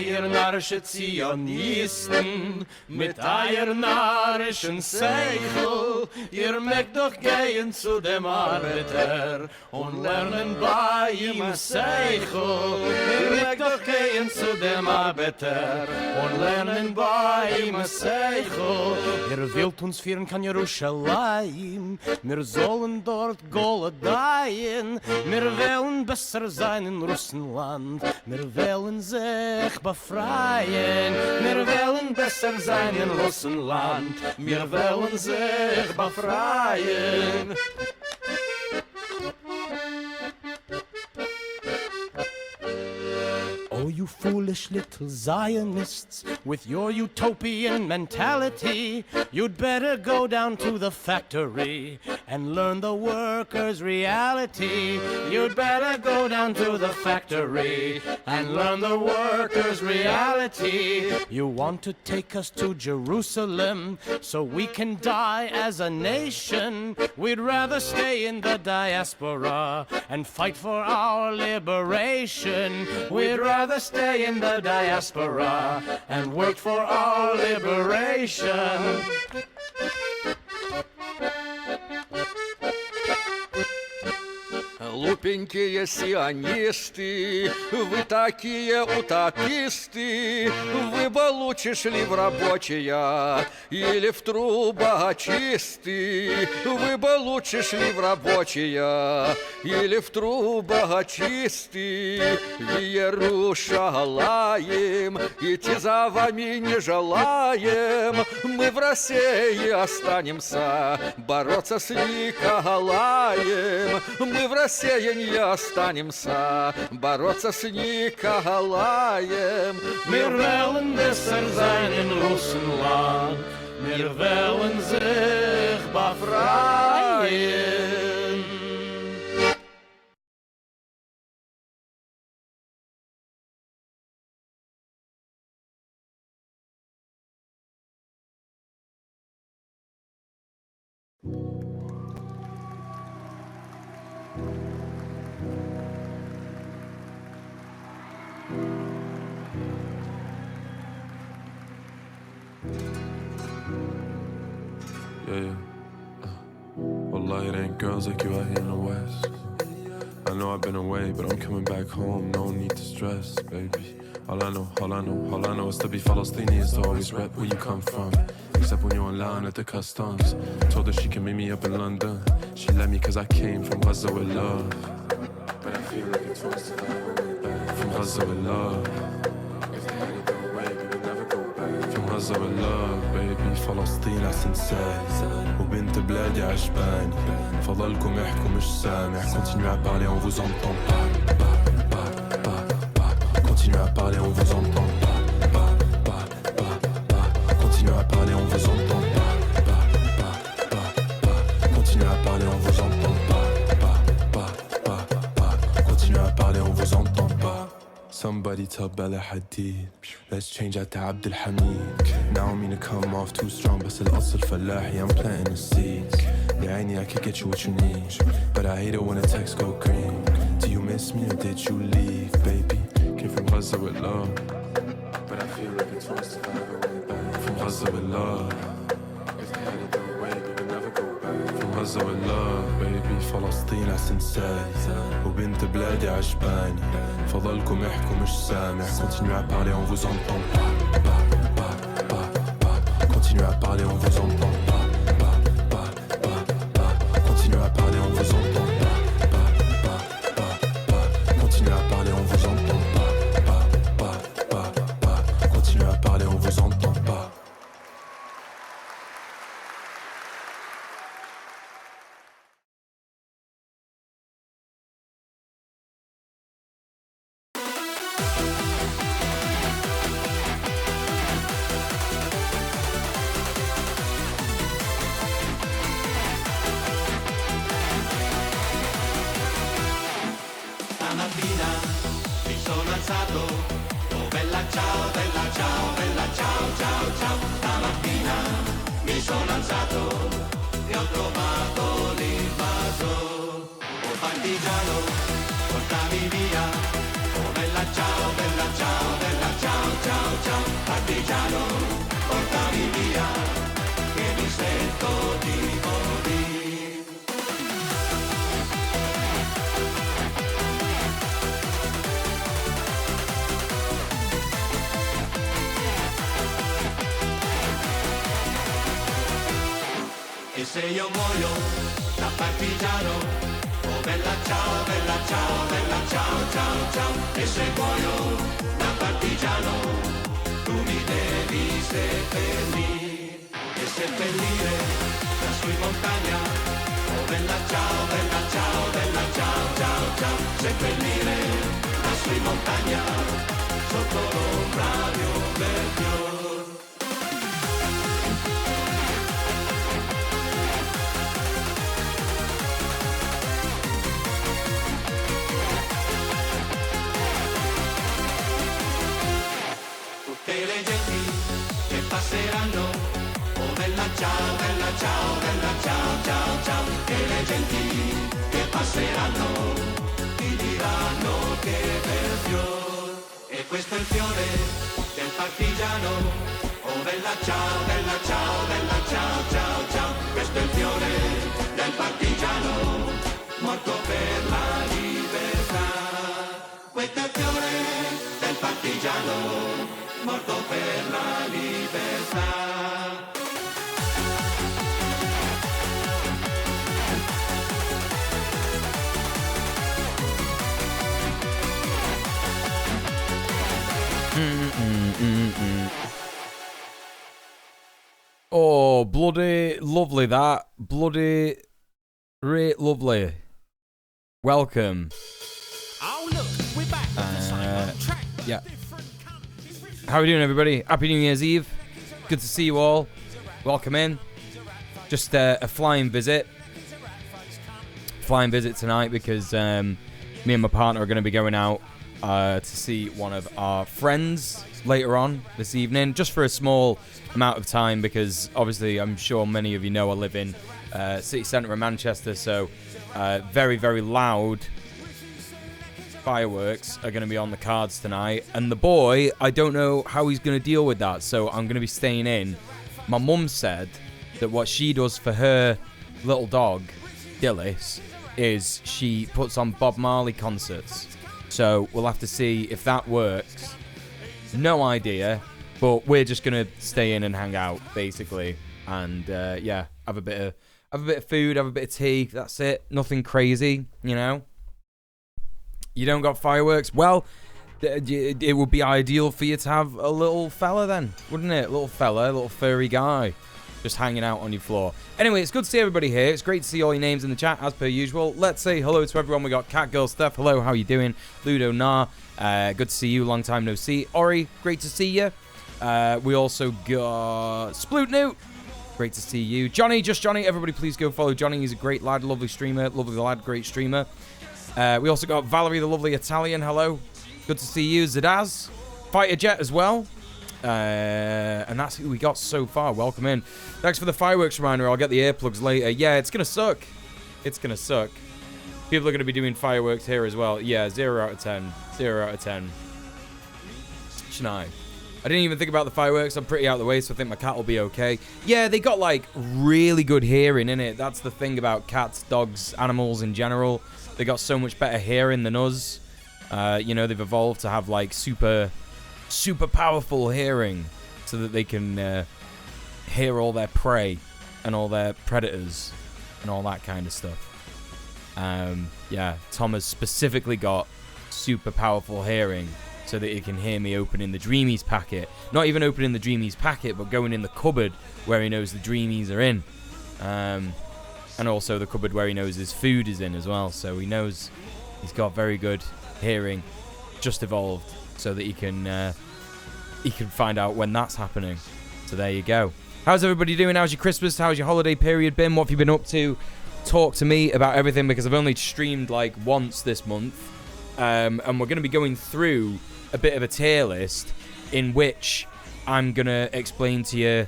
ihr narische Zionisten, mit eier narischen Seichel, ihr mögt doch gehen zu dem Arbeiter und lernen bei ihm Seichel. Ihr mögt doch gehen zu dem Arbeiter und lernen bei ihm Seichel. Ihr wollt uns führen kann Jerusalem, wir sollen dort Goldaien, wir wollen besser sein in Russland, wir wollen sich befreien, wir wollen besser sein in Russland, wir wollen sich befreien. Oh, you foolish little Zionists, with your utopian mentality, you'd better go down to the factory and learn the workers' reality. You'd better go down to the factory and learn the workers' reality. You want to take us to Jerusalem so we can die as a nation. We'd rather stay in the diaspora and fight for our liberation. We'd rather stay in the diaspora and work for our liberation. Глупенькие сионисты, вы такие утописты, вы бы лучше шли в рабочие или в трубочисты, вы бы лучше шли в рабочие или в трубочисты. В Иерушалаим идти за вами не желаем, мы в России останемся бороться с Николаем, мы в России не останемся бороться с Николаем. Wir wollen besser sein in Russland, wir wollen sich befreien. Yeah. Wallahi, it ain't girls like you out here in the West. I know I've been away, but I'm coming back home. No need to stress, baby. All I know is to be Palestinian is to always rep where you come from. Except when you're in line at the customs. Told her she can meet me up in London. She let me cause I came from Gaza with love. But I feel like it's forced to die way back. From Gaza with love. If they had it their way, we would never go back. From Gaza with love, baby. فلسطين أحسن ساي وبنت بلادي عجباني فضلكم احكوا مش سامع. Continuez à parler, on vous entend pas. Continuez à parler, on vous entend pas. Continuez à parler, on vous entend pas. Continuez à parler, on vous entend pas. Continuez à parler, on vous entend pas. Somebody tell Bella Hadid, let's change that to Abdul Hamid. Now I mean to come off too strong, but still الأصل فلاحي, I'm planting the seeds. يا عيني I could get you what you need, but I hate it when the text go green. Do you miss me or did you leave, baby? Came from Gaza with love, but I feel like it's forced to find a way back. From Gaza with love, if they had it their way, we would never go back. From Gaza with love, baby. فلسطين أحسن ساي وبنت بلادي عجباني فضلكم احكوا مش سامع. Continuez à parler, on vous entend pas. Continuez à parler, on vous entend pas. Continuez à parler, on vous entend pas. Continuez à parler, on vous entend pas. Continuez à parler, on vous entend pas. Stamattina mi sono alzato, oh bella ciao, bella ciao, bella ciao, ciao, ciao. Stamattina mi sono alzato e ho trovato l'invaso. Oh partigiano, portami via, oh bella ciao, bella ciao, bella ciao, partigiano, portami via, che mi sento di morire. E se io muoio da partigiano, oh bella ciao, bella ciao, bella ciao, ciao, ciao. E se muoio da partigiano, tu mi devi seppellire. E seppellire lassù in montagna, oh bella ciao, bella ciao, bella ciao, ciao, ciao. Seppellire lassù in montagna, sotto l'ombra di un bel fior. Tutte le genti che passeranno, oh bella ciao, bella ciao, bella ciao, ciao, ciao. E le genti che passeranno ti diranno che bel fior. E questo è il fiore del partigiano, oh bella ciao, bella ciao, bella ciao, ciao, ciao. Questo è il fiore del partigiano, morto per la libertà. Questo è il fiore del partigiano, morto per la libertà. Oh, bloody lovely that. Bloody great lovely. Welcome. Oh look, we're back with the same old track, but yeah. different countries. How are we doing, everybody? Happy New Year's Eve. Good to see you all. Welcome in. Just a flying visit. Flying visit tonight because me and my partner are going to be going out to see one of our friends later on this evening, just for a small amount of time, because obviously I'm sure many of you know I live in city centre of Manchester, so very, very loud fireworks are going to be on the cards tonight, and the boy, I don't know how he's going to deal with that, so I'm going to be staying in. My mum said that what she does for her little dog, Dillis, is she puts on Bob Marley concerts, so we'll have to see if that works. No idea, but we're just going to stay in and hang out, basically, and yeah, have a bit of food, have a bit of tea, that's it, nothing crazy, you know. You don't got fireworks? Well, it would be ideal for you to have a little fella then, wouldn't it? A little fella, a little furry guy, just hanging out on your floor. Anyway, it's good to see everybody here. It's great to see all your names in the chat, as per usual. Let's say hello to everyone. We got Cat Girl Stuff. Hello, how you doing? Ludo Nar, good to see you. Long time no see. Ori, great to see you. We also got Sploot Newt. Great to see you. Johnny, just Johnny. Everybody please go follow Johnny. He's a great lad, lovely streamer. Lovely lad, great streamer. We also got Valerie, the lovely Italian. Hello. Good to see you. Zadaz. Fighter Jet as well. And that's who we got so far. Welcome in. Thanks for the fireworks reminder. I'll get the earplugs later. Yeah, it's going to suck. It's going to suck. People are going to be doing fireworks here as well. Yeah, 0 out of 10. 0 out of 10. Shania. I didn't even think about the fireworks. I'm pretty out of the way, so I think my cat will be okay. Yeah, they got, like, really good hearing, innit? That's the thing about cats, dogs, animals in general. They got so much better hearing than us. You know, they've evolved to have, like, super powerful hearing so that they can hear all their prey and all their predators and all that kind of stuff. Yeah, Tom has specifically got super powerful hearing so that he can hear me opening the Dreamies packet. Not even opening the Dreamies packet, but going in the cupboard where he knows the Dreamies are in. And also the cupboard where he knows his food is in as well. So he knows he's got very good hearing, just evolved, so that he can find out when that's happening. So there you go. How's everybody doing? How's your Christmas? How's your holiday period been? What have you been up to? Talk to me about everything, because I've only streamed like once this month. And we're going to be going through a bit of a tier list in which I'm going to explain to you,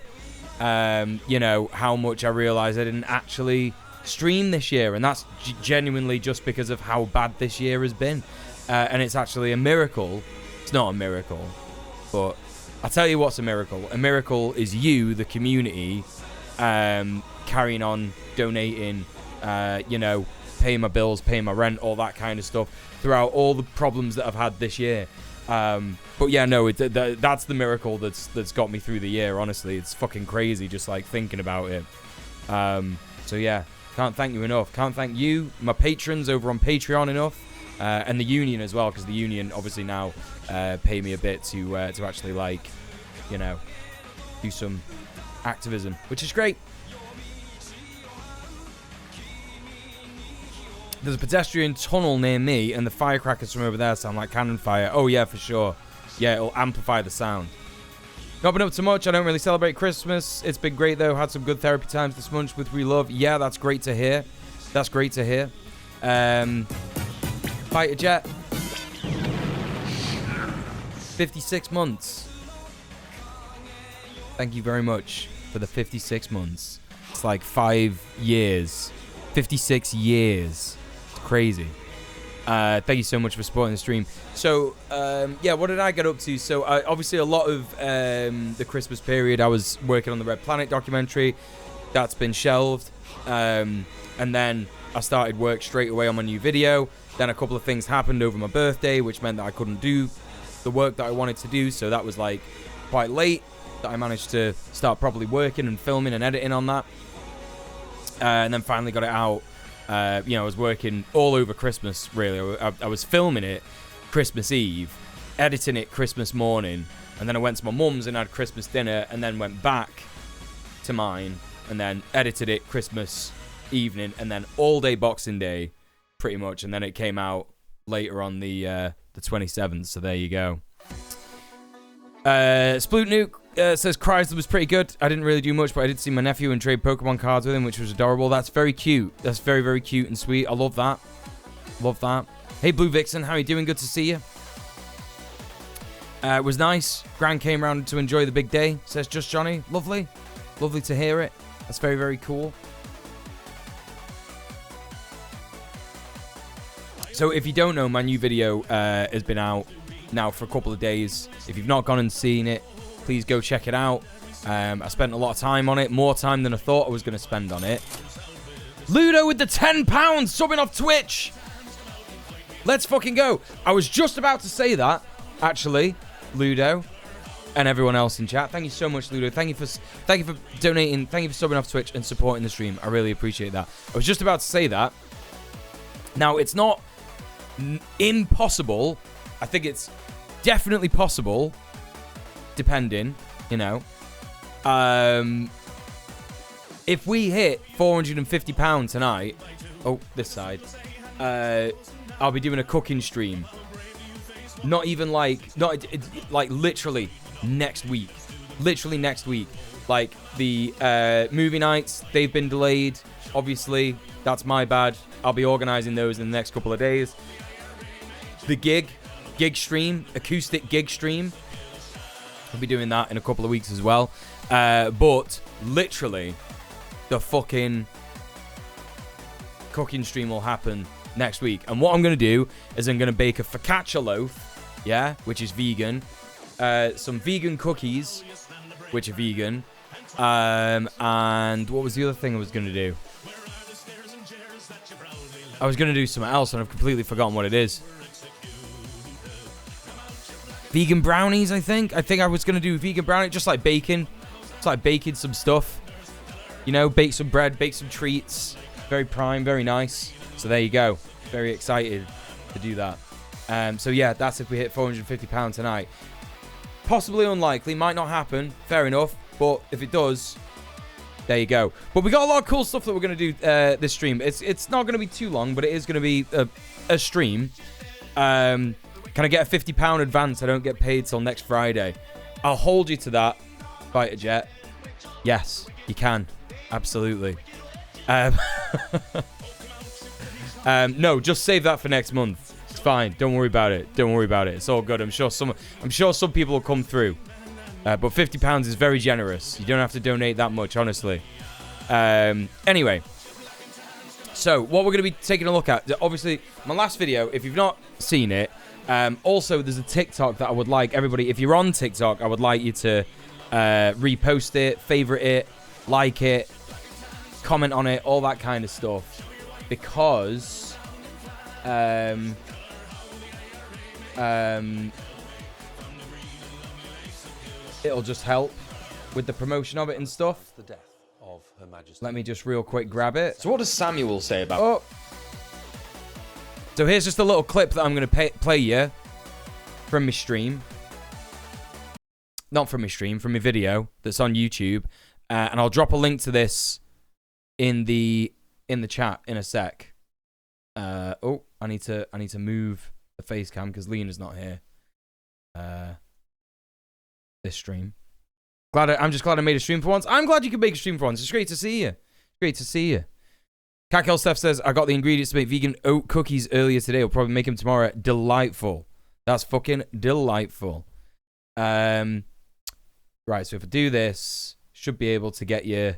you know, how much I realise I didn't actually stream this year. And that's genuinely just because of how bad this year has been. And it's actually a miracle. It's not a miracle, but I'll tell you what's a miracle. A miracle is you, the community, carrying on, donating, paying my bills, paying my rent, all that kind of stuff throughout all the problems that I've had this year. But yeah, no, that's the miracle that's got me through the year, honestly. It's fucking crazy just like thinking about it. So yeah, can't thank you enough. Can't thank you, my patrons over on Patreon enough, and the union as well, because the union obviously now pay me a bit to actually do some activism, which is great. There's a pedestrian tunnel near me, and the firecrackers from over there sound like cannon fire. Oh, yeah, for sure. Yeah, it'll amplify the sound. Not been up to much. I don't really celebrate Christmas. It's been great, though. Had some good therapy times this month with Relove. Yeah, that's great to hear. That's great to hear. Fighter Jet. 56 months. Thank you very much for the 56 months. It's like 5 years. 56 years. Crazy. Thank you so much for supporting the stream. So yeah, what did I get up to? So obviously a lot of the Christmas period I was working on the Red Planet documentary. That's been shelved, and then I started work straight away on my new video. Then a couple of things happened over my birthday, which meant that I couldn't do the work that I wanted to do. So that was like quite late that I managed to start properly working and filming and editing on that, and then finally got it out. I was working all over Christmas, really. I was filming it Christmas Eve, editing it Christmas morning, and then I went to my mum's and had Christmas dinner, and then went back to mine, and then edited it Christmas evening, and then all day Boxing Day, pretty much, and then it came out later on the 27th, so there you go. Sploot Nuke says Chrysler was pretty good. I didn't really do much, but I did see my nephew and trade Pokemon cards with him, which was adorable. That's very cute. That's very, very cute and sweet. I love that. Love that. Hey, Blue Vixen, how are you doing? Good to see you. It was nice. Gran came around to enjoy the big day, says Just Johnny. Lovely. Lovely to hear it. That's very, very cool. So if you don't know, my new video has been out now for a couple of days. If you've not gone and seen it, please go check it out. I spent a lot of time on it, more time than I thought I was going to spend on it. Ludo with the £10 subbing off Twitch. Let's fucking go. I was just about to say that, actually, Ludo, and everyone else in chat. Thank you so much, Ludo. Thank you for donating. Thank you for subbing off Twitch and supporting the stream. I really appreciate that. I was just about to say that. Now, it's not impossible. I think it's definitely possible, depending, if we hit £450 tonight, this side, I'll be doing a cooking stream. Not literally next week. Literally next week. Like, the movie nights, they've been delayed, obviously. That's my bad. I'll be organising those in the next couple of days. The gig stream, acoustic gig stream. I'll be doing that in a couple of weeks as well. But literally, the fucking cooking stream will happen next week. And what I'm going to do is I'm going to bake a focaccia loaf, yeah, which is vegan. Some vegan cookies, which are vegan. And what was the other thing I was going to do? I was going to do something else and I've completely forgotten what it is. Vegan brownies, I think. I was going to do vegan brownies, just like baking. It's like baking some stuff. Bake some bread, bake some treats. Very prime, very nice. So there you go. Very excited to do that. So yeah, that's if we hit £450 tonight. Possibly unlikely, might not happen. Fair enough. But if it does, there you go. But we got a lot of cool stuff that we're going to do this stream. It's not going to be too long, but it is going to be a stream. Can I get a £50 advance? I don't get paid till next Friday. I'll hold you to that, Fighter Jet. Yes, you can. Absolutely. No, just save that for next month. It's fine. Don't worry about it. Don't worry about it. It's all good. I'm sure some people will come through. But £50 is very generous. You don't have to donate that much, honestly. Anyway. So, what we're going to be taking a look at, obviously, my last video, if you've not seen it, Also, there's a TikTok that I would like everybody, if you're on TikTok, I would like you to repost it, favorite it, like it, comment on it, all that kind of stuff, because it'll just help with the promotion of it and stuff. The death of Her Majesty. Let me just real quick grab it. So what does Samuel say about... Oh. So here's just a little clip that I'm going to play you from my stream. Not from my stream, from my video that's on YouTube. And I'll drop a link to this in the chat in a sec. Oh, I need to move the face cam because Lena's not here. This stream. I'm just glad I made a stream for once. I'm glad you could make a stream for once. It's great to see you. Great to see you. Kakel Steph says, I got the ingredients to make vegan oat cookies earlier today. I'll probably make them tomorrow. Delightful. That's fucking delightful. Right, so if I do this, should be able to get you...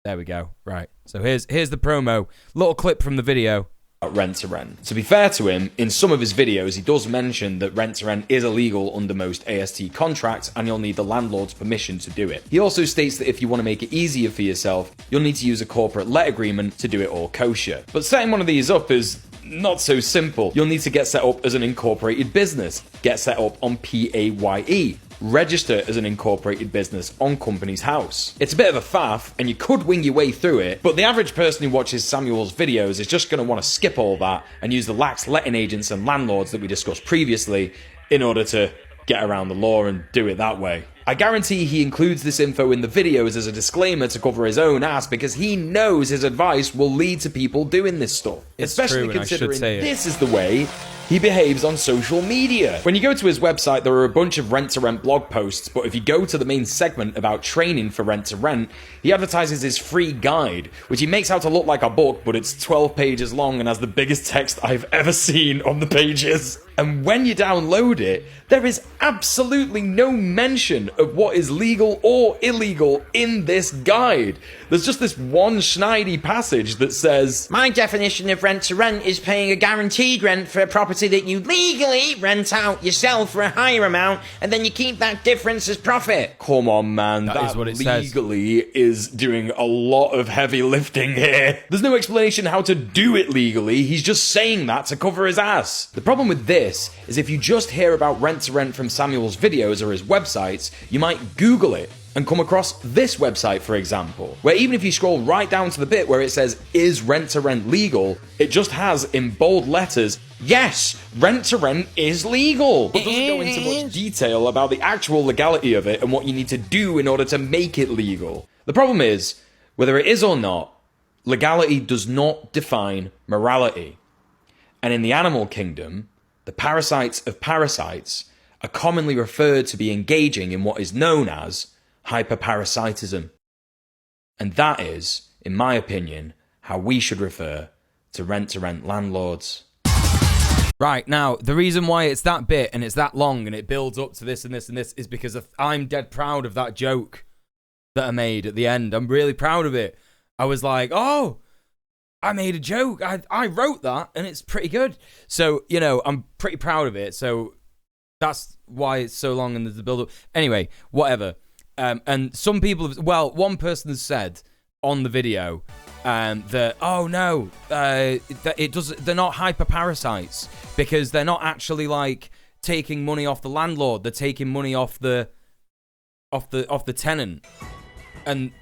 There we go. Right, so here's the promo. Little clip from the video. Rent to rent. To be fair to him, in some of his videos, he does mention that rent to rent is illegal under most AST contracts and you'll need the landlord's permission to do it. He also states that if you want to make it easier for yourself, you'll need to use a corporate let agreement to do it all kosher. But setting one of these up is not so simple. You'll need to get set up as an incorporated business, get set up on PAYE, register as an incorporated business on Companies House. It's a bit of a faff, and you could wing your way through it, but the average person who watches Samuel's videos is just going to want to skip all that and use the lax letting agents and landlords that we discussed previously in order to get around the law and do it that way. I guarantee he includes this info in the videos as a disclaimer to cover his own ass because he knows his advice will lead to people doing this stuff. It's Especially true, and I should considering say it. this is the way he behaves on social media. When you go to his website, there are a bunch of rent-to-rent blog posts, but if you go to the main segment about training for rent-to-rent, he advertises his free guide, which he makes out to look like a book, but it's 12 pages long and has the biggest text I've ever seen on the pages. And when you download it, there is absolutely no mention of what is legal or illegal in this guide. There's just this one schneedy passage that says, My definition of rent to rent is paying a guaranteed rent for a property that you legally rent out yourself for a higher amount, and then you keep that difference as profit. come on, man, That is what it says. legally is doing a lot of heavy lifting here. There's no explanation how to do it legally. He's just saying that to cover his ass. The problem with this is if you just hear about rent to rent from Samuel's videos or his websites, you might Google it and come across this website, for example, where even if you scroll right down to the bit where it says, is rent to rent legal? It just has in bold letters, yes, rent to rent is legal, but doesn't go into much detail about the actual legality of it and what you need to do in order to make it legal. The problem is, whether it is or not, legality does not define morality. And in the animal kingdom, the parasites of parasites are commonly referred to be engaging in what is known as hyperparasitism. And that is, in my opinion, how we should refer to rent landlords. Right, now, the reason why it's that bit and it's that long and it builds up to this and this and this is because I'm dead proud of that joke that I made at the end. I'm really proud of it. I was like, oh, I made a joke. I wrote that and it's pretty good. So, you know, I'm pretty proud of it. So that's why it's so long and there's the build-up. Anyway, whatever. And some people, one person has said on the video that, oh no, they're not hyper-parasites because they're not actually like taking money off the landlord. They're taking money off the tenant. And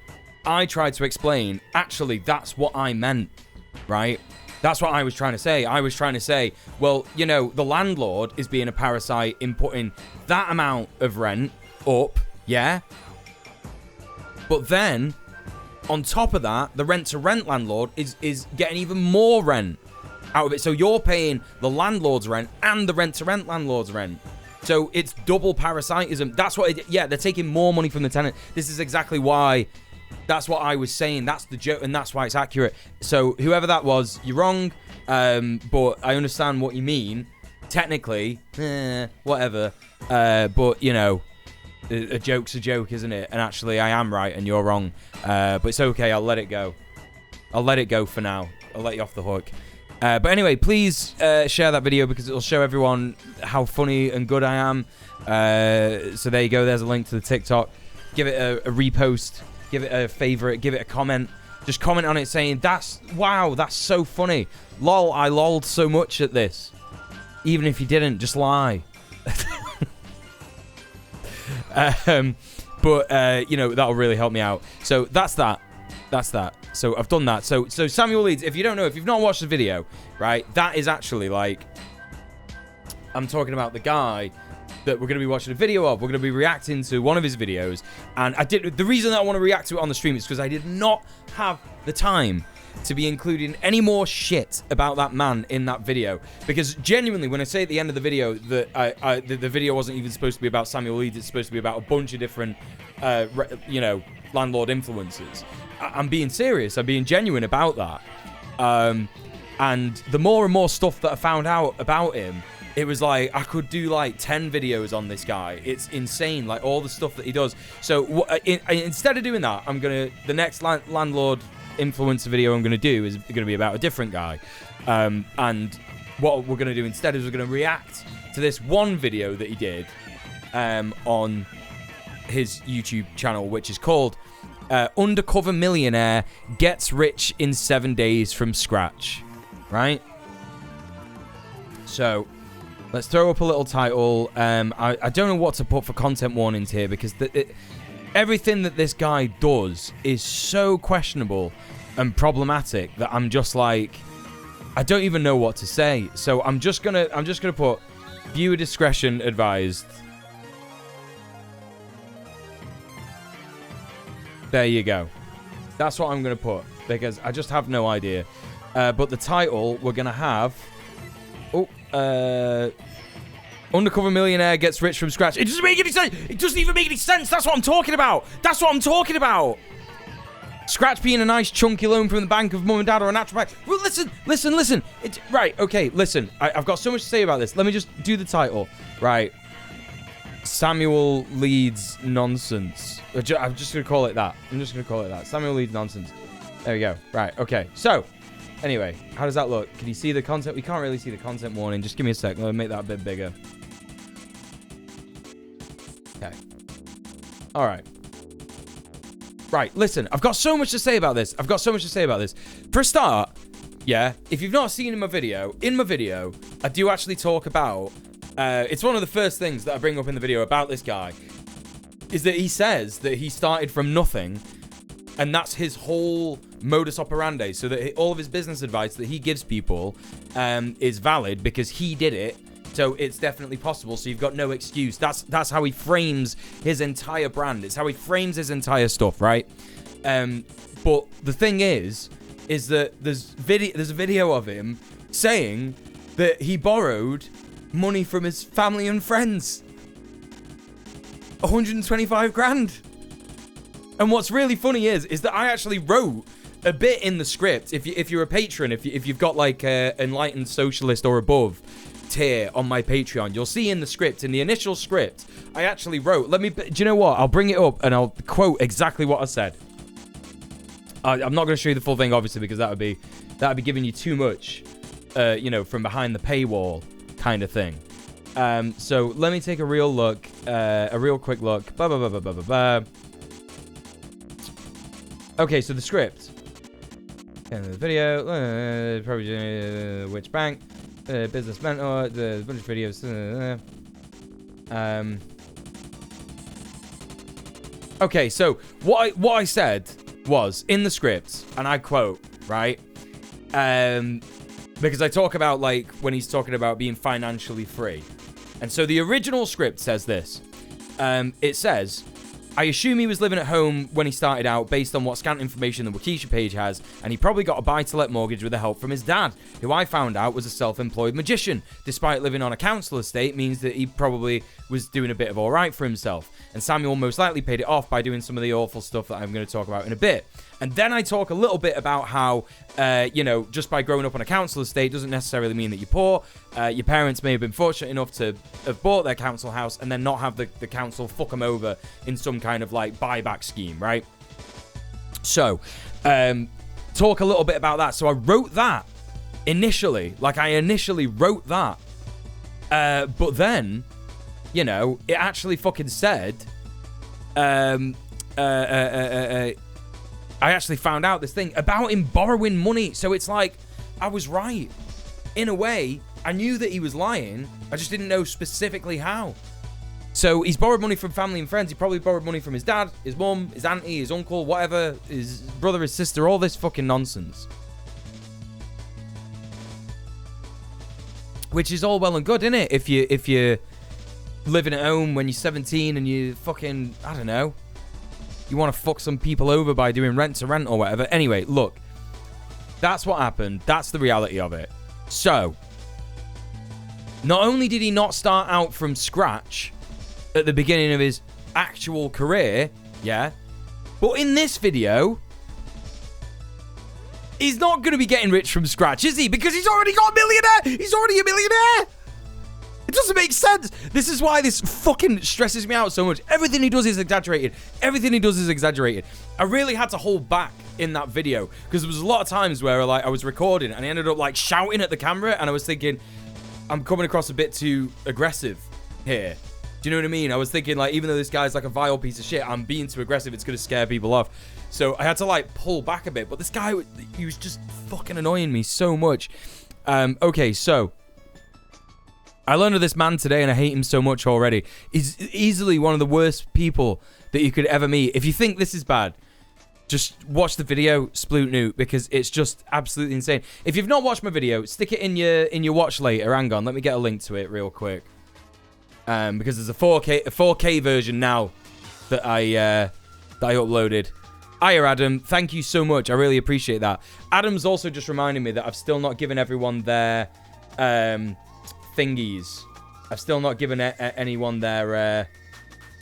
I tried to explain, actually, that's what I meant, right? That's what I was trying to say. I was trying to say, well, you know, the landlord is being a parasite in putting that amount of rent up, yeah? But then, on top of that, the rent-to-rent landlord is getting even more rent out of it. So you're paying the landlord's rent and the rent-to-rent landlord's rent. So it's double parasitism. That's what they're taking more money from the tenant. This is exactly why... That's what I was saying. That's the joke, and that's why it's accurate. So whoever that was, you're wrong. But I understand what you mean. Technically, whatever. But you know, a joke's a joke, isn't it? And actually, I am right, and you're wrong. But it's okay. I'll let it go. I'll let it go for now. I'll let you off the hook. But anyway, please share that video because it'll show everyone how funny and good I am. So there you go. There's a link to the TikTok. Give it a repost. Give it a favorite. Give it a comment. Just comment on it saying, wow, that's so funny. Lol, I lolled so much at this. Even if you didn't, just lie. But you know, that'll really help me out. So that's that. That's that. So I've done that. So Samuel Leeds, if you don't know, if you've not watched the video, right, that is actually like, I'm talking about the guy that we're going to be watching a video of. We're going to be reacting to one of his videos. And the reason that I want to react to it on the stream is because I did not have the time to be including any more shit about that man in that video. Because genuinely, when I say at the end of the video that the video wasn't even supposed to be about Samuel Leeds, it's supposed to be about a bunch of different, you know, landlord influencers. I'm being serious. I'm being genuine about that. And the more and more stuff that I found out about him, it was like I could do like 10 videos on this guy. It's insane, like all the stuff that he does. So instead of doing that, the next landlord influencer video I'm gonna do is gonna be about a different guy. And what we're gonna do instead is we're gonna react to this one video that he did on his YouTube channel, which is called Undercover Millionaire Gets Rich in 7 Days from Scratch. Right? So let's throw up a little title. I don't know what to put for content warnings here because everything that this guy does is so questionable and problematic that I'm just like, I don't even know what to say. So I'm just gonna put viewer discretion advised. There you go. That's what I'm gonna put because I just have no idea. But the title we're gonna have. Undercover Millionaire Gets Rich from Scratch. It doesn't make any sense. It doesn't even make any sense. That's what I'm talking about. That's what I'm talking about. Scratch being a nice chunky loan from the bank of mum and dad or a natural bank. Well, listen. Right, okay, listen. I've got so much to say about this. Let me just do the title. Right. Samuel Leeds Nonsense. I'm just going to call it that. Samuel Leeds Nonsense. There we go. Right, okay. So, anyway, how does that look? Can you see the content? We can't really see the content warning. Just give me a sec. Let me make that a bit bigger. Okay. All right. Right, listen. I've got so much to say about this. For a start, yeah, if you've not seen in my video, I do actually talk about... it's one of the first things that I bring up in the video about this guy, is that he says that he started from nothing, and that's his whole modus operandi, so that all of his business advice that he gives people is valid because he did it, so it's definitely possible, so you've got no excuse. That's how he frames his entire brand. It's how he frames his entire stuff, right? But the thing is that there's a video of him saying that he borrowed money from his family and friends. 125 grand. And what's really funny is that I actually wrote a bit in the script. If you're a patron, if you've got like a enlightened socialist or above tier on my Patreon, you'll see in the script, in the initial script, I actually wrote, do you know what? I'll bring it up and I'll quote exactly what I said. I'm not going to show you the full thing, obviously, because that would be giving you too much, you know, from behind the paywall kind of thing. So let me take a real quick look. Okay, so the script. And the video, probably which bank, business mentor, the bunch of videos. Okay, so what I said was in the script, and I quote, right? Because I talk about like when he's talking about being financially free. And so the original script says this. It says, I assume he was living at home when he started out based on what scant information the Waukesha page has, and he probably got a buy-to-let mortgage with the help from his dad, who I found out was a self-employed magician. Despite living on a council estate means that he probably was doing a bit of alright for himself. And Samuel most likely paid it off by doing some of the awful stuff that I'm going to talk about in a bit. And then I talk a little bit about how, you know, just by growing up on a council estate doesn't necessarily mean that you're poor. Your parents may have been fortunate enough to have bought their council house and then not have the council fuck them over in some kind of like buyback scheme, right? So, talk a little bit about that. So I wrote that initially. Like, I initially wrote that. But then, you know, it actually fucking said, I actually found out this thing about him borrowing money. So it's like, I was right. In a way, I knew that he was lying. I just didn't know specifically how. So he's borrowed money from family and friends. He probably borrowed money from his dad, his mum, his auntie, his uncle, whatever, his brother, his sister, all this fucking nonsense. Which is all well and good, isn't it? If you're living at home when you're 17 and you fucking, I don't know, you want to fuck some people over by doing rent to rent or whatever. Anyway, look, that's what happened. That's the reality of it. So, not only did he not start out from scratch at the beginning of his actual career, yeah, but in this video, he's not going to be getting rich from scratch, is he? Because he's already got a millionaire. He's already a millionaire. It doesn't make sense. This is why this fucking stresses me out so much. Everything he does is exaggerated. Everything he does is exaggerated. I really had to hold back in that video because there was a lot of times where like I was recording and I ended up like shouting at the camera and I was thinking, I'm coming across a bit too aggressive here. Do you know what I mean? I was thinking like, even though this guy's like a vile piece of shit, I'm being too aggressive. It's going to scare people off. So I had to like pull back a bit. But this guy, he was just fucking annoying me so much. Okay, so I learned of this man today and I hate him so much already. He's easily one of the worst people that you could ever meet. If you think this is bad, just watch the video, Sploot Newt, because it's just absolutely insane. If you've not watched my video, stick it in your watch later. Hang on, let me get a link to it real quick. Because there's a 4K version now that I uploaded. Hiya, Adam. Thank you so much. I really appreciate that. Adam's also just reminding me that I've still not given everyone their thingies. I've still not given anyone their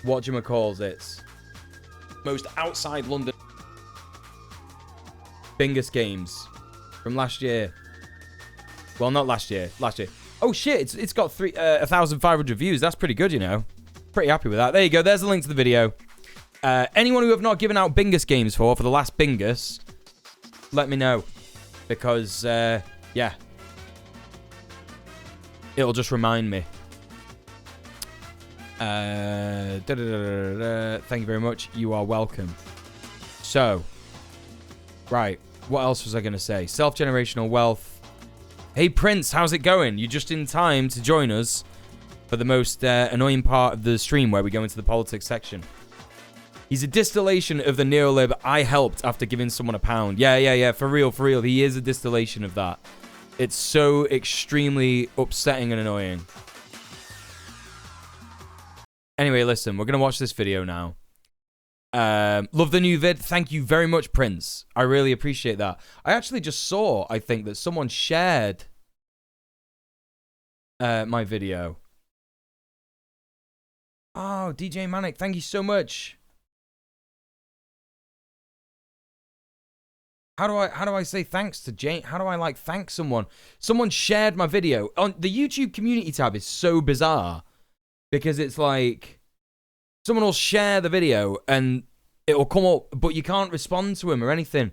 whatchamacalls. Most outside London Bingus games from last year. Well, not last year. Last year. Oh shit! It's got 1,500 views. That's pretty good, you know. Pretty happy with that. There you go. There's a link to the video. Anyone who have not given out Bingus games for the last Bingus, let me know, because yeah, it'll just remind me. Thank you very much. You are welcome. So, right, what else was I gonna say? Self-generational wealth. Hey Prince, how's it going? You're just in time to join us for the most annoying part of the stream where we go into the politics section. He's a distillation of the neolib I helped after giving someone £1. Yeah, for real. He is a distillation of that. It's so extremely upsetting and annoying. Anyway, listen, we're going to watch this video now. Love the new vid. Thank you very much, Prince. I really appreciate that. I actually just saw, I think, that someone shared my video. Oh, DJ Manic, thank you so much. How do I say thanks to Jane? How do I like thank someone? Someone shared my video. On the YouTube community tab is so bizarre because it's like someone will share the video and it'll come up, but you can't respond to him or anything.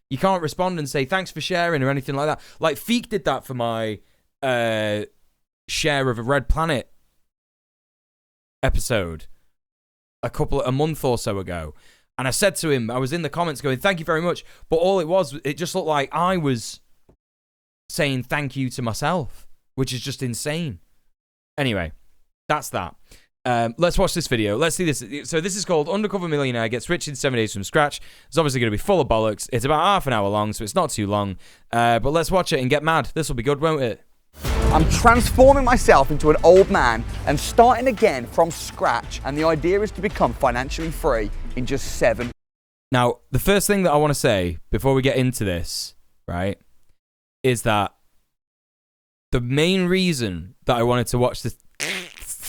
You can't respond and say thanks for sharing or anything like that. Like Feek did that for my share of a Red Planet episode a month or so ago. And I said to him, I was in the comments going, thank you very much. But all it was, it just looked like I was saying thank you to myself, which is just insane. Anyway, that's that. Let's watch this video. Let's see this. So this is called Undercover Millionaire Gets Rich in 7 Days from Scratch. It's obviously going to be full of bollocks. It's about half an hour long, so it's not too long. But let's watch it and get mad. This will be good, won't it? I'm transforming myself into an old man and starting again from scratch. And the idea is to become financially free in just 7. Now, the first thing that I want to say before we get into this, right, is that the main reason that I wanted to watch this...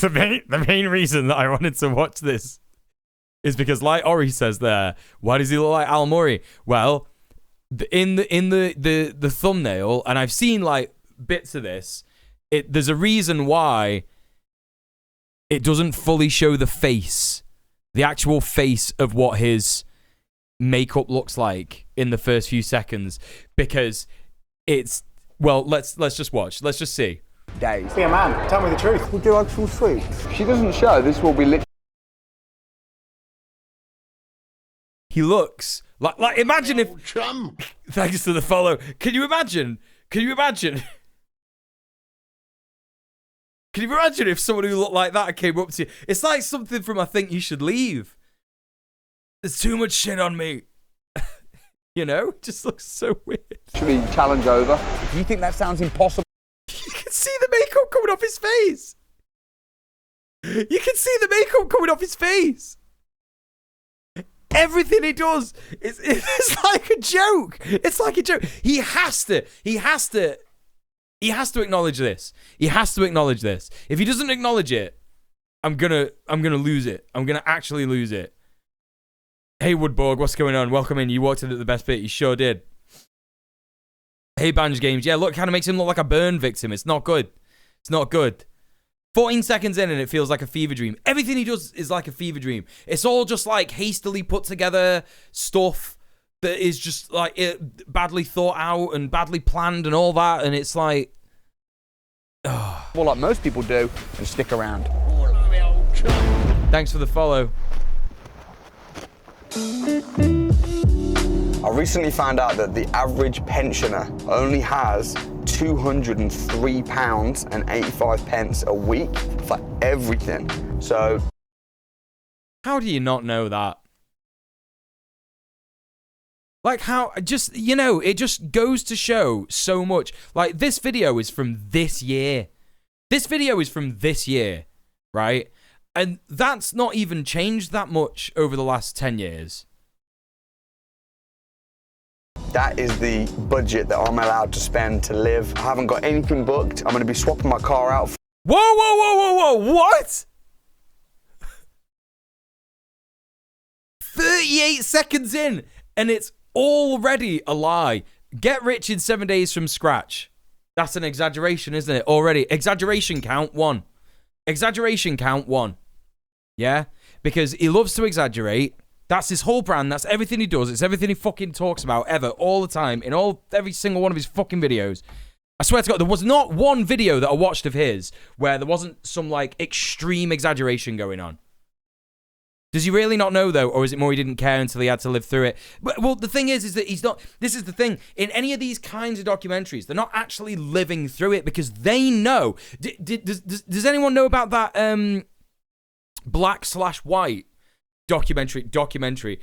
The main reason that I wanted to watch this is because, like Ori says there, why does he look like Al Murray? Well, in the thumbnail, and I've seen like bits of this, there's a reason why it doesn't fully show the face, the actual face of what his makeup looks like in the first few seconds, because it's Well, let's just watch. Let's just see. Days. Be a man. Tell me the truth. We'll do actual sweets. She doesn't show. This will be literally. He looks like imagine if Chum. thanks to the follow. Can you imagine? Can you imagine if someone who looked like that came up to you? It's like something from I Think You Should Leave. There's too much shit on me. You know? It just looks so weird. Actually, challenge over. If you think that sounds impossible. You can see the makeup coming off his face. You can see the makeup coming off his face. Everything he does is like a joke. It's like a joke. He has to acknowledge this. He has to acknowledge this. If he doesn't acknowledge it, I'm gonna lose it. I'm gonna actually lose it. Hey Woodborg, what's going on? Welcome in. You walked in at the best bit. You sure did. Hey Banj Games. Yeah, look, kind of makes him look like a burn victim. It's not good. It's not good. 14 seconds in and it feels like a fever dream. Everything he does is like a fever dream. It's all just like hastily put together stuff that is just like badly thought out and badly planned and all that. And it's like, Well, like most people do, and stick around. Thanks for the follow. I recently found out that the average pensioner only has £203.85 a week for everything. So, How do you not know that? Like how, just, you know, it just goes to show so much. Like this video is from this year. This video is from this year, right? And that's not even changed that much over the last 10 years. that is the budget that I'm allowed to spend to live. I haven't got anything booked. I'm going to be swapping my car out. Whoa, whoa, whoa, whoa, whoa, what? 38 seconds in, and it's already a lie. Get rich in 7 days from scratch. That's an exaggeration, isn't it? Already. Exaggeration count 1. Exaggeration count 1. Yeah? Because he loves to exaggerate. That's his whole brand. That's everything he does. It's everything he fucking talks about ever, all the time, in every single one of his fucking videos. I swear to God, there was not one video that I watched of his where there wasn't some, like, extreme exaggeration going on. Does he really not know, though? Or is it more he didn't care until he had to live through it? But, well, the thing is that he's not... This is the thing. In any of these kinds of documentaries, they're not actually living through it because they know... Does anyone know about that black/white documentary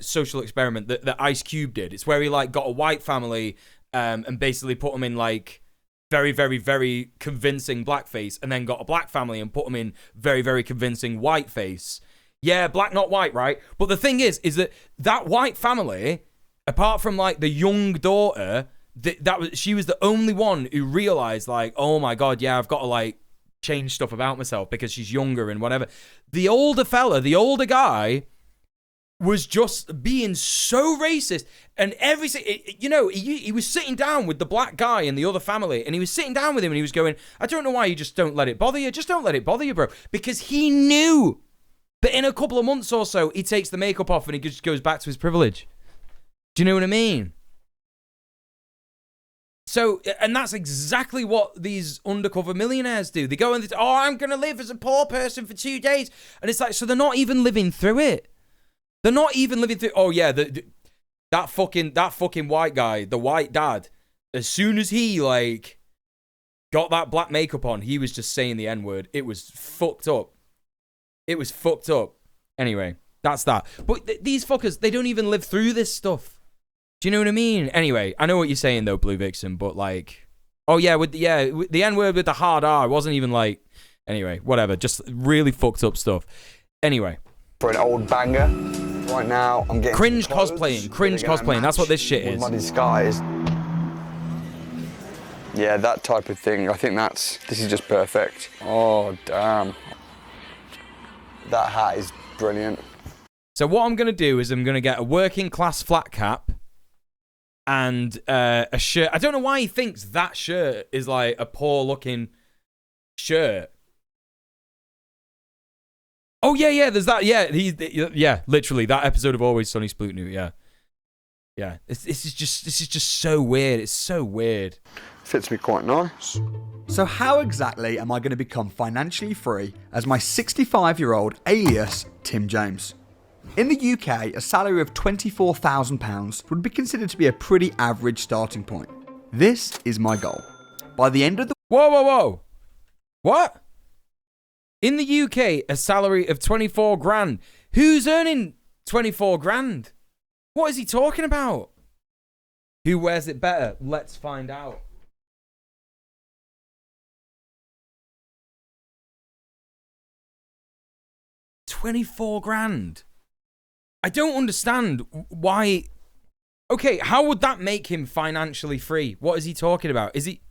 social experiment that Ice Cube did? It's where he, like, got a white family and basically put them in, like, very, very, very convincing blackface, and then got a black family and put them in very, very convincing whiteface. Yeah, black, not white, right? But the thing is that white family, apart from, like, the young daughter, she was the only one who realized, like, oh my God, yeah, I've got to, like, change stuff about myself because she's younger and whatever. The older fella, the older guy, was just being so racist. And he was sitting down with the black guy in the other family, and he was sitting down with him and he was going, I don't know why you just don't let it bother you. Just don't let it bother you, bro. Because he knew that in a couple of months or so, he takes the makeup off and he just goes back to his privilege. Do you know what I mean? So, and that's exactly what these undercover millionaires do. They go and they, I'm going to live as a poor person for 2 days. And it's like, so they're not even living through it. They're not even living through, that fucking white guy, the white dad, as soon as he, like, got that black makeup on, he was just saying the N-word. It was fucked up. It was fucked up. Anyway, that's that. But these fuckers, they don't even live through this stuff. Do you know what I mean? Anyway, I know what you're saying though, Blue Vixen, but like, with the N-word with the hard R, it wasn't even like, anyway, whatever, just really fucked up stuff. Anyway. For an old banger. Right now, I'm getting cringe cosplaying. That's what this shit is. My disguise. Yeah, that type of thing. I think this is just perfect. Oh, damn. That hat is brilliant. So what I'm going to do is I'm going to get a working class flat cap and a shirt. I don't know why he thinks that shirt is like a poor looking shirt. Oh, yeah, there's that. Yeah, literally that episode of Always Sunny Sploot New. Yeah. This is just so weird. It's so weird. Fits me quite nice. So how exactly am I going to become financially free as my 65-year-old alias Tim James? In the UK, a salary of £24,000 would be considered to be a pretty average starting point. This is my goal. By the end of the... Whoa. What? In the UK, a salary of 24 grand. Who's earning 24 grand? What is he talking about? Who wears it better? Let's find out. $24 grand. I don't understand why. Okay, how would that make him financially free? What is he talking about? Is he...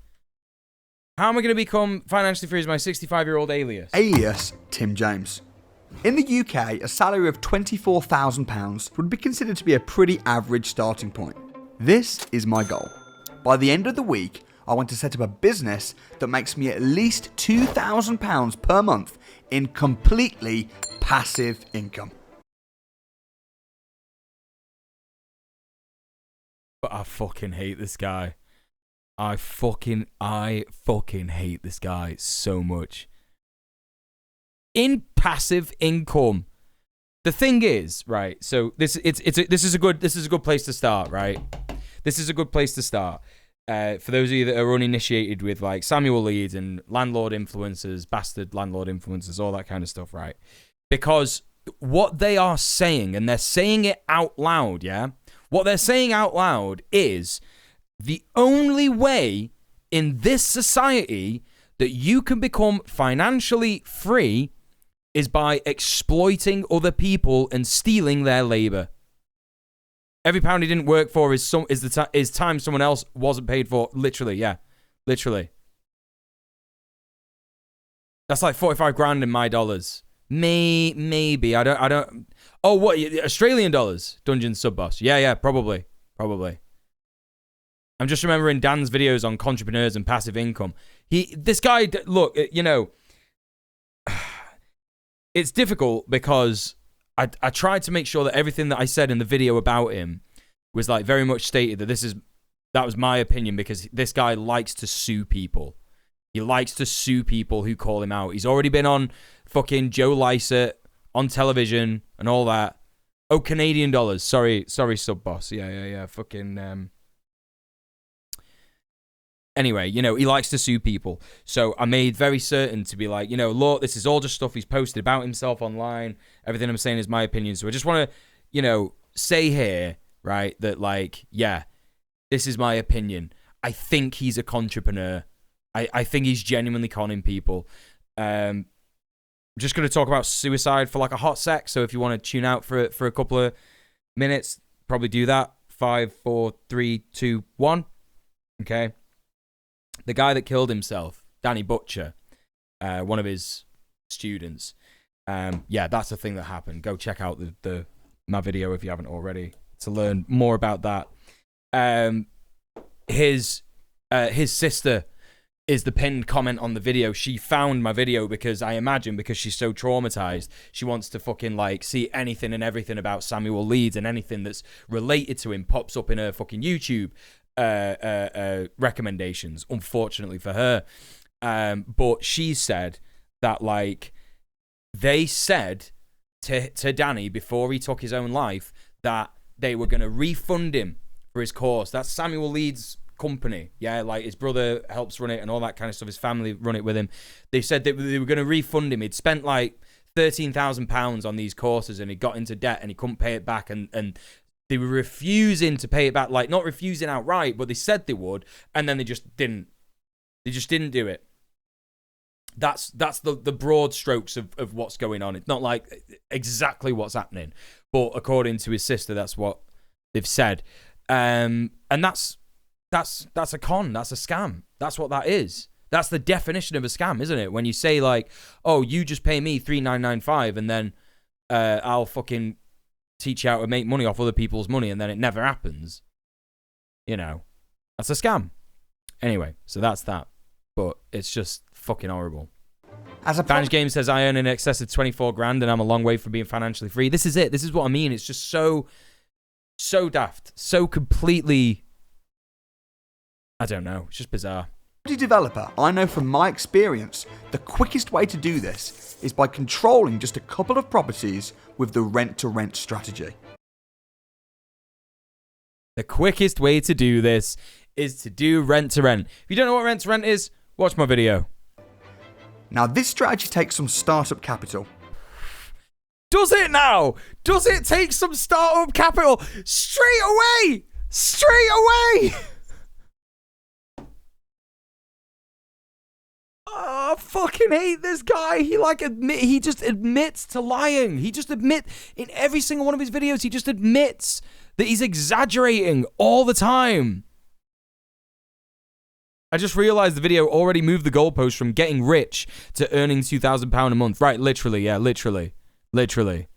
How am I going to become financially free as my 65-year-old alias? Alias Tim James. In the UK, a salary of £24,000 would be considered to be a pretty average starting point. This is my goal. By the end of the week, I want to set up a business that makes me at least £2,000 per month in completely passive income. But I fucking hate this guy. I fucking hate this guy so much. In passive income. The thing is, right? So this is a good place to start, right? This is a good place to start. For those of you that are uninitiated with like Samuel Leeds and landlord influencers, bastard landlord influencers, all that kind of stuff, right? Because what they are saying, and they're saying it out loud, yeah? What they're saying out loud is the only way in this society that you can become financially free is by exploiting other people and stealing their labor. Every pound he didn't work for is time someone else wasn't paid for. Literally, yeah. Literally. That's like 45 grand in my dollars. Maybe. I don't. Oh, what? Australian dollars? Dungeon sub boss. Yeah, probably. I'm just remembering Dan's videos on entrepreneurs and passive income. This guy, look, you know, it's difficult because I tried to make sure that everything that I said in the video about him was like very much stated that was my opinion, because this guy likes to sue people. He likes to sue people who call him out. He's already been on fucking Joe Lycett on television and all that. Oh, Canadian dollars. Sorry, sub boss. Yeah. Fucking. Anyway, you know, he likes to sue people. So I made very certain to be like, you know, look, this is all just stuff he's posted about himself online. Everything I'm saying is my opinion. So I just want to, you know, say here, right, that like, yeah, this is my opinion. I think he's a entrepreneur. I think he's genuinely conning people. I'm just going to talk about suicide for like a hot sec. So if you want to tune out for a couple of minutes, probably do that. 5, 4, 3, 2, 1. Okay. The guy that killed himself, Danny Butcher, one of his students. Yeah, that's the thing that happened. Go check out my video if you haven't already to learn more about that. His sister is the pinned comment on the video. She found my video because she's so traumatized, she wants to fucking like see anything and everything about Samuel Leeds, and anything that's related to him pops up in her fucking YouTube recommendations, unfortunately for her. But she said that like they said to Danny before he took his own life that they were going to refund him for his course. That's Samuel Leeds' company. Yeah, like his brother helps run it and all that kind of stuff. His family run it with him. They said that they were going to refund him. He'd spent like £13,000 on these courses and he got into debt and he couldn't pay it back, and they were refusing to pay it back, like not refusing outright, but they said they would, and then they just didn't. They just didn't do it. That's the broad strokes of what's going on. It's not like exactly what's happening, but according to his sister, that's what they've said. And that's a con. That's a scam. That's what that is. That's the definition of a scam, isn't it? When you say like, oh, you just pay me $3,995 and then I'll fucking teach you how to make money off other people's money, and then it never happens. You know, that's a scam. Anyway, so that's that. But it's just fucking horrible. Vange Game says, I earn in excess of 24 grand and I'm a long way from being financially free. This is it. This is what I mean. It's just so daft. So completely... I don't know. It's just bizarre. Property developer, I know from my experience, the quickest way to do this is by controlling just a couple of properties with the rent-to-rent strategy. The quickest way to do this is to do rent-to-rent. If you don't know what rent-to-rent is, watch my video. Now, this strategy takes some startup capital. Does it now? Does it take some startup capital? Straight away! Straight away! Oh, I fucking hate this guy. He just admits to lying. He just in every single one of his videos, he just admits that he's exaggerating all the time. I just realized the video already moved the goalpost from getting rich to earning £2,000 a month. Right, literally, yeah, literally. Literally.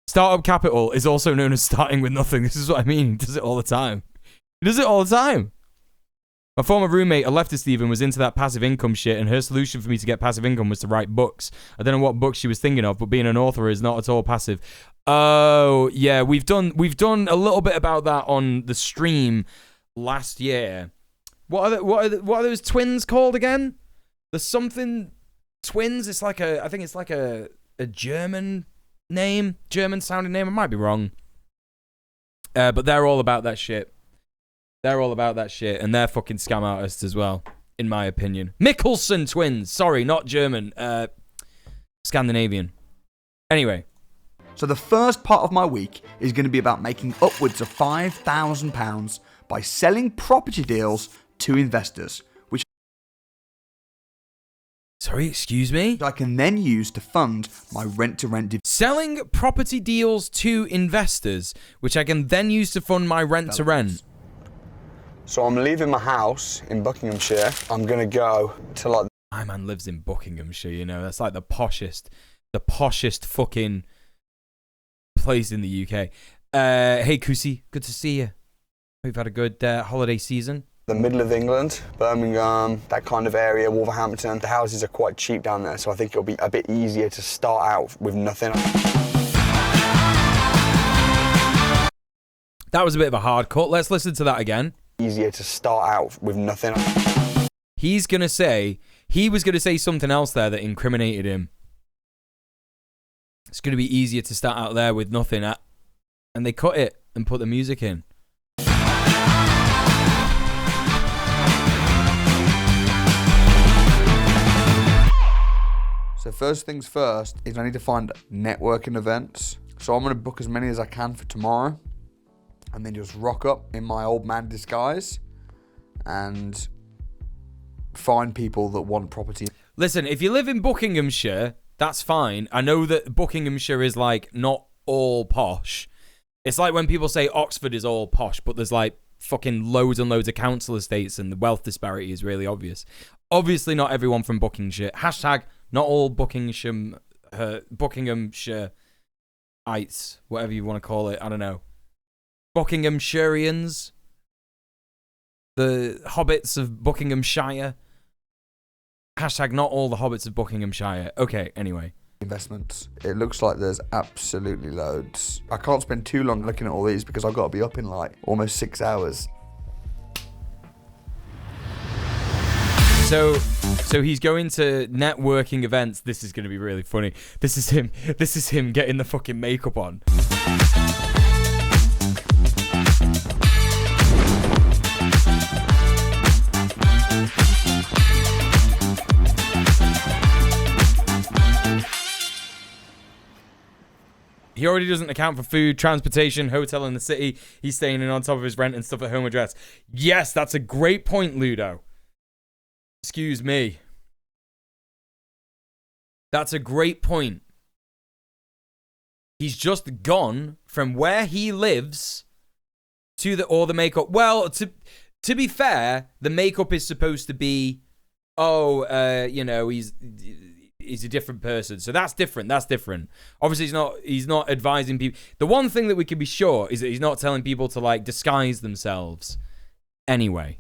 Startup capital is also known as starting with nothing. This is what I mean. He does it all the time. He does it all the time. My former roommate, a leftist even, was into that passive income shit, and her solution for me to get passive income was to write books. I don't know what books she was thinking of, but being an author is not at all passive. Oh, yeah, we've done a little bit about that on the stream last year. What are those twins called again? The something twins. It's like I think it's like a German name, German sounding name. I might be wrong. But they're all about that shit. They're all about that shit, and they're fucking scam artists as well, in my opinion. Mickelson twins. Sorry, not German. Scandinavian. Anyway. So the first part of my week is going to be about making upwards of £5,000 by selling property deals to investors, which Sorry, excuse me? I can then use to fund my rent-to-rent Selling property deals to investors, which I can then use to fund my rent-to-rent. So I'm leaving my house in Buckinghamshire. I'm going to go to like... My man lives in Buckinghamshire, you know. That's like the poshest fucking place in the UK. Hey, Kusi, good to see you. Hope you've had a good holiday season. The middle of England, Birmingham, that kind of area, Wolverhampton. The houses are quite cheap down there, so I think it'll be a bit easier to start out with nothing. That was a bit of a hard cut. Let's listen to that again. Easier to start out with nothing. He was going to say something else there that incriminated him. It's going to be easier to start out there with nothing. And they cut it and put the music in. So first things first is I need to find networking events. So I'm going to book as many as I can for tomorrow. And then just rock up in my old man disguise and find people that want property. Listen, if you live in Buckinghamshire, that's fine. I know that Buckinghamshire is like not all posh. It's like when people say Oxford is all posh, but there's like fucking loads and loads of council estates and the wealth disparity is really obvious. Obviously not everyone from Buckinghamshire. Hashtag not all Buckinghamshire, Buckinghamshire-ites, whatever you want to call it. I don't know. Buckinghamshireans, the hobbits of Buckinghamshire. Hashtag not all the hobbits of Buckinghamshire. Okay, anyway. Investments. It looks like there's absolutely loads. I can't spend too long looking at all these because I've got to be up in like almost 6 hours. So he's going to networking events. This is going to be really funny. This is him getting the fucking makeup on. He already doesn't account for food, transportation, hotel in the city. He's staying in on top of his rent and stuff at home address. Yes, that's a great point, Ludo. Excuse me. That's a great point. He's just gone from where he lives to the makeup. Well, to be fair, the makeup is supposed to be, he's a different person. So that's different. Obviously, he's not advising people. The one thing that we can be sure is that he's not telling people to like disguise themselves. Anyway.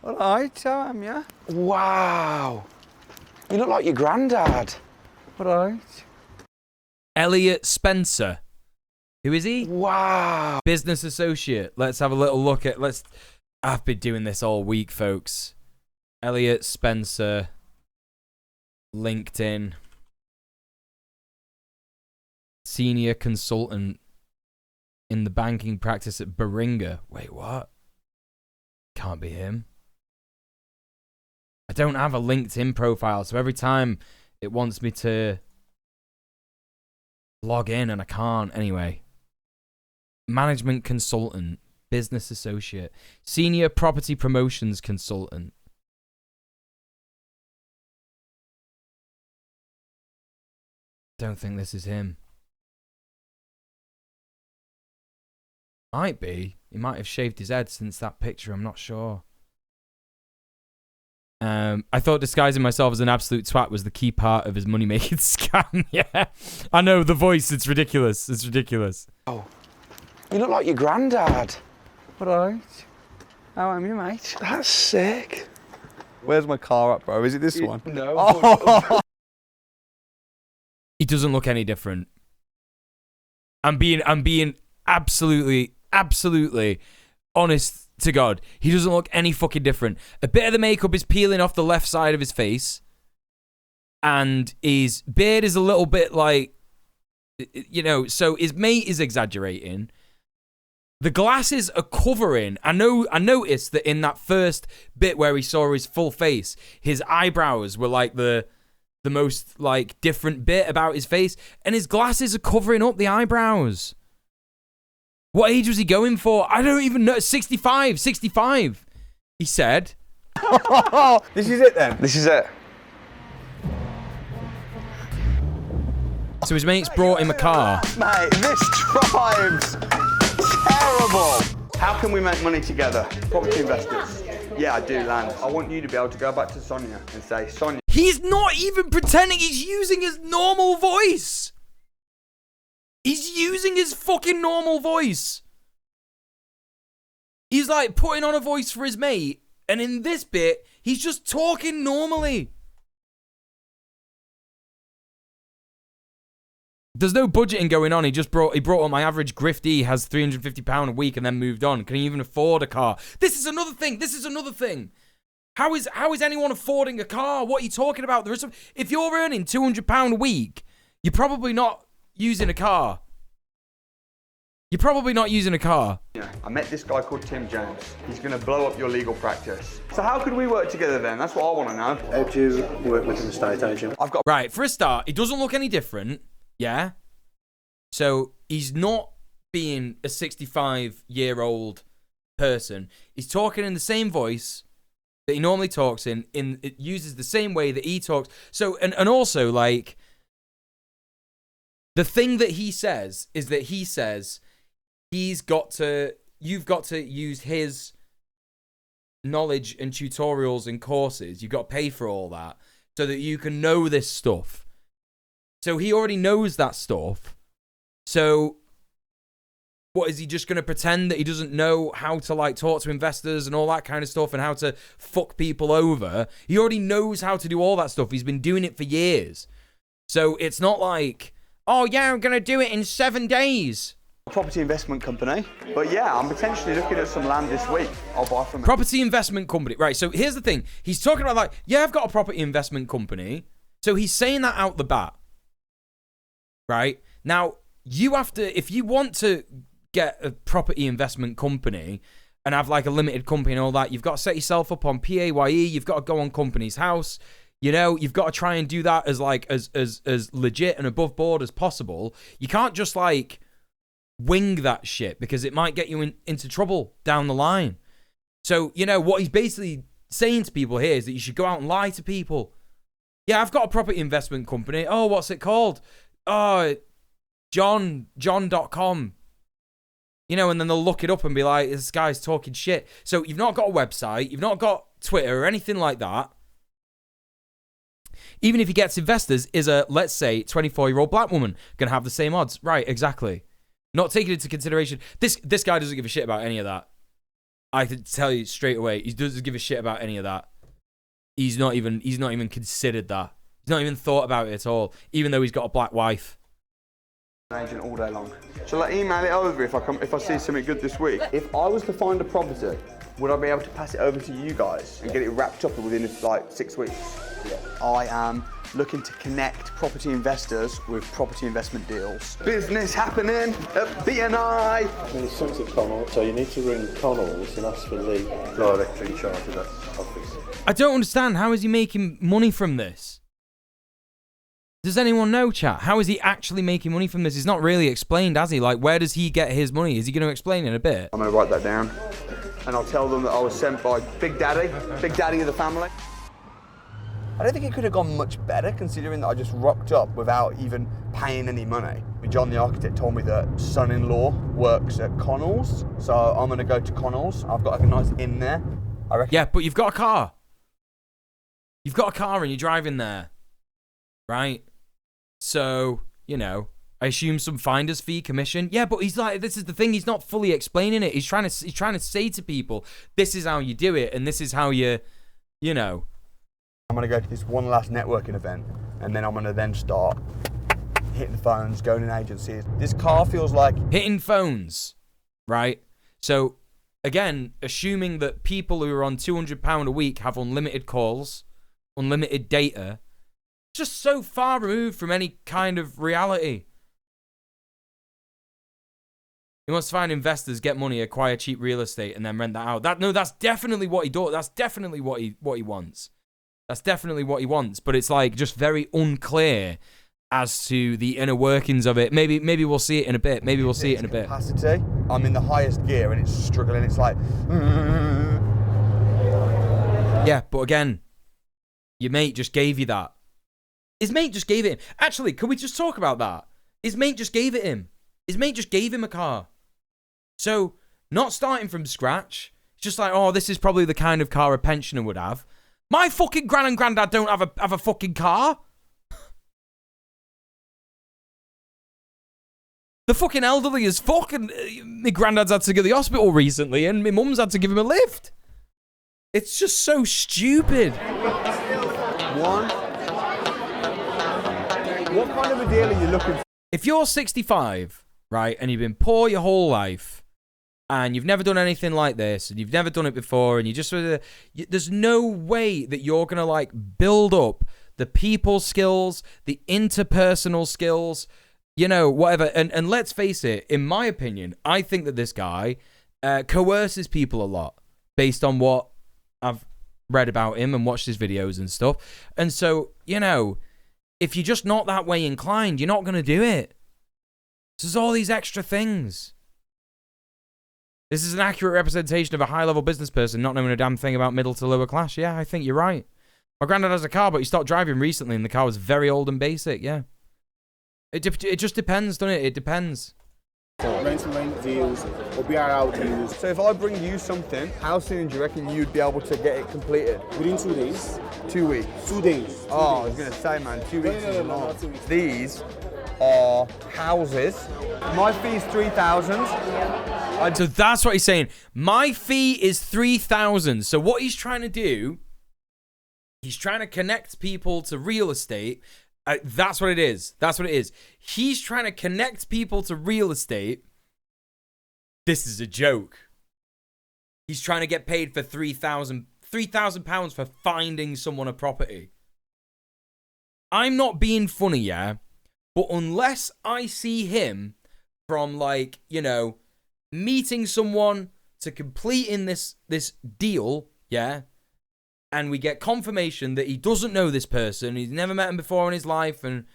All right, yeah. Wow. You look like your granddad. All right. Elliot Spencer. Who is he? Wow. Business associate. Let's have a little look at. I've been doing this all week, folks. Elliot Spencer, LinkedIn, senior consultant in the banking practice at Beringa. Wait, what? Can't be him. I don't have a LinkedIn profile, so every time it wants me to log in and I can't. Anyway, management consultant, business associate, senior property promotions consultant. Don't think this is him. Might be. He might have shaved his head since that picture. I'm not sure. I thought disguising myself as an absolute twat was the key part of his money-making scam. Yeah, I know, the voice. It's ridiculous. It's ridiculous. Oh, you look like your granddad. All right. How am you, mate? That's sick. Where's my car at, bro? Is it this one? No. Oh. He doesn't look any different. I'm being absolutely honest to God. He doesn't look any fucking different. A bit of the makeup is peeling off the left side of his face. And his beard is a little bit like, you know, so his mate is exaggerating. The glasses are covering. I noticed that in that first bit where he saw his full face, his eyebrows were like the most like different bit about his face, and his glasses are covering up the eyebrows. What age was he going for? I don't even know. 65, he said. This is it then? This is it. So his mates brought him a car. Mate, this drives terrible. How can we make money together? Property investors. Yeah, I do land. I want you to be able to go back to Sonia and say, Sonia. He's not even pretending. He's using his normal voice. He's using his fucking normal voice. He's like putting on a voice for his mate. And in this bit, he's just talking normally. There's no budgeting going on. He brought up my average griftee has £350 a week and then moved on. Can he even afford a car? This is another thing. How is anyone affording a car? What are you talking about? If you're earning £200 a week, you're probably not using a car. Yeah, I met this guy called Tim Jones. He's going to blow up your legal practice. So how could we work together then? That's what I want to know. How do you work with an estate agent? I've got... Right, for a start, he doesn't look any different. Yeah? So he's not being a 65-year-old person. He's talking in the same voice that he normally talks in. It uses the same way that he talks. So, and also, like, the thing that he says is that he says you've got to use his knowledge and tutorials and courses. You've got to pay for all that so that you can know this stuff. So he already knows that stuff. So what, is he just going to pretend that he doesn't know how to like talk to investors and all that kind of stuff and how to fuck people over? He already knows how to do all that stuff. He's been doing it for years. So it's not like, oh yeah, I'm going to do it in 7 days. Property investment company. But yeah, I'm potentially looking at some land this week. I'll buy from it. Property investment company. Right, so here's the thing. He's talking about like, yeah, I've got a property investment company. So he's saying that out the bat. Right? Now, you have to, if you want to get a property investment company and have like a limited company and all that, you've got to set yourself up on PAYE, you've got to go on Company's House, you know, you've got to try and do that as like, as legit and above board as possible. You can't just like wing that shit because it might get you into trouble down the line. So, you know, what he's basically saying to people here is that you should go out and lie to people. Yeah, I've got a property investment company. Oh, what's it called? Oh, John.com. You know, and then they'll look it up and be like, this guy's talking shit. So you've not got a website, you've not got Twitter or anything like that. Even if he gets investors, is a, let's say, 24-year-old black woman going to have the same odds? Right, exactly. Not taking into consideration. This guy doesn't give a shit about any of that. I can tell you straight away, he doesn't give a shit about any of that. He's not even considered that. He's not even thought about it at all, even though he's got a black wife. Agent all day long. Shall I email it over if I see something good this week? If I was to find a property would I be able to pass it over to you guys and get it wrapped up within like 6 weeks? Yeah. I am looking to connect property investors with property investment deals. Business happening at BNI. It's something Connell, so you need to ring Connell's and ask for the director in charge of that office. I don't understand. How is he making money from this? Does anyone know, chat? How is he actually making money from this? He's not really explained, has he? Like, where does he get his money? Is he going to explain in a bit? I'm going to write that down. And I'll tell them that I was sent by Big Daddy of the family. I don't think it could have gone much better considering that I just rocked up without even paying any money. John the architect told me that son-in-law works at Connell's, so I'm going to go to Connell's. I've got like a nice inn there. I reckon. Yeah, but you've got a car. You've got a car and you're driving there, right? So, you know, I assume some finder's fee commission. Yeah, but he's like, this is the thing. He's not fully explaining it. He's trying to say to people, this is how you do it, and this is how you know. I'm going to go to this one last networking event, and then I'm going to then start hitting the phones, going in agencies. This car feels like... Hitting phones, right? So, again, assuming that people who are on £200 a week have unlimited calls, unlimited data, just so far removed from any kind of reality. He wants to find investors, get money, acquire cheap real estate, and then rent that out. That's definitely what he does. That's definitely what he wants. That's definitely what he wants. But it's like just very unclear as to the inner workings of it. Maybe we'll see it in a bit. Maybe we'll see it in a bit. Capacity. I'm in the highest gear and it's struggling. It's like. Yeah, but again, your mate just gave you that. His mate just gave it him. Actually, could we just talk about that? His mate just gave it him. His mate just gave him a car. So, not starting from scratch. It's just like, oh, this is probably the kind of car a pensioner would have. My fucking gran and granddad don't have a fucking car. The fucking elderly as fuck, and my granddad's had to go to the hospital recently, and my mum's had to give him a lift. It's just so stupid. One. What kind of a deal are you looking for? If you're 65, right, and you've been poor your whole life, and you've never done anything like this, and you've never done it before, and you just there's no way that you're gonna like build up the people skills, the interpersonal skills, you know, whatever. And let's face it, in my opinion, I think that this guy coerces people a lot based on what I've read about him and watched his videos and stuff. And so, you know, if you're just not that way inclined, you're not gonna do it. So there's all these extra things. This is an accurate representation of a high-level business person not knowing a damn thing about middle to lower class. Yeah, I think you're right. My granddad has a car, but he stopped driving recently, and the car was very old and basic, yeah. It just depends, doesn't it? It depends. Rent-to-rent deals, or BRL deals. So if I bring you something, how soon do you reckon you'd be able to get it completed? Within 2 days. 2 weeks? 2 days. Oh, I was going to say, man, 2 weeks is No, long. 2 weeks. These are houses. My fee's 3,000. So that's what he's saying. My fee is 3,000. So what he's trying to do, he's trying to connect people to real estate. That's what it is. That's what it is. He's trying to connect people to real estate. This is a joke. He's trying to get paid for £3,000 for finding someone a property. I'm not being funny, yeah, but unless I see him from, like, you know, meeting someone to completing this deal, yeah, and we get confirmation that he doesn't know this person, he's never met him before in his life, and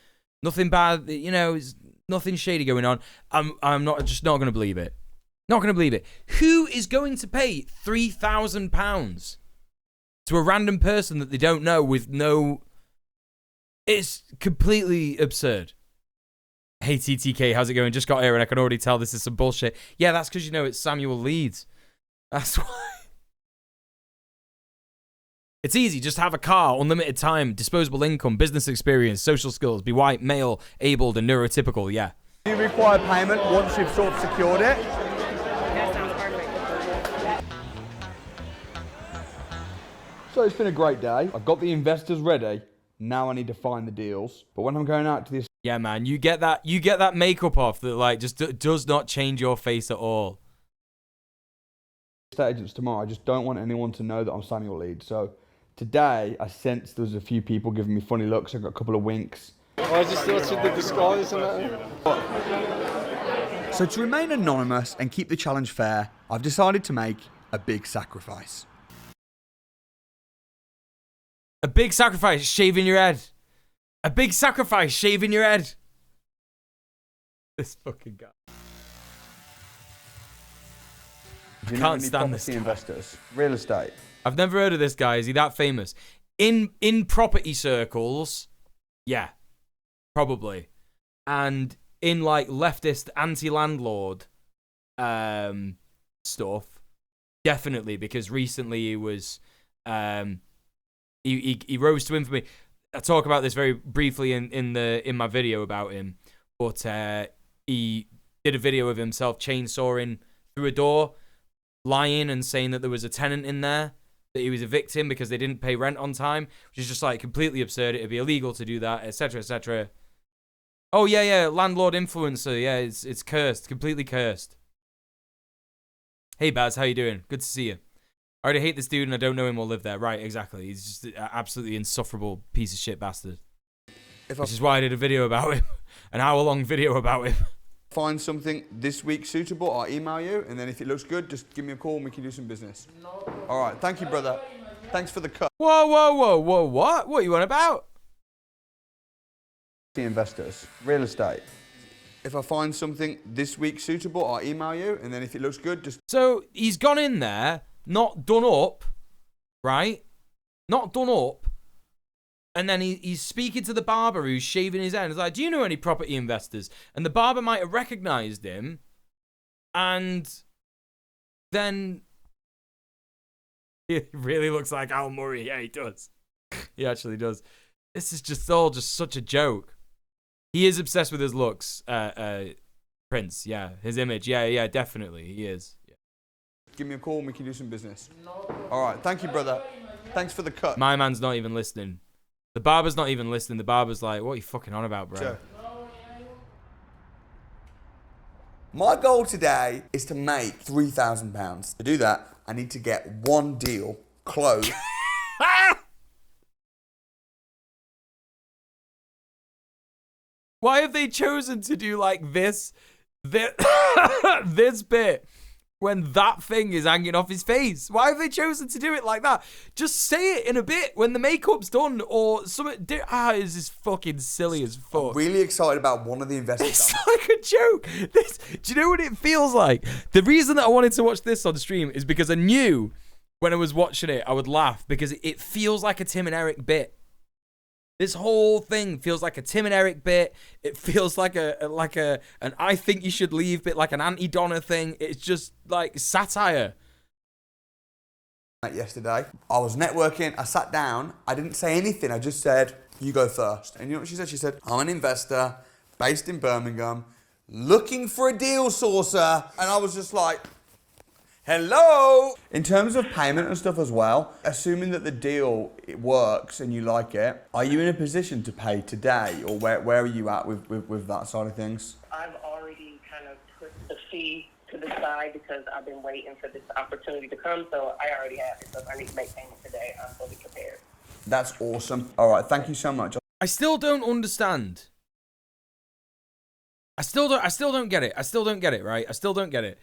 nothing bad, you know, there's nothing shady going on, I'm not going to believe it. Not going to believe it. Who is going to pay £3,000 to a random person that they don't know with no... It's completely absurd. Hey TTK, how's it going? Just got here and I can already tell this is some bullshit. Yeah, that's because you know it's Samuel Leeds. That's why. It's easy. Just have a car, unlimited time, disposable income, business experience, social skills, be white, male, abled, and neurotypical. Yeah. Do you require payment once you've sort of secured it? That sounds perfect. So it's been a great day. I've got the investors ready. Now I need to find the deals. But when I'm going out to this... Yeah, man, you get that makeup off that, like, just does not change your face at all. estate agents tomorrow. I just don't want anyone to know that I'm Samuel Leeds. So today, I sensed there was a few people giving me funny looks. I got a couple of winks. I just thought you'd the disguise and that. So to remain anonymous and keep the challenge fair, I've decided to make a big sacrifice. A big sacrifice, shaving your head. A big sacrifice, shaving your head. This fucking guy. Do you I know can't any stand this property guy. investors? Real estate. I've never heard of this guy. Is he that famous? In property circles, yeah, probably. And in like leftist anti-landlord stuff, definitely, because recently he was he rose to infamy. I talk about this very briefly in my video about him, but he did a video of himself chainsawing through a door, lying and saying that there was a tenant in there, that he was a victim because they didn't pay rent on time, which is just like completely absurd. It'd be illegal to do that, etc., etc. Oh yeah, landlord influencer. Yeah, it's cursed, completely cursed. Hey Baz, how you doing? Good to see you. I already hate this dude and I don't know him or live there. Right, exactly. He's just an absolutely insufferable piece of shit bastard. Which is why I did a video about him, an hour-long video about him. Find something this week suitable, I'll email you, and then if it looks good, just give me a call and we can do some business. All right, thank you, brother. Thanks for the cut. Whoa, what? What you on about? The investors, real estate. If I find something this week suitable, I'll email you, and then if it looks good, just... So, he's gone in there, not done up, right? Not done up. And then he's speaking to the barber who's shaving his head. He's like, do you know any property investors? And the barber might have recognized him. And then he really looks like Al Murray. Yeah, he does. He actually does. This is just all just such a joke. He is obsessed with his looks, Prince. Yeah, his image. Yeah, definitely. He is. Yeah. Give me a call and we can do some business. All right, thank you, brother. Thanks for the cut. My man's not even listening. The barber's not even listening. The barber's like, what are you fucking on about, bro? Sure. My goal today is to make £3,000. To do that, I need to get one deal closed. Why have they chosen to do like this bit when that thing is hanging off his face? Why have they chosen to do it like that? Just say it in a bit when the makeup's done or something. Is this fucking silly as fuck? I'm really excited about one of the investors. It's like a joke. Do you know what it feels like? The reason that I wanted to watch this on stream is because I knew when I was watching it, I would laugh because it feels like a Tim and Eric bit. This whole thing feels like a Tim and Eric bit. It feels like an I think you should leave bit, like an anti-Donna thing. It's just like satire. Yesterday, I was networking. I sat down. I didn't say anything. I just said, "You go first." And you know what she said? She said, "I'm an investor based in Birmingham, looking for a deal sourcer." And I was just like, hello. In terms of payment and stuff as well, assuming that the deal it works and you like it, are you in a position to pay today, or where are you at with that side of things? I've already kind of put the fee to the side because I've been waiting for this opportunity to come, so I already have it. So if I need to make payment today, I'm fully prepared. That's awesome. All right, thank you so much. I still don't understand. I still don't get it. I still don't get it, right? I still don't get it.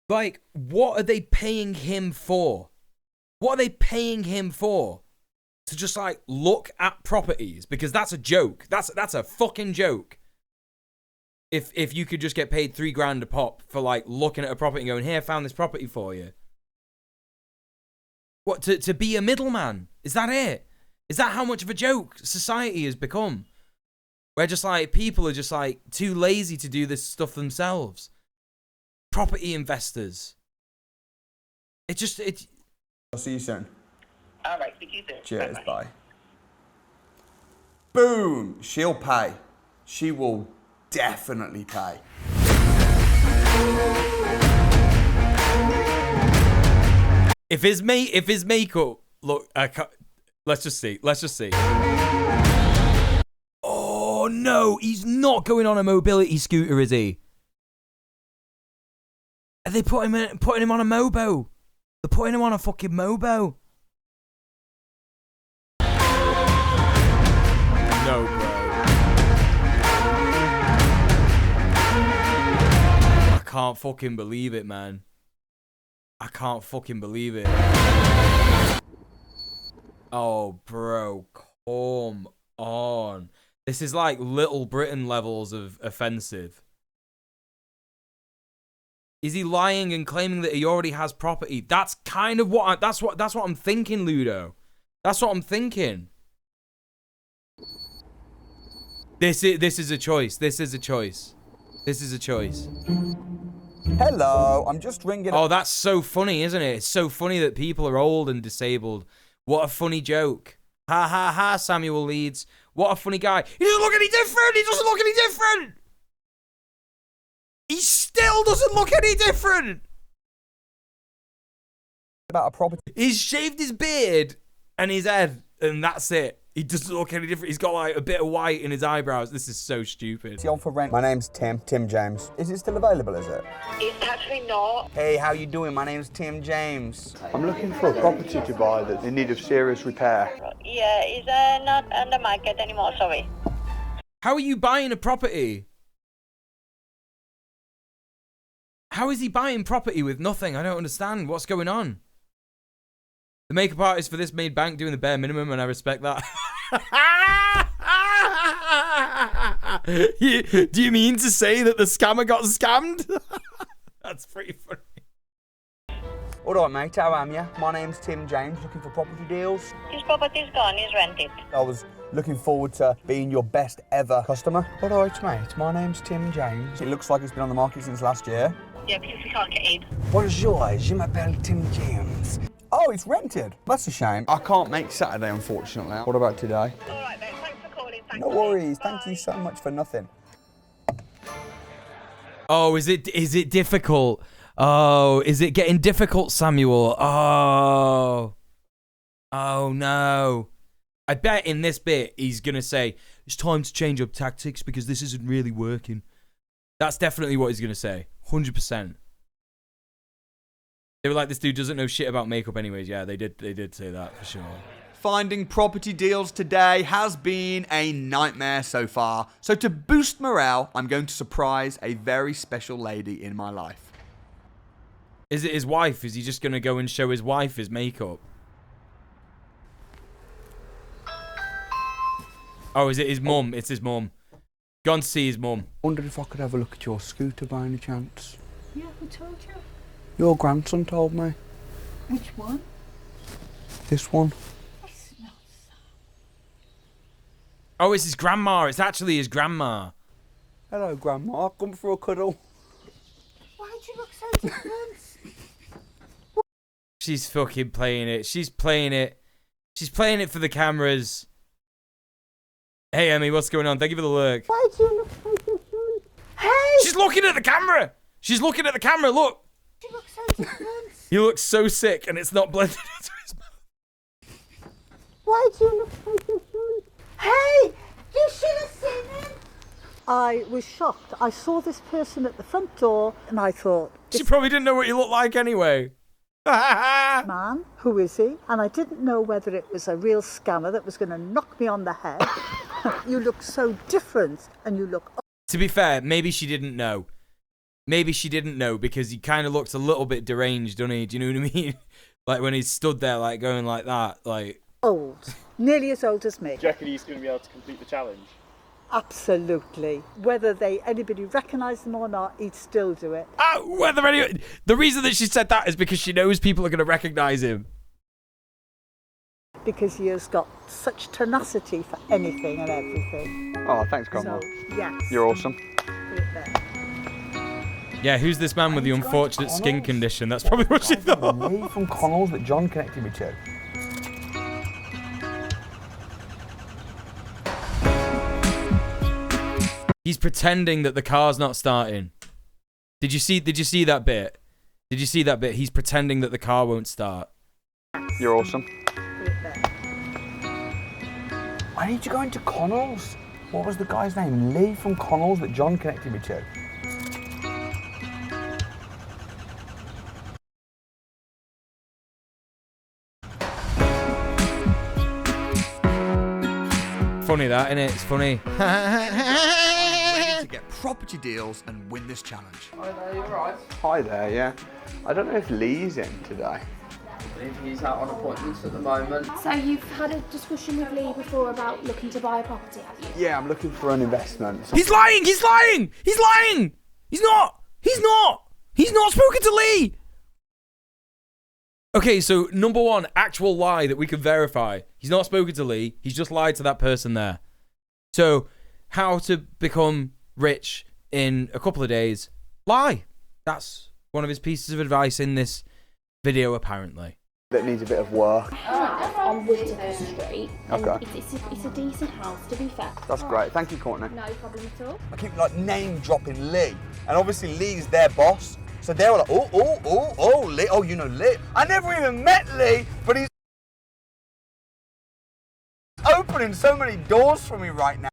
Like, what are they paying him for? What are they paying him for? To just, like, look at properties? Because that's a joke. That's a fucking joke. If you could just get paid $3,000 a pop for, like, looking at a property and going, here, I found this property for you. What, to be a middleman? Is that it? Is that how much of a joke society has become? Where just, like, people are just, like, too lazy to do this stuff themselves. Property investors. I'll see you soon. All right, speak to you soon. Cheers, Bye-bye. bye. Boom, she'll pay. She will definitely pay. If his makeup, look, let's just see. Oh no, he's not going on a mobility scooter, is he? Are they putting him on a mobo? They're putting him on a fucking mobo. No, bro. I can't fucking believe it, man. I can't fucking believe it. Oh, bro, come on. This is like Little Britain levels of offensive. Is he lying and claiming that he already has property? That's kind of what that's what I'm thinking, Ludo. That's what I'm thinking. This is a choice. This is a choice. This is a choice. Hello, I'm just ringing. Oh, that's so funny, isn't it? It's so funny that people are old and disabled. What a funny joke. Ha ha ha, Samuel Leeds. What a funny guy. He doesn't look any different. He doesn't look any different. He still doesn't look any different. About a property. He's shaved his beard and his head, and that's it. He doesn't look any different. He's got like a bit of white in his eyebrows. This is so stupid. It's on for rent. My name's Tim James. Is it still available, is it? It's actually not. Hey, how you doing? My name's Tim James. I'm looking for a property to buy that's in need of serious repair. Yeah, it's not on the market anymore, sorry. How are you buying a property? How is he buying property with nothing? I don't understand. What's going on? The makeup artist for this made bank doing the bare minimum, and I respect that. Do you mean to say that the scammer got scammed? That's pretty funny. All right, mate, how am you? My name's Tim James, looking for property deals. His property's gone, he's rented. I was looking forward to being your best ever customer. All right, mate, my name's Tim James. It looks like it's been on the market since last year. Yeah, because we can't get in. Bonjour, je m'appelle Tim James. Oh, it's rented. That's a shame. I can't make Saturday, unfortunately. What about today? All right, then, thanks for calling. No worries. Thank you so much for nothing. Oh, is it difficult? Oh, is it getting difficult, Samuel? Oh no. I bet in this bit he's gonna say it's time to change up tactics because this isn't really working. That's definitely what he's gonna say. 100%. They were like, this dude doesn't know shit about makeup anyways. Yeah, they did say that for sure. Finding property deals today has been a nightmare so far. So to boost morale, I'm going to surprise a very special lady in my life. Is it his wife? Is he just going to go and show his wife his makeup? Oh, is it his mum? It's his mum. Gone to see his mum. Wondered if I could have a look at your scooter by any chance. Yeah, who told you? Your grandson told me. Which one? This one. It's not so. Oh, it's his grandma. It's actually his grandma. Hello, Grandma. Come for a cuddle. Why do you look so different? She's fucking playing it. She's playing it. She's playing it for the cameras. Hey, Emmy, what's going on? Thank you for the look. Why do you look so different? Hey! She's looking at the camera. She's looking at the camera. Look. You look so different. He looks so sick, and it's not blended into his mouth. Why do you look so different? Hey! You should have seen him. I was shocked. I saw this person at the front door, and I thought... She probably didn't know what he looked like anyway. Man, who is he? And I didn't know whether it was a real scammer that was going to knock me on the head. You look so different, and you look... To be fair, maybe she didn't know. Maybe she didn't know because he kind of looks a little bit deranged, doesn't he? Do you know what I mean? Like when he's stood there, like going like that, like... Old. Nearly as old as me. Do you reckon he's going to be able to complete the challenge? Absolutely. Whether anybody recognised him or not, he'd still do it. The reason that she said that is because she knows people are going to recognise him. Because he has got such tenacity for anything and everything. Oh, thanks, Grandma. So, yes. You're awesome. Put it there. Yeah, who's this man with the unfortunate skin condition? That's probably what she thought. Lee from Connell's that John connected me to. He's pretending that the car's not starting. Did you see that bit? Did you see that bit? He's pretending that the car won't start. You're awesome. Put it there. I need to go into Connell's. What was the guy's name? Lee from Connell's that John connected me to. funny, that, innit? It's funny. I'm ready to get property deals and win this challenge. Hi there, you alright? Hi there, yeah. I don't know if Lee's in today. I believe he's out on appointments at the moment. So you've had a discussion with Lee before about looking to buy a property, have you? Yeah, I'm looking for an investment. He's lying! He's lying! He's lying! He's not! He's not! He's not spoken to Lee! Okay, so number one, actual lie that we can verify. He's not spoken to Lee. He's just lied to that person there. So, how to become rich in a couple of days? Lie. That's one of his pieces of advice in this video, apparently. That needs a bit of work. On Whittaker Street. Okay. It's a decent house, to be fair. That's great. Thank you, Courtney. No problem at all. I keep like name dropping Lee, and obviously Lee's their boss, so they were like, oh, Lee, oh, you know Lee. I never even met Lee, but he's opening so many doors for me right now.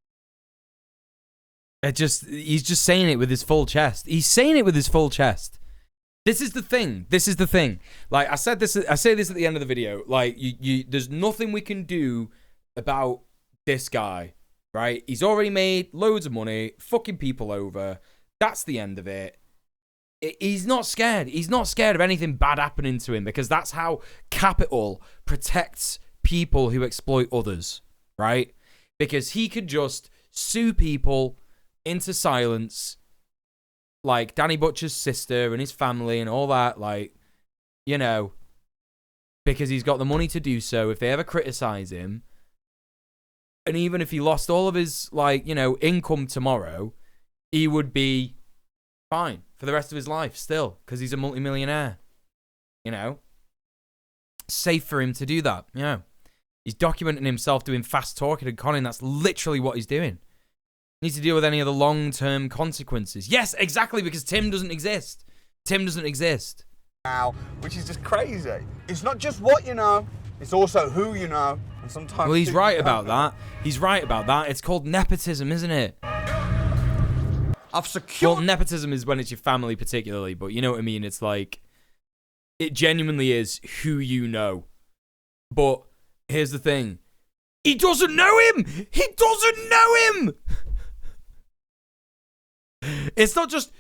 He's just saying it with his full chest. He's saying it with his full chest. This is the thing. This is the thing. Like I say this at the end of the video. Like there's nothing we can do about this guy, right? He's already made loads of money, fucking people over. That's the end of it. He's not scared. He's not scared of anything bad happening to him because that's how capital protects people who exploit others, right? Because he could just sue people into silence, like Danny Butcher's sister and his family and all that, like, you know, because he's got the money to do so if they ever criticize him. And even if he lost all of his, like, you know, income tomorrow, he would be fine for the rest of his life still because he's a multimillionaire, you know. Safe for him to do that, you know. He's documenting himself doing fast talking and conning. That's literally what he's doing. Needs to deal with any of the long-term consequences. Yes, exactly, because Tim doesn't exist. Tim doesn't exist. Now, which is just crazy. It's not just what you know, it's also who you know, and sometimes... Well, he's right about that. He's right about that. It's called nepotism, isn't it? I've secured... Well, nepotism is when it's your family particularly, but you know what I mean? It's like, it genuinely is who you know. But here's the thing. He doesn't know him! He doesn't know him! It's not just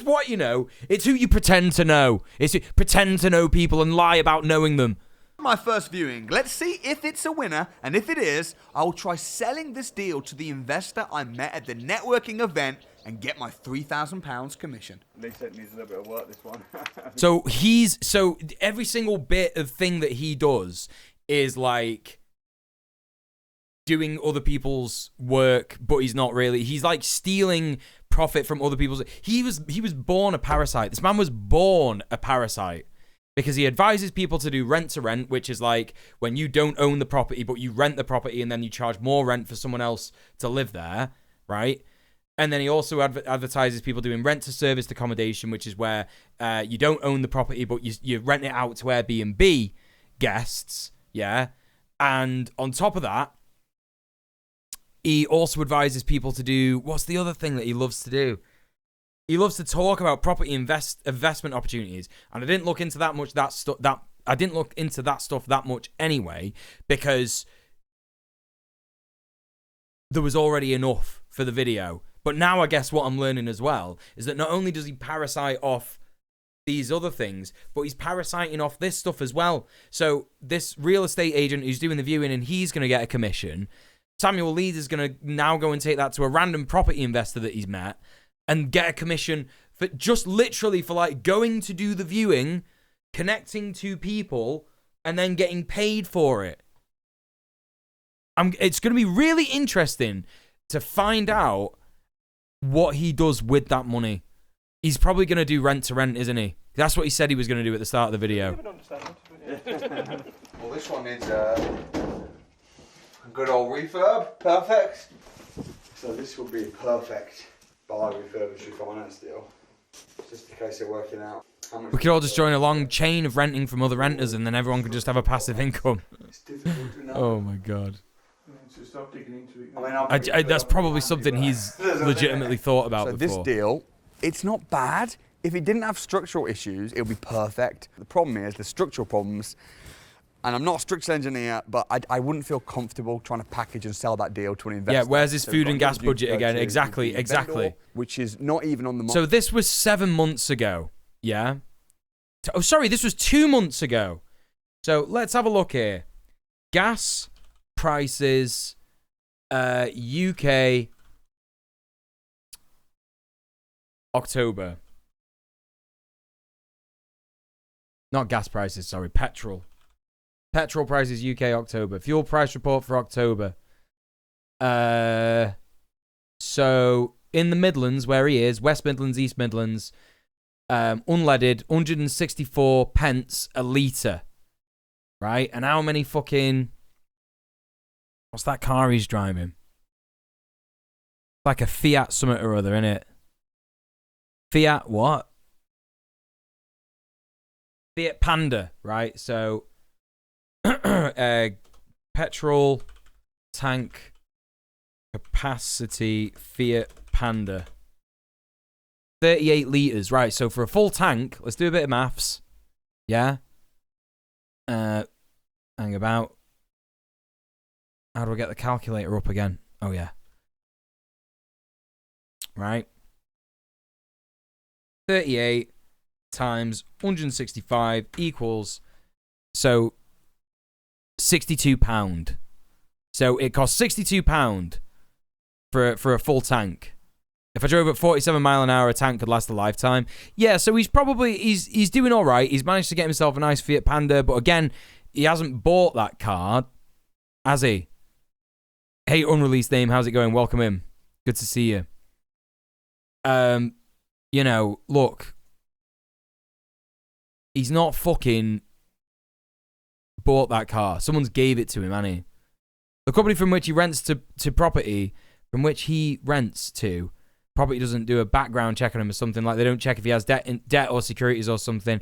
what you know, it's who you pretend to know. It's pretend to know people and lie about knowing them. My first viewing. Let's see if it's a winner, and if it is, I will try selling this deal to the investor I met at the networking event and get my £3,000 commission. At least it needs a little bit of work, this one. So every single bit of thing that he does is like doing other people's work, but he's not really. He's like stealing profit from other people's. He was born a parasite. This man was born a parasite because he advises people to do rent to rent, which is like when you don't own the property, but you rent the property and then you charge more rent for someone else to live there, right? And then he also advertises people doing rent to serviced accommodation, which is where you don't own the property, but you rent it out to Airbnb guests, yeah? And on top of that, he also advises people to do, what's the other thing that he loves to do? He loves to talk about property investment opportunities. And I didn't look into that stuff that much anyway, because there was already enough for the video. But now I guess what I'm learning as well is that not only does he parasite off these other things, but he's parasiting off this stuff as well. So this real estate agent who's doing the viewing and he's going to get a commission. Samuel Leeds is going to now go and take that to a random property investor that he's met and get a commission for just literally for like going to do the viewing, connecting to people, and then getting paid for it. It's going to be really interesting to find out what he does with that money. He's probably going to do rent to rent, isn't he? That's what he said he was going to do at the start of the video. Well, this one needs a good old refurb. Perfect. So this will be a perfect buy, refurbish, refinance deal. Just in case they're working out. We could all just join a long chain of renting from other renters and then everyone could just have a passive income. It's difficult to know. Oh my god. So stop digging into it. I that's probably something he's legitimately thought about so before. This deal, it's not bad. If it didn't have structural issues, it would be perfect. The problem is the structural problems And I'm not a structural engineer, but I wouldn't feel comfortable trying to package and sell that deal to an investor. Yeah, where's his So food what and I'm gas gonna do budget is go again? to Exactly, the exactly. vendor, which is not even on the market. So this was 7 months ago. Yeah. Oh, sorry, this was 2 months ago. So let's have a look here. Gas prices, UK, October. Not gas prices, sorry, petrol. Petrol prices, UK, October. Fuel price report for October. So in the Midlands, where he is, West Midlands, East Midlands, unleaded, 164 pence a litre. Right? And how many fucking... What's that car he's driving? Like a Fiat something or other, innit? Fiat what? Fiat Panda, right? So, petrol tank capacity Fiat Panda. 38 litres, right? So for a full tank, let's do a bit of maths. Yeah? Hang about. How do I get the calculator up again? Oh, yeah. Right. 38 times 165 equals, so £62. So it costs £62 for a full tank. If I drove at 47 mile an hour, a tank could last a lifetime. Yeah, so he's probably he's doing all right. He's managed to get himself a nice Fiat Panda, but again, he hasn't bought that car, has he? Hey, unreleased name, how's it going? Welcome in. Good to see you. You know, look, he's not fucking bought that car. Someone's gave it to him, hasn't he? The company from which he rents to property, from which he rents to, property doesn't do a background check on him or something. Like, they don't check if he has debt or securities or something.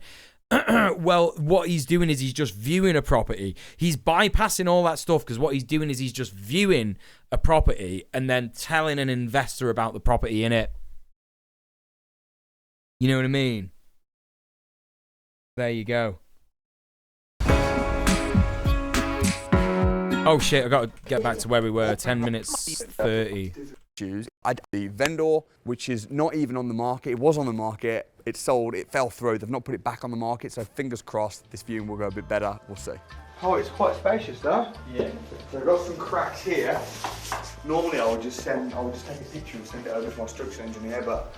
Well, what he's doing is he's just viewing a property. He's bypassing all that stuff because what he's doing is he's just viewing a property and then telling an investor about the property in it. You know what I mean? There you go. Oh shit, I got to get back to where we were. 10 minutes 30. The vendor, which is not even on the market. It was on the market. It sold. It fell through. They've not put it back on the market. So fingers crossed, this viewing will go a bit better. We'll see. Oh, it's quite spacious, though. Yeah. So I've got some cracks here. Normally, I would just take a picture and send it over to my structural engineer, but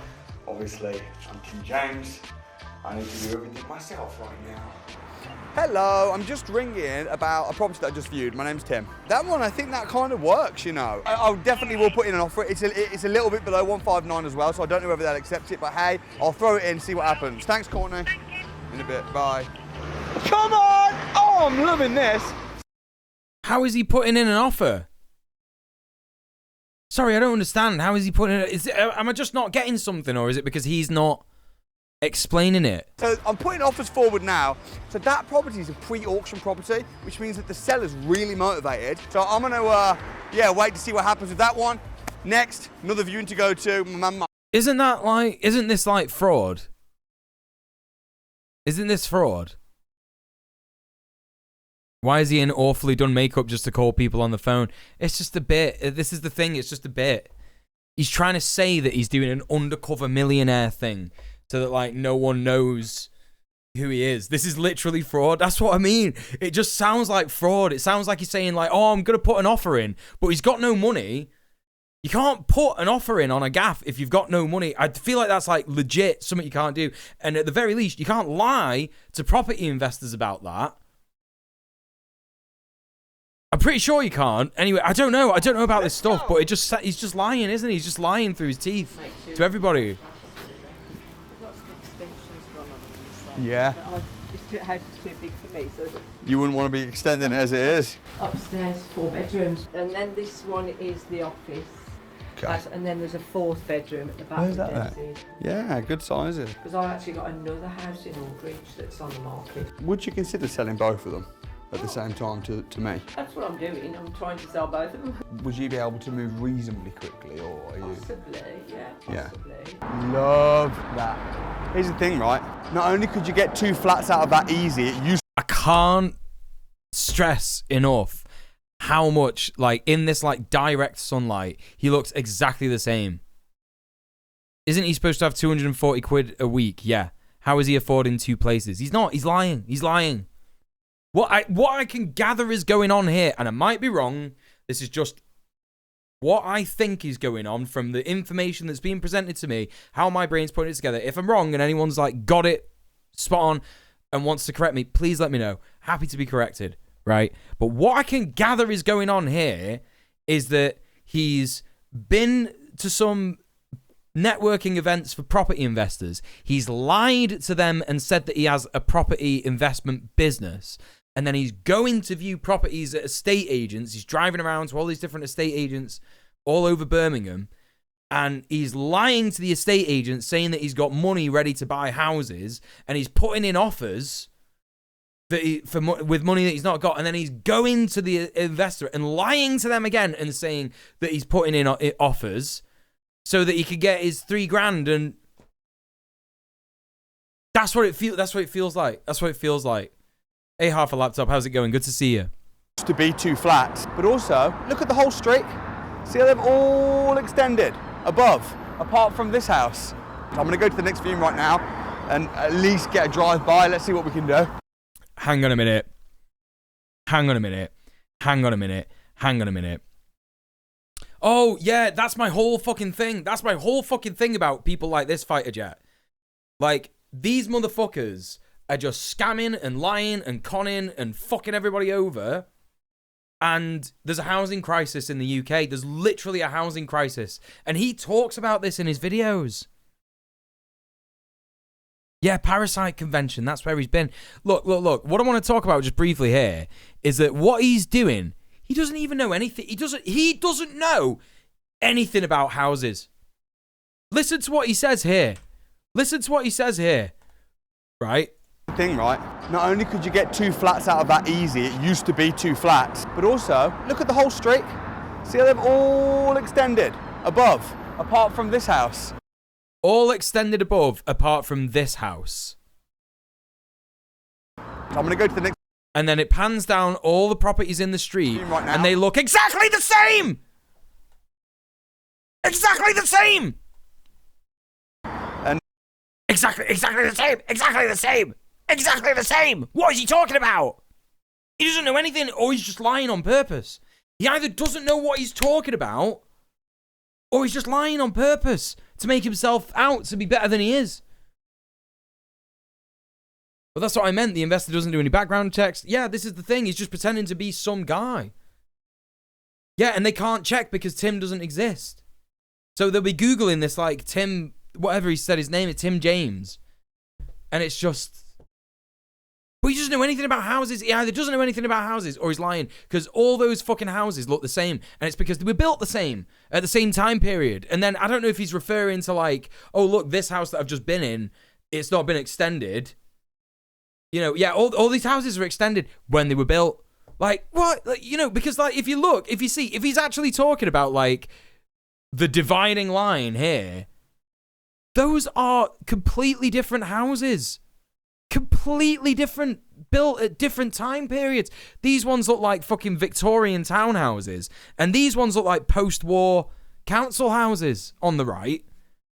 obviously, I'm King James. I need to do everything myself right now. Hello, I'm just ringing about a property that I just viewed. My name's Tim. That one, I think that kind of works, you know. I definitely will put in an offer. It's a little bit below 159 as well, so I don't know whether they'll accept it, but hey, I'll throw it in, see what happens. Thanks, Courtney. In a bit, bye. Come on! Oh, I'm loving this. How is he putting in an offer? Sorry, I don't understand. How is he putting it? Am I just not getting something, or is it because he's not explaining it? So I'm putting offers forward now. So that property is a pre-auction property, which means that the seller's really motivated. So I'm gonna, wait to see what happens with that one. Next, another viewing to go to. Isn't this like fraud? Isn't this fraud? Why is he in awfully done makeup just to call people on the phone? It's just a bit. This is the thing. It's just a bit. He's trying to say that he's doing an undercover millionaire thing, so that, like, no one knows who he is. This is literally fraud. That's what I mean. It just sounds like fraud. It sounds like he's saying, like, oh, I'm going to put an offer in, but he's got no money. You can't put an offer in on a gaff if you've got no money. I feel like that's, like, legit something you can't do. And at the very least, you can't lie to property investors about that. I'm pretty sure you can't. Anyway, I don't know. I don't know about this stuff, but he's just lying, isn't he? He's just lying through his teeth to everybody. Yeah. The house is too big for me, so You wouldn't want to be extending it as it is. upstairs 4 bedrooms, and then this one is the office. Okay. And then there's a 4th bedroom at the back. Where's that then? Yeah, good sizes. Because I've actually got another house in Aldridge that's on the market. Would you consider selling both of them at the same time to me? That's what I'm doing. I'm trying to sell both of them. Would you be able to move reasonably quickly, or are you? Possibly, yeah. Yeah. Possibly. Love that. Here's the thing, right? Not only could you get 2 flats out of that easy, it used. I can't stress enough how much, like, in this, like, direct sunlight, he looks exactly the same. Isn't he supposed to have 240 quid a week? Yeah. How is he affording 2 places? He's not. He's lying. He's lying. What I can gather is going on here, and I might be wrong. This is just what I think is going on from the information that's being presented to me, how my brain's putting it together. If I'm wrong and anyone's like got it spot on and wants to correct me, please let me know. Happy to be corrected, right? But what I can gather is going on here is that he's been to some networking events for property investors. He's lied to them and said that he has a property investment business. And then he's going to view properties at estate agents. He's driving around to all these different estate agents all over Birmingham. And he's lying to the estate agents, saying that he's got money ready to buy houses. And he's putting in offers with money that he's not got. And then he's going to the investor and lying to them again and saying that he's putting in offers so that he could get his $3,000. And that's what it feels like. That's what it feels like. Hey, Half a Laptop, how's it going? Good to see you. To be 2 flats, but also look at the whole street. See how they've all extended above, apart from this house. I'm going to go to the next viewing right now and at least get a drive by. Let's see what we can do. Hang on a minute. Oh, yeah, that's my whole fucking thing. That's my whole fucking thing about people like this, Fighter Jet. Like, these motherfuckers are just scamming and lying and conning and fucking everybody over. And there's a housing crisis in the UK. There's literally a housing crisis. And he talks about this in his videos. Yeah, Parasite Convention. That's where he's been. Look. What I want to talk about just briefly here is that what he's doing, he doesn't even know anything. He doesn't know anything about houses. Listen to what he says here. Right? Thing, right? Not only could you get 2 flats out of that easy, it used to be 2 flats, but also look at the whole street. See how they've all extended above, apart from this house. All extended above, apart from this house. I'm going to go to the next. And then it pans down all the properties in the street, right now, and they look exactly the same! Exactly the same! And Exactly the same! What is he talking about? He doesn't know anything, or he's just lying on purpose. He either doesn't know what he's talking about, or he's just lying on purpose to make himself out to be better than he is. But that's what I meant. The investor doesn't do any background checks. Yeah, this is the thing. He's just pretending to be some guy. Yeah, and they can't check because Tim doesn't exist. So they'll be Googling this like Tim, whatever he said his name is, Tim James. And it's just... But he doesn't know anything about houses. He either doesn't know anything about houses or he's lying. Because all those fucking houses look the same. And it's because they were built the same at the same time period. And then I don't know if he's referring to like, oh, look, this house that I've just been in, it's not been extended. You know, yeah, all these houses are extended when they were built. Like, what? Like, you know, because like, if you look, if you see, if he's actually talking about like the dividing line here, those are completely different houses. Completely different, built at different time periods. These ones look like fucking Victorian townhouses, and these ones look like post-war council houses on the right.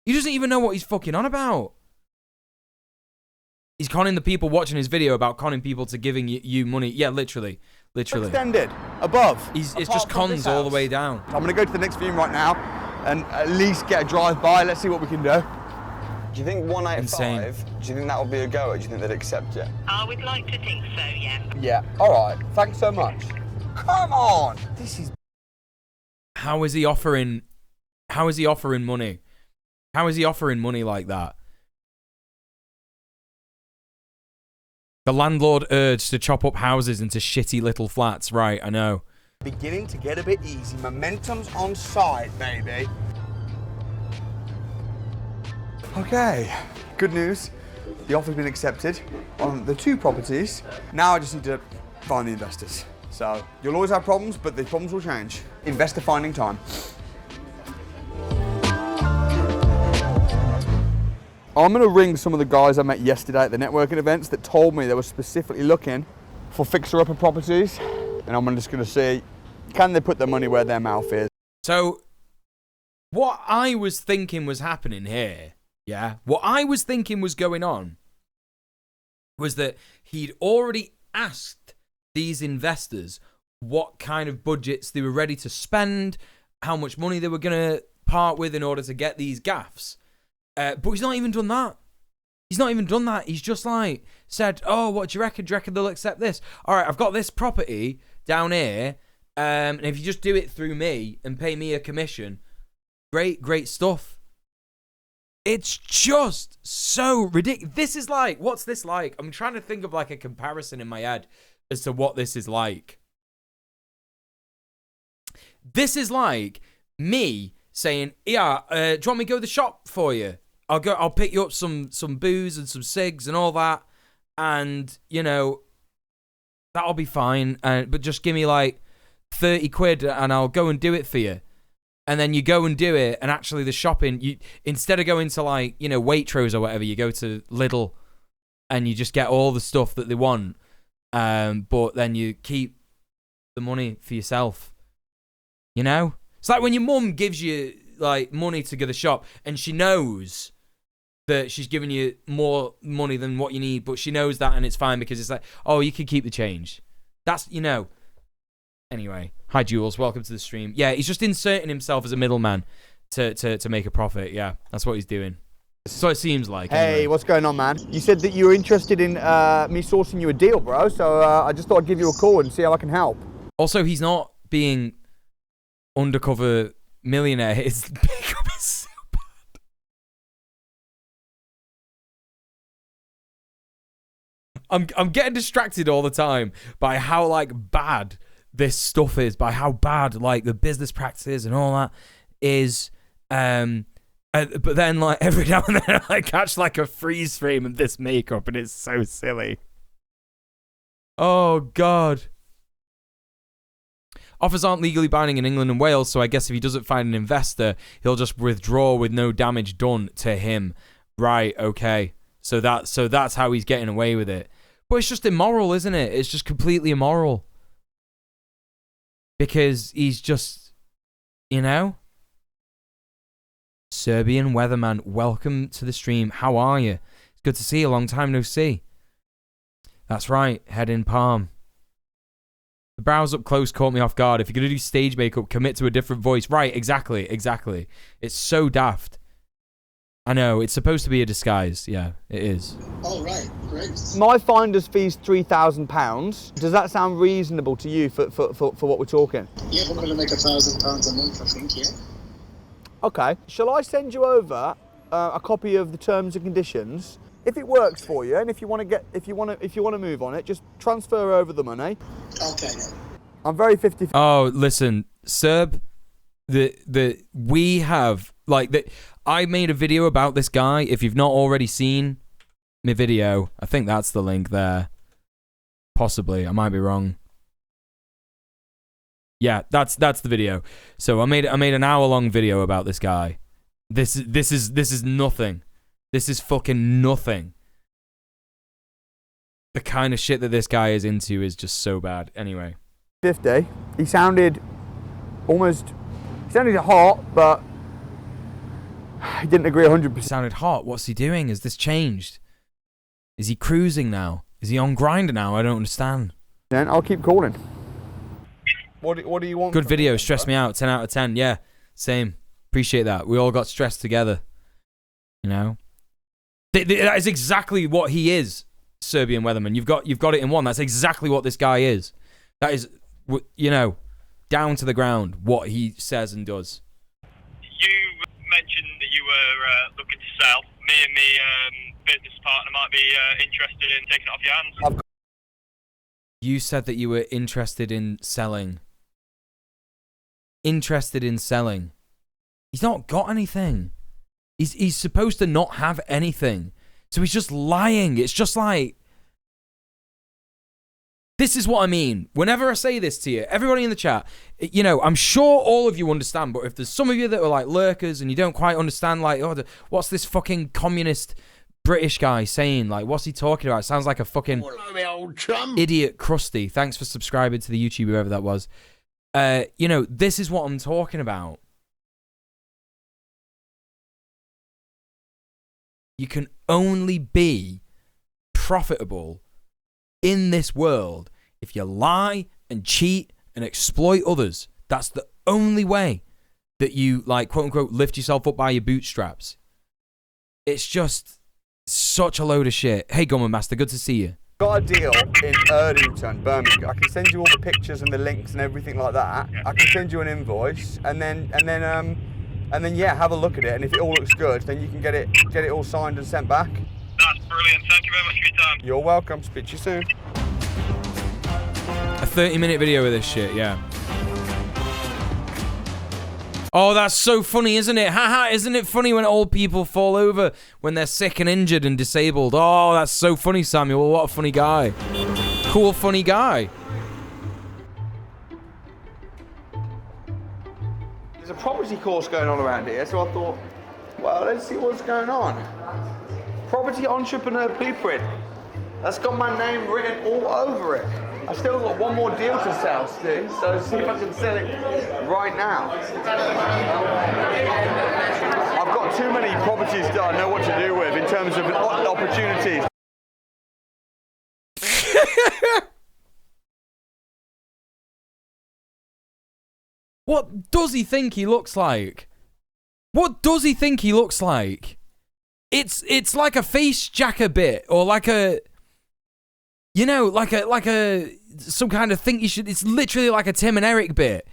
He doesn't even know what he's fucking on about. He's conning the people watching his video about conning people to giving you money. Yeah, literally. Extended above. It's just cons all the way down. I'm going to go to the next viewing right now and at least get a drive by. Let's see what we can do. Do you think 185, do you think that would be a goer? Do you think they'd accept it? I would like to think so, yeah. Yeah, all right. Thanks so much. Come on. This is... How is he offering money? How is he offering money like that? The landlord urged to chop up houses into shitty little flats. Right, I know. Beginning to get a bit easy. Momentum's on side, baby. Okay, good news. The offer's been accepted on the 2 properties. Now I just need to find the investors. So you'll always have problems, but the problems will change. Investor finding time. I'm gonna ring some of the guys I met yesterday at the networking events that told me they were specifically looking for fixer-upper properties, and I'm just going to see, can they put their money where their mouth is? So, what I was thinking was happening here, yeah? What I was thinking was going on was that he'd already asked these investors what kind of budgets they were ready to spend, how much money they were going to part with in order to get these gaffs. But he's not even done that. He's not even done that. He's just like said, oh, what do you reckon? Do you reckon they'll accept this? All right, I've got this property down here. And if you just do it through me and pay me a commission, great stuff. It's just so ridiculous. This is like, what's this like? I'm trying to think of like a comparison in my head as to what this is like. This is like me saying, yeah, do you want me to go to the shop for you? I'll pick you up some booze and some cigs and all that. And, you know, that'll be fine. But just give me like 30 quid and I'll go and do it for you. And then you go and do it, and actually the shopping, you instead of going to like, you know, Waitrose or whatever, you go to Lidl and you just get all the stuff that they want. But then you keep the money for yourself. You know? It's like when your mum gives you like money to go to the shop and she knows that she's giving you more money than what you need, but she knows that and it's fine because it's like, oh, you can keep the change. That's, you know. Anyway, hi Jules, welcome to the stream. Yeah, he's just inserting himself as a middleman to make a profit. Yeah, that's what he's doing. So it seems like. Hey, anyway. What's going on, man? You said that you were interested in me sourcing you a deal, bro. So I just thought I'd give you a call and see how I can help. Also, he's not being undercover millionaire. His makeup is so bad. I'm getting distracted all the time by how like bad this stuff is, by how bad like the business practices and all that is. But then like every now and then I catch like a freeze frame of this makeup and it's so silly. Oh God. Offers aren't legally binding in England and Wales, so I guess if he doesn't find an investor, he'll just withdraw with no damage done to him. Right, okay. So that's how he's getting away with it. But it's just immoral, isn't it? It's just completely immoral. Because he's just, you know? Serbian Weatherman, welcome to the stream. How are you? It's good to see you. Long time no see. That's right. Head in palm. The brows up close caught me off guard. If you're going to do stage makeup, commit to a different voice. Right, exactly. It's so daft. I know, it's supposed to be a disguise. Yeah, it is. Oh, right. Great. My finder's fee's £3,000. Does that sound reasonable to you for what we're talking? Yeah, we're going to make £1,000 a month, I think, yeah. Okay. Shall I send you over a copy of the terms and conditions? If it works for you, and if you want to move on it, just transfer over the money. Okay. I'm very 50. Oh, listen, Serb, we have like I made a video about this guy. If you've not already seen my video, I think that's the link there. Possibly, I might be wrong. Yeah, that's the video. So I made an hour-long video about this guy. This is nothing. This is fucking nothing. The kind of shit that this guy is into is just so bad. Anyway. 50. He sounded hot, but he didn't agree 100%. Sounded hot. What's he doing? Has this changed? Is he cruising now? Is he on Grindr now? I don't understand. Then I'll keep calling. What do you want? Good video. Stressed me out. 10 out of 10. Yeah, same. Appreciate that. We all got stressed together. You know? That is exactly what he is, Serbian Weatherman. You've got it in one. That's exactly what this guy is. That is, you know, down to the ground what he says and does. You mentioned that you were looking to sell. Me and my business partner might be interested in taking it off your hands. You said that you were interested in selling. Interested in selling. He's not got anything. He's supposed to not have anything. So he's just lying. It's just like... This is what I mean. Whenever I say this to you, everybody in the chat, you know, I'm sure all of you understand, but if there's some of you that are like lurkers and you don't quite understand, like, oh, what's this fucking communist British guy saying, like, what's he talking about? It sounds like a fucking idiot Krusty. Thanks for subscribing to the YouTube, whoever that was. You know, this is what I'm talking about. You can only be profitable in this world if you lie and cheat and exploit others. That's the only way that you, like, quote unquote, lift yourself up by your bootstraps. It's just such a load of shit. Hey, Gunman Master, good to see you. Got a deal in Erdington, Birmingham. I can send you all the pictures and the links and everything like that. I can send you an invoice, and then yeah, have a look at it. And if it all looks good, then you can get it all signed and sent back. That's brilliant. Thank you very much for your time. You're welcome. Speak to you soon. A 30-minute video of this shit, yeah. Oh, that's so funny, isn't it? Haha, isn't it funny when old people fall over when they're sick and injured and disabled? Oh, that's so funny, Samuel. What a funny guy. Cool, funny guy. There's a property course going on around here, so I thought, well, let's see what's going on. Property Entrepreneur Blueprint. That's got my name written all over it. I've still got one more deal to sell, Stu, so see if I can sell it right now. I've got too many properties that I know what to do with in terms of opportunities. What does he think he looks like? What does he think he looks like? It's like a face jacker bit, or like a, you know, like a some kind of thing you should. It's literally like a Tim and Eric bit.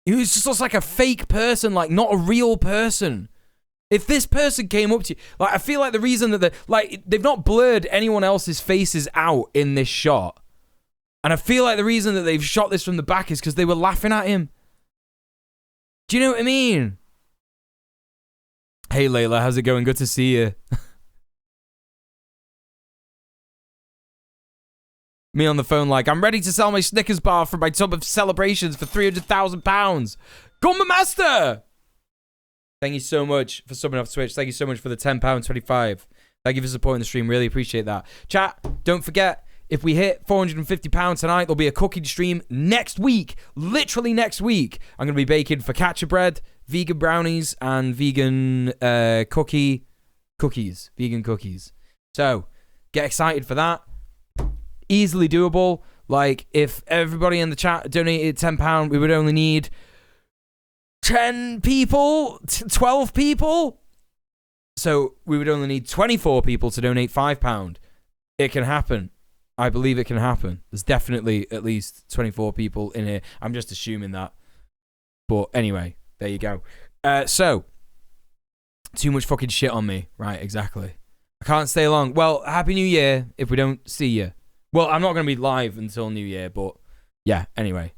It just looks like a fake person, like not a real person. If this person came up to you, like, I feel like the reason that they've not blurred anyone else's faces out in this shot, and I feel like the reason that they've shot this from the back is because they were laughing at him. Do you know what I mean? Hey Layla, how's it going? Good to see you. Me on the phone like, I'm ready to sell my Snickers bar for my tub of celebrations for £300,000. Gunman Master! Thank you so much for subbing off Twitch. Thank you so much for the £10.25. Thank you for supporting the stream. Really appreciate that. Chat, don't forget, if we hit £450 tonight, there'll be a cooking stream next week. Literally next week. I'm going to be baking focaccia bread, vegan brownies, and vegan cookies. Vegan cookies. So, get excited for that. Easily doable. Like, if everybody in the chat donated £10, we would only need 10 people, 12 people. So, we would only need 24 people to donate £5. It can happen. I believe it can happen. There's definitely at least 24 people in here. I'm just assuming that. But anyway, there you go. So, too much fucking shit on me. Right, exactly. I can't stay long. Well, Happy New Year if we don't see you. Well, I'm not going to be live until New Year, but yeah, anyway.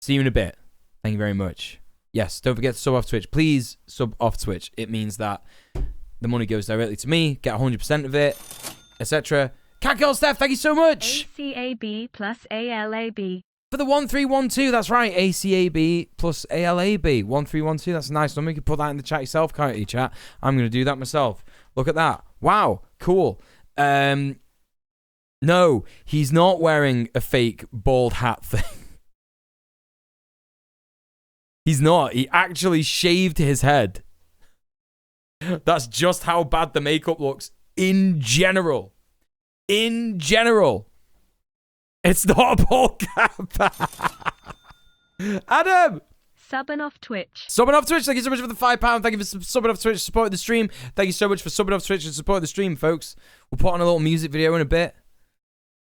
See you in a bit. Thank you very much. Yes, don't forget to sub off Twitch. Please sub off Twitch. It means that the money goes directly to me, get 100% of it, etc. Cat Girl Steph, thank you so much. ACAB plus ALAB. For the 1312, that's right. ACAB plus ALAB. 1312, that's a nice number. You can put that in the chat yourself, can't you, chat? I'm going to do that myself. Look at that. Wow, cool. No, he's not wearing a fake bald hat thing. He's not. He actually shaved his head. That's just how bad the makeup looks in general. In general. It's not a bald cap. Adam! Subbing off Twitch. Subbing off Twitch. Thank you so much for the £5. Thank you for subbing off Twitch, supporting the stream. Thank you so much for subbing off Twitch and supporting the stream, folks. We'll put on a little music video in a bit.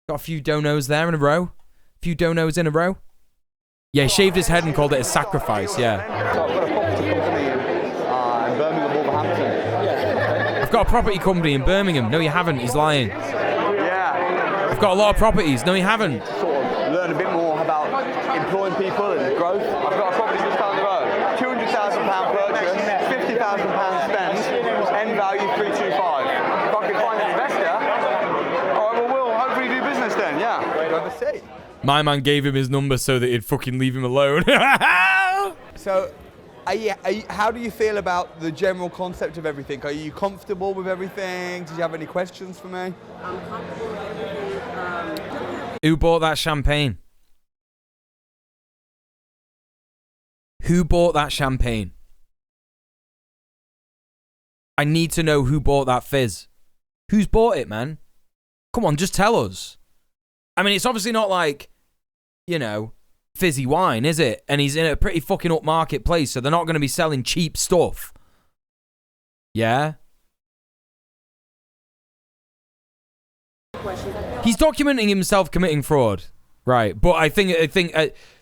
Got a few donos there in a row. A few donos in a row. Yeah, he shaved his head and called it a sacrifice, yeah. So I've got a property company in Birmingham, Wolverhampton. I've got a property company in Birmingham. No, you haven't. He's lying. Yeah. I've got a lot of properties. No, you haven't. Sort of learn a bit more about employing people and growth. I've got a property just down the road. £200,000 purchase, £50,000 spend, end value 325. If I can find an investor, all right, well, we'll hopefully do business then, yeah. We'll see. My man gave him his number so that he'd fucking leave him alone. So, How do you feel about the general concept of everything? Are you comfortable with everything? Did you have any questions for me? I'm comfortable with everything. Who bought that champagne? Who bought that champagne? I need to know who bought that fizz. Who's bought it, man? Come on, just tell us. I mean, it's obviously not like, you know, fizzy wine, is it? And he's in a pretty fucking upmarket place, so they're not going to be selling cheap stuff. Yeah? He's documenting himself committing fraud. Right. But I think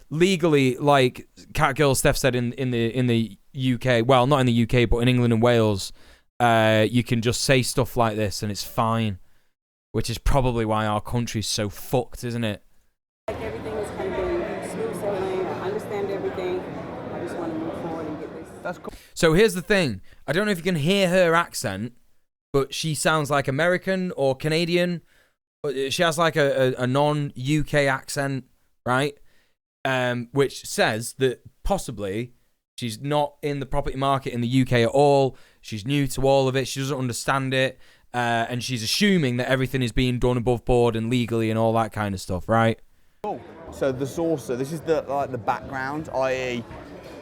legally, like Catgirl Steph said in the UK, well, not in the UK, but in England and Wales, you can just say stuff like this and it's fine. Which is probably why our country's so fucked, isn't it? Like everything is kind of been smooth sailing. I understand everything. I just want to move forward and get this. That's cool. So here's the thing. I don't know if you can hear her accent, but she sounds like American or Canadian. She has like a non-UK accent, right? Which says that possibly she's not in the property market in the UK at all. She's new to all of it. She doesn't understand it. And she's assuming that everything is being done above board and legally and all that kind of stuff, right? Cool. So the saucer, this is the background, i.e.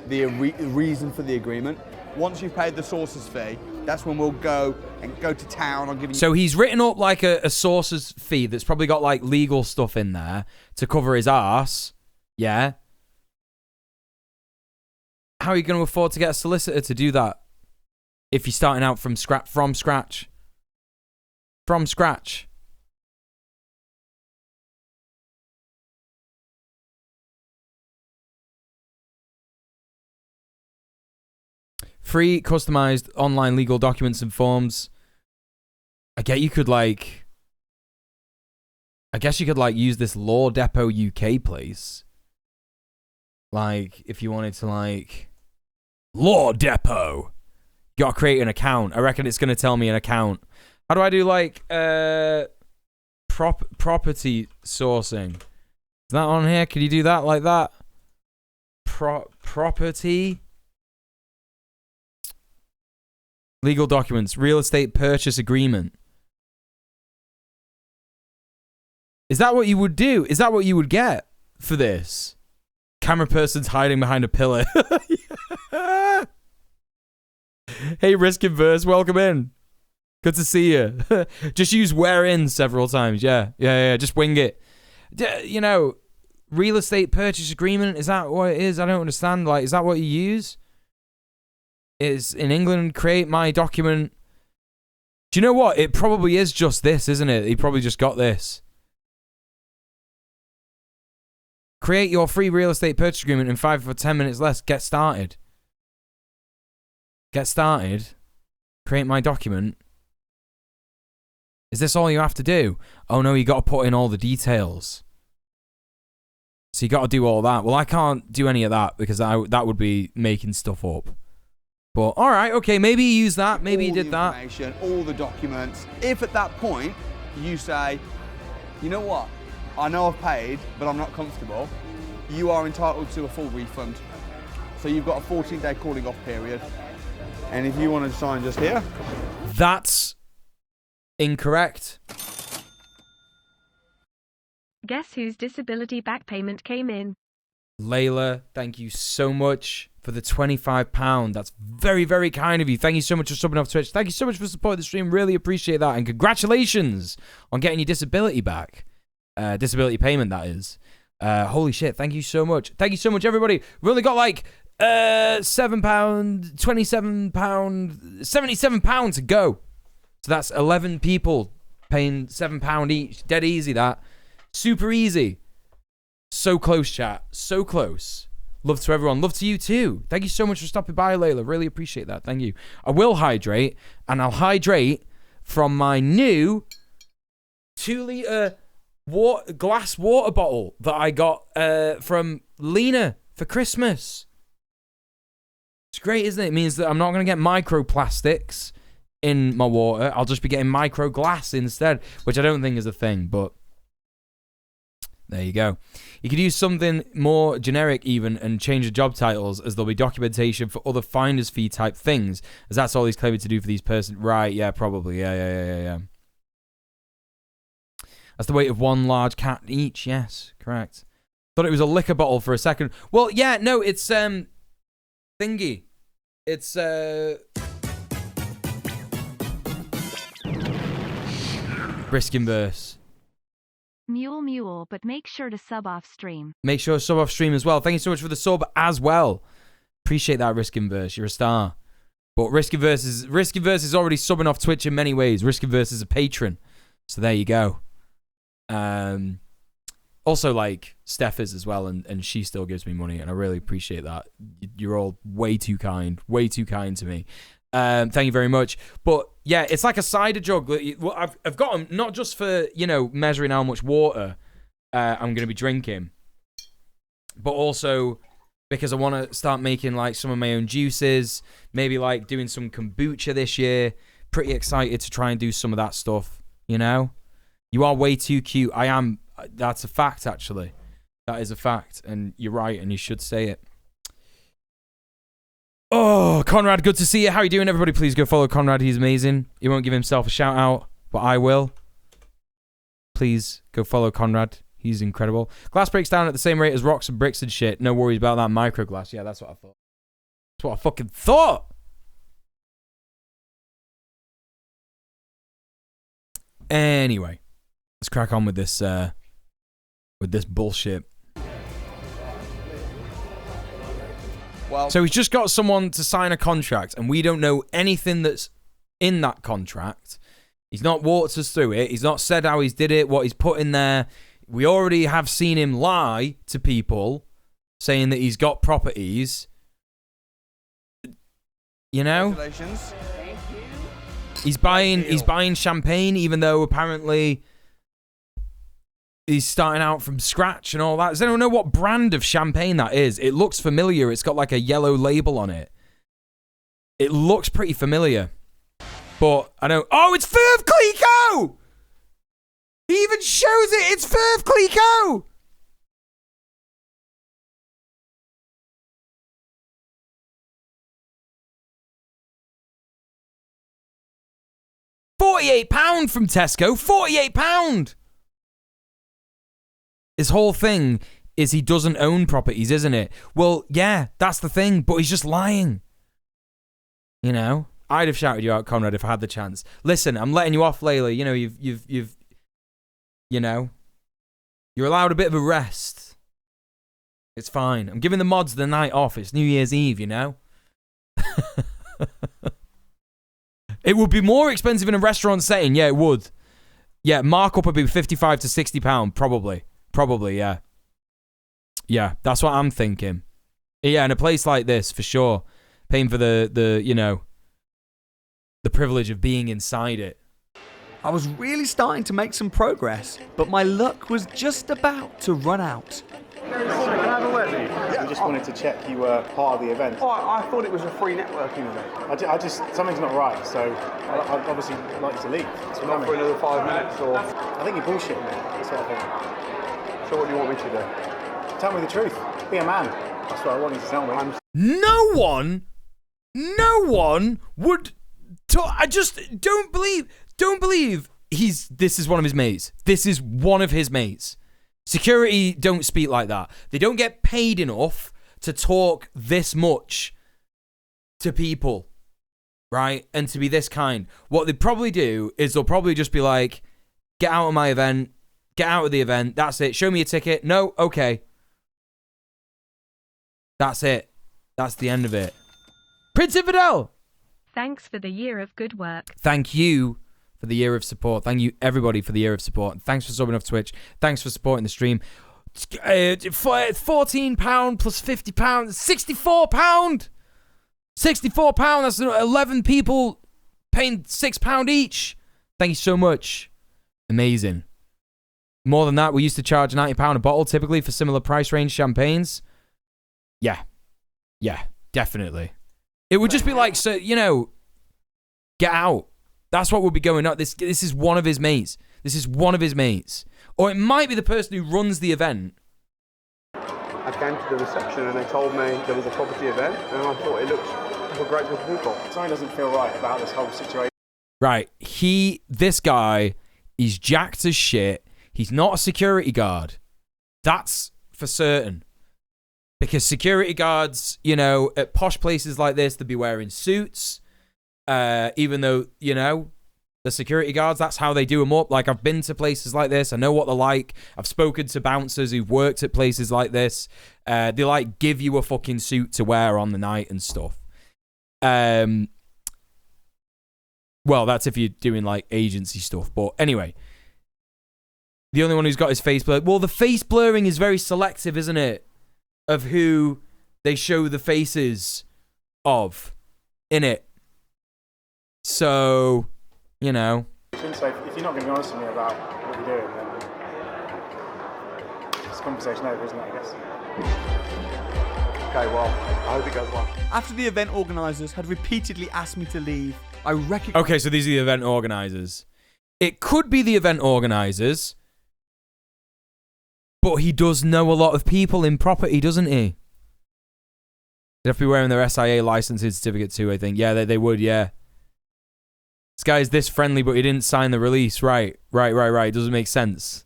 the reason for the agreement. Once you've paid the sources fee, that's when we'll go to town on giving. So he's written up like a sources fee that's probably got like legal stuff in there to cover his arse. Yeah. How are you going to afford to get a solicitor to do that if you're starting out from scratch? From scratch. Free, customized online legal documents and forms. I guess you could use this Law Depot UK place. Like, if you wanted to Law Depot. You gotta create an account. I reckon it's gonna tell me an account. How do I do property sourcing? Is that on here? Can you do that like that? Property legal documents, real estate purchase agreement. Is that what you would do? Is that what you would get for this? Camera person's hiding behind a pillar. Hey, Risk Inverse, welcome in. Good to see you. Just use where in several times. Yeah. Just wing it. You know, real estate purchase agreement, is that what it is? I don't understand. Like, is that what you use? Is in England, create my document. Do you know what? It probably is just this, isn't it? He probably just got this. Create your free real estate purchase agreement in 5 or 10 minutes less. Get started. Create my document. Is this all you have to do? Oh no, you got to put in all the details. So you got to do all that. Well, I can't do any of that because that would be making stuff up. But all right, okay, maybe you use that. Maybe you did that. All the documents. If at that point you say, you know what, I know I've paid, but I'm not comfortable, you are entitled to a full refund. So you've got a 14-day calling off period. And if you want to sign just here. That's incorrect. Guess whose disability back payment came in? Layla, thank you so much for the £25. That's very, very kind of you. Thank you so much for subbing off Twitch. Thank you so much for supporting the stream. Really appreciate that. And congratulations on getting your disability back. Disability payment, that is. Holy shit, thank you so much. Thank you so much, everybody. We've only got like £7, £27, £77 to go. So that's 11 people paying £7 each. Dead easy, that. Super easy. So close, chat. So close. Love to everyone. Love to you too. Thank you so much for stopping by, Layla. Really appreciate that. Thank you. I will hydrate, and I'll hydrate from my new 2-litre glass water bottle that I got from Lena for Christmas. It's great, isn't it? It means that I'm not going to get microplastics in my water. I'll just be getting micro glass instead, which I don't think is a thing, but There you go. You could use something more generic even and change the job titles, as there'll be documentation for other finder's fee type things, as that's all he's claiming to do for these persons. Right, yeah, probably. Yeah. That's the weight of one large cat each. Yes, correct. Thought it was a liquor bottle for a second. Well, yeah, no, it's thingy. It's Briskin verse. Muel, but make sure to sub off stream. Make sure to sub off stream as well. Thank you so much for the sub as well. Appreciate that, Riskin verse. You're a star. But Riskin verse is already subbing off Twitch in many ways. Riskin verse is a patron, so there you go. Also, like, Steph is as well, and she still gives me money, and I really appreciate that. You're all way too kind to me. Thank you very much. But yeah, it's like a cider jug. Well, I've got them not just for, you know, measuring how much water I'm going to be drinking, but also because I want to start making like some of my own juices, maybe like doing some kombucha this year. Pretty excited to try and do some of that stuff, you know? You are way too cute. I am. That's a fact, actually. That is a fact, and you're right, and you should say it. Oh, Conrad, good to see you. How are you doing, everybody? Please go follow Conrad. He's amazing. He won't give himself a shout out, but I will. Please go follow Conrad. He's incredible. Glass breaks down at the same rate as rocks and bricks and shit. No worries about that micro glass. Yeah, that's what I thought. That's what I fucking thought. Anyway, let's crack on with this bullshit. Well, so he's just got someone to sign a contract, and we don't know anything that's in that contract. He's not walked us through it. He's not said how he's did it, what he's put in there. We already have seen him lie to people, saying that he's got properties. You know? Congratulations. He's buying champagne, even though apparently he's starting out from scratch and all that. Does anyone know what brand of champagne that is? It looks familiar. It's got like a yellow label on it. It looks pretty familiar. But I don't... Oh, it's Veuve Clicquot! He even shows it! It's Veuve Clicquot! £48 from Tesco. £48! His whole thing is he doesn't own properties, isn't it? Well, yeah, that's the thing, but he's just lying. You know? I'd have shouted you out, Conrad, if I had the chance. Listen, I'm letting you off, Layla. You know, you've you know, you're allowed a bit of a rest. It's fine. I'm giving the mods the night off. It's New Year's Eve, you know? It would be more expensive in a restaurant setting. Yeah, it would. Yeah, markup would be £55 to £60, probably. Probably, yeah. Yeah, that's what I'm thinking. Yeah, in a place like this, for sure. Paying for the you know, the privilege of being inside it. I was really starting to make some progress, but my luck was just about to run out. Can I have a word with you? Yeah. We just wanted to check you were part of the event. Oh, I thought it was a free networking event. I just something's not right, so I'd obviously like you to leave. Not for another 5 minutes, or... I think you're bullshitting me. That's what I think. So what do you want me to do? Tell me the truth. Be a man. That's what I want you to tell me. No one would... I just don't believe this is one of his mates. This is one of his mates. Security don't speak like that. They don't get paid enough to talk this much to people, right? And to be this kind. What they probably do is they'll probably just be like, get out of my event, get out of the event, that's it. Show me a ticket. No, okay. That's it. That's the end of it. Prince Infidel! Thanks for the year of good work. Thank you for the year of support. Thank you, everybody, for the year of support. Thanks for subbing off Twitch. Thanks for supporting the stream. £14 plus £50. £64! £64! That's 11 people paying £6 each. Thank you so much. Amazing. More than that, we used to charge £90 a bottle, typically, for similar price range champagnes. Yeah. Yeah, definitely. It would just be like, so, you know, get out. That's what would be going on. This is one of his mates. This is one of his mates. Or it might be the person who runs the event. I came to the reception and they told me there was a property event, and I thought it looks like a great group of people. Something doesn't feel right about this whole situation. Right, this guy, he's jacked as shit. He's not a security guard. That's for certain. Because security guards, you know, at posh places like this, they'd be wearing suits. Even though, you know, the security guards, that's how they do them up. Like, I've been to places like this. I know what they're like. I've spoken to bouncers who've worked at places like this. They, like, give you a fucking suit to wear on the night and stuff. Well, that's if you're doing, like, agency stuff. But anyway, the only one who's got his face blurred. Well, the face blurring is very selective, isn't it? Of who they show the faces of in it. So, you know. So if you're not going to be honest with me about what you're doing, then it's a conversation over, isn't it, I guess? Okay, well, I hope it goes well. After the event organisers had repeatedly asked me to leave, I recognised... Okay, so these are the event organisers. It could be the event organisers, but he does know a lot of people in property, doesn't he? They'd have to be wearing their SIA licensing certificate too, I think. Yeah, they would, yeah. This guy's this friendly, but he didn't sign the release. Right. It doesn't make sense.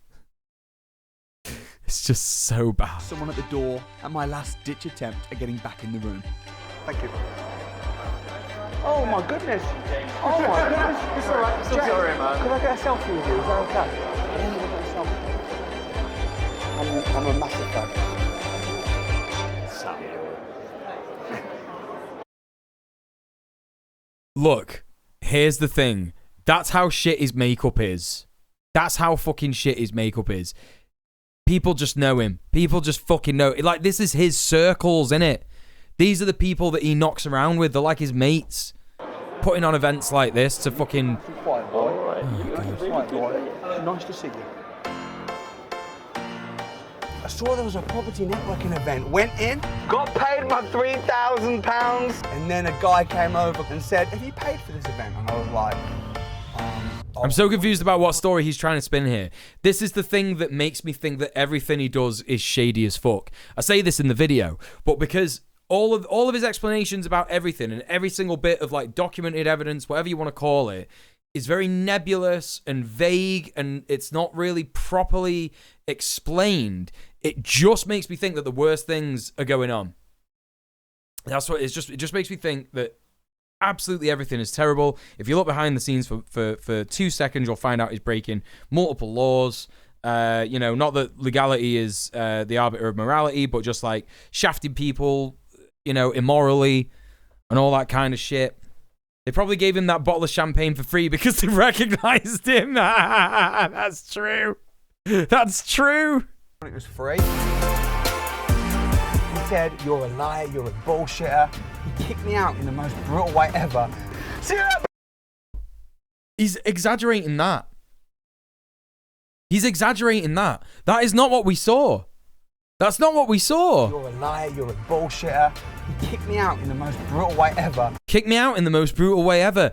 It's just so bad. Someone at the door at my last-ditch attempt at getting back in the room. Thank you. Oh my goodness. Oh my goodness. It's alright. I'm so sorry, man. Can I get a selfie with you? Is that okay? I want to get a selfie. I'm a massive fan. Samuel. Look, here's the thing. That's how shit his makeup is. That's how fucking shit his makeup is. People just know him. People just fucking know. Like, this is his circles, innit? These are the people that he knocks around with. They're like his mates. Putting on events like this to fucking... Quiet boy. Quiet boy. Nice to see you. I saw there was a property networking event. Went in, got paid my £3,000, and then a guy came over and said, "Have you paid for this event?" And I was like, I'm so confused about what story he's trying to spin here. This is the thing that makes me think that everything he does is shady as fuck. I say this in the video, but because all of his explanations about everything and every single bit of, like, documented evidence, whatever you want to call it, is very nebulous and vague, and it's not really properly explained. It just makes me think that the worst things are going on. That's what it just makes me think that absolutely everything is terrible. If you look behind the scenes for 2 seconds, you'll find out he's breaking multiple laws. You know, not that legality is the arbiter of morality, but just like shafting people, you know, immorally and all that kind of shit. They probably gave him that bottle of champagne for free because they recognized him. That's true. That's true. It was free. He said, "You're a liar, you're a bullshitter." He kicked me out in the most brutal way ever. He's exaggerating that. He's exaggerating that. That is not what we saw. That's not what we saw. "You're a liar, you're a bullshitter." He kicked me out in the most brutal way ever. Kicked me out in the most brutal way ever.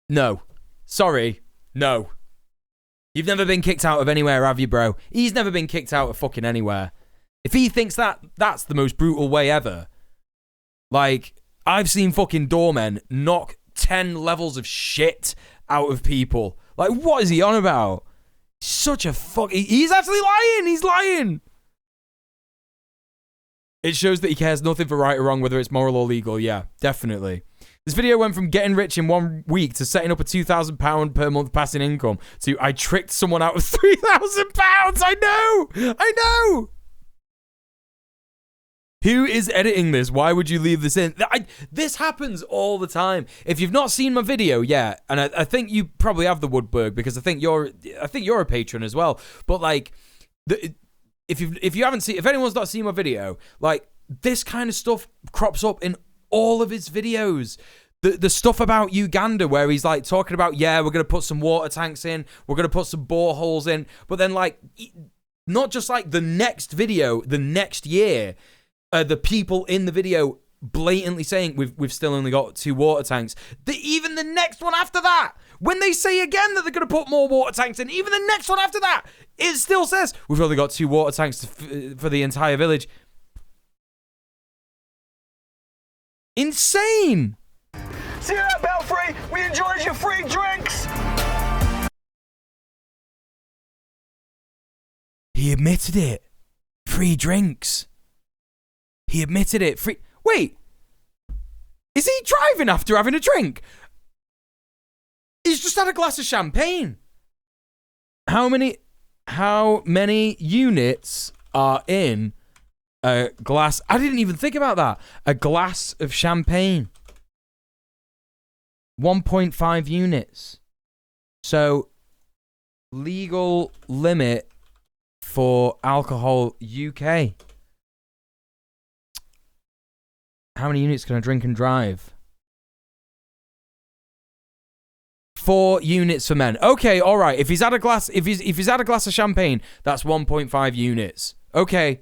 No. Sorry. No. You've never been kicked out of anywhere, have you, bro? He's never been kicked out of fucking anywhere. If he thinks that's the most brutal way ever, like, I've seen fucking doormen knock 10 levels of shit out of people. Like, what is he on about? Such a fuck. He's actually lying. He's lying. It shows that he cares nothing for right or wrong, whether it's moral or legal. Yeah, definitely. This video went from getting rich in 1 week to setting up a £2,000 per month passive income to I tricked someone out of £3,000. I know. Who is editing this? Why would you leave this in? This happens all the time. If you've not seen my video yet, and I think you probably have the Woodberg because I think you're a patron as well. But like, if you haven't seen, if anyone's not seen my video, like, this kind of stuff crops up in all of his videos. The stuff about Uganda where he's like talking about, yeah, we're going to put some water tanks in, we're going to put some boreholes in, but then like, not just like the next video, the next year, the people in the video blatantly saying we've still only got 2 water tanks. Even the next one after that, When they say again that they're going to put more water tanks in, even the next one after that, it still says, we've only got 2 water tanks for the entire village. Insane! See you at Belfry. We enjoyed your free drinks. He admitted it. Free drinks. He admitted it. Free. Wait. Is he driving after having a drink? He's just had a glass of champagne. How many units are in a glass? I didn't even think about that. A glass of champagne. 1.5 units. So, legal limit for alcohol UK. How many units can I drink and drive? 4 units for men. Okay, all right. If he's had a glass, if he's had a glass of champagne, that's 1.5 units. Okay.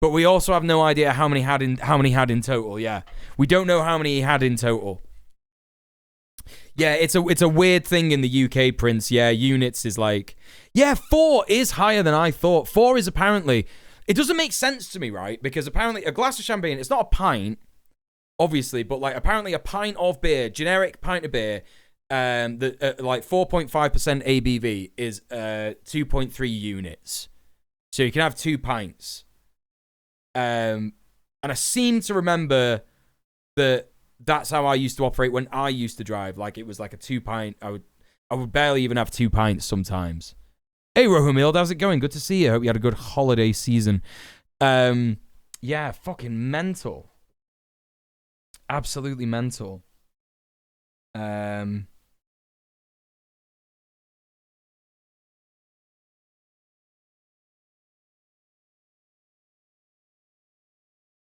But we also have no idea how many had in total. Yeah, we don't know how many he had in total. Yeah, it's a weird thing in the UK, Prince. Yeah, units is like, yeah, 4 is higher than I thought. 4 is apparently, it doesn't make sense to me, right? Because apparently a glass of champagne, it's not a pint, obviously, but like apparently a pint of beer, generic pint of beer, like 4.5% ABV is 2.3 units. So you can have 2 pints. And I seem to remember that that's how I used to operate when I used to drive. Like it was like a 2 pint. I would barely even have 2 pints sometimes. Hey Rohamild, how's it going? Good to see you. Hope you had a good holiday season. Yeah, fucking mental. Absolutely mental.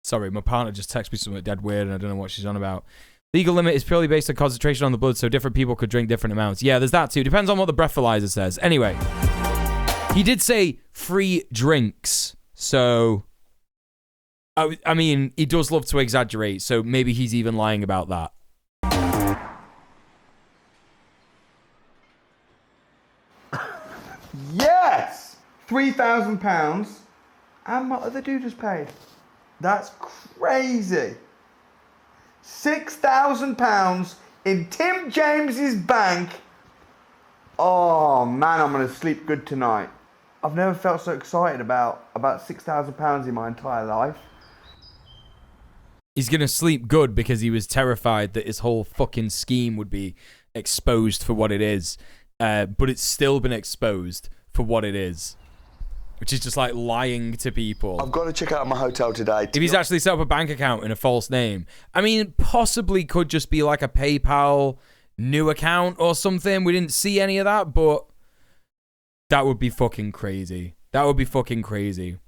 Sorry, my partner just texted me something dead weird and I don't know what she's on about. Legal limit is purely based on concentration on the blood, so different people could drink different amounts. Yeah, there's that too. Depends on what the breathalyzer says. Anyway, he did say free drinks, so I mean, he does love to exaggerate, so maybe he's even lying about that. Yes! £3,000. And my other dude has paid. That's crazy. £6,000 in Tim James's bank. Oh man, I'm gonna sleep good tonight. I've never felt so excited about £6,000 in my entire life. He's gonna sleep good because he was terrified that his whole fucking scheme would be exposed for what it is. But it's still been exposed for what it is. Which is just like lying to people. I've got to check out my hotel today. If he's actually set up a bank account in a false name. I mean, possibly could just be like a PayPal new account or something. We didn't see any of that, but that would be fucking crazy. That would be fucking crazy.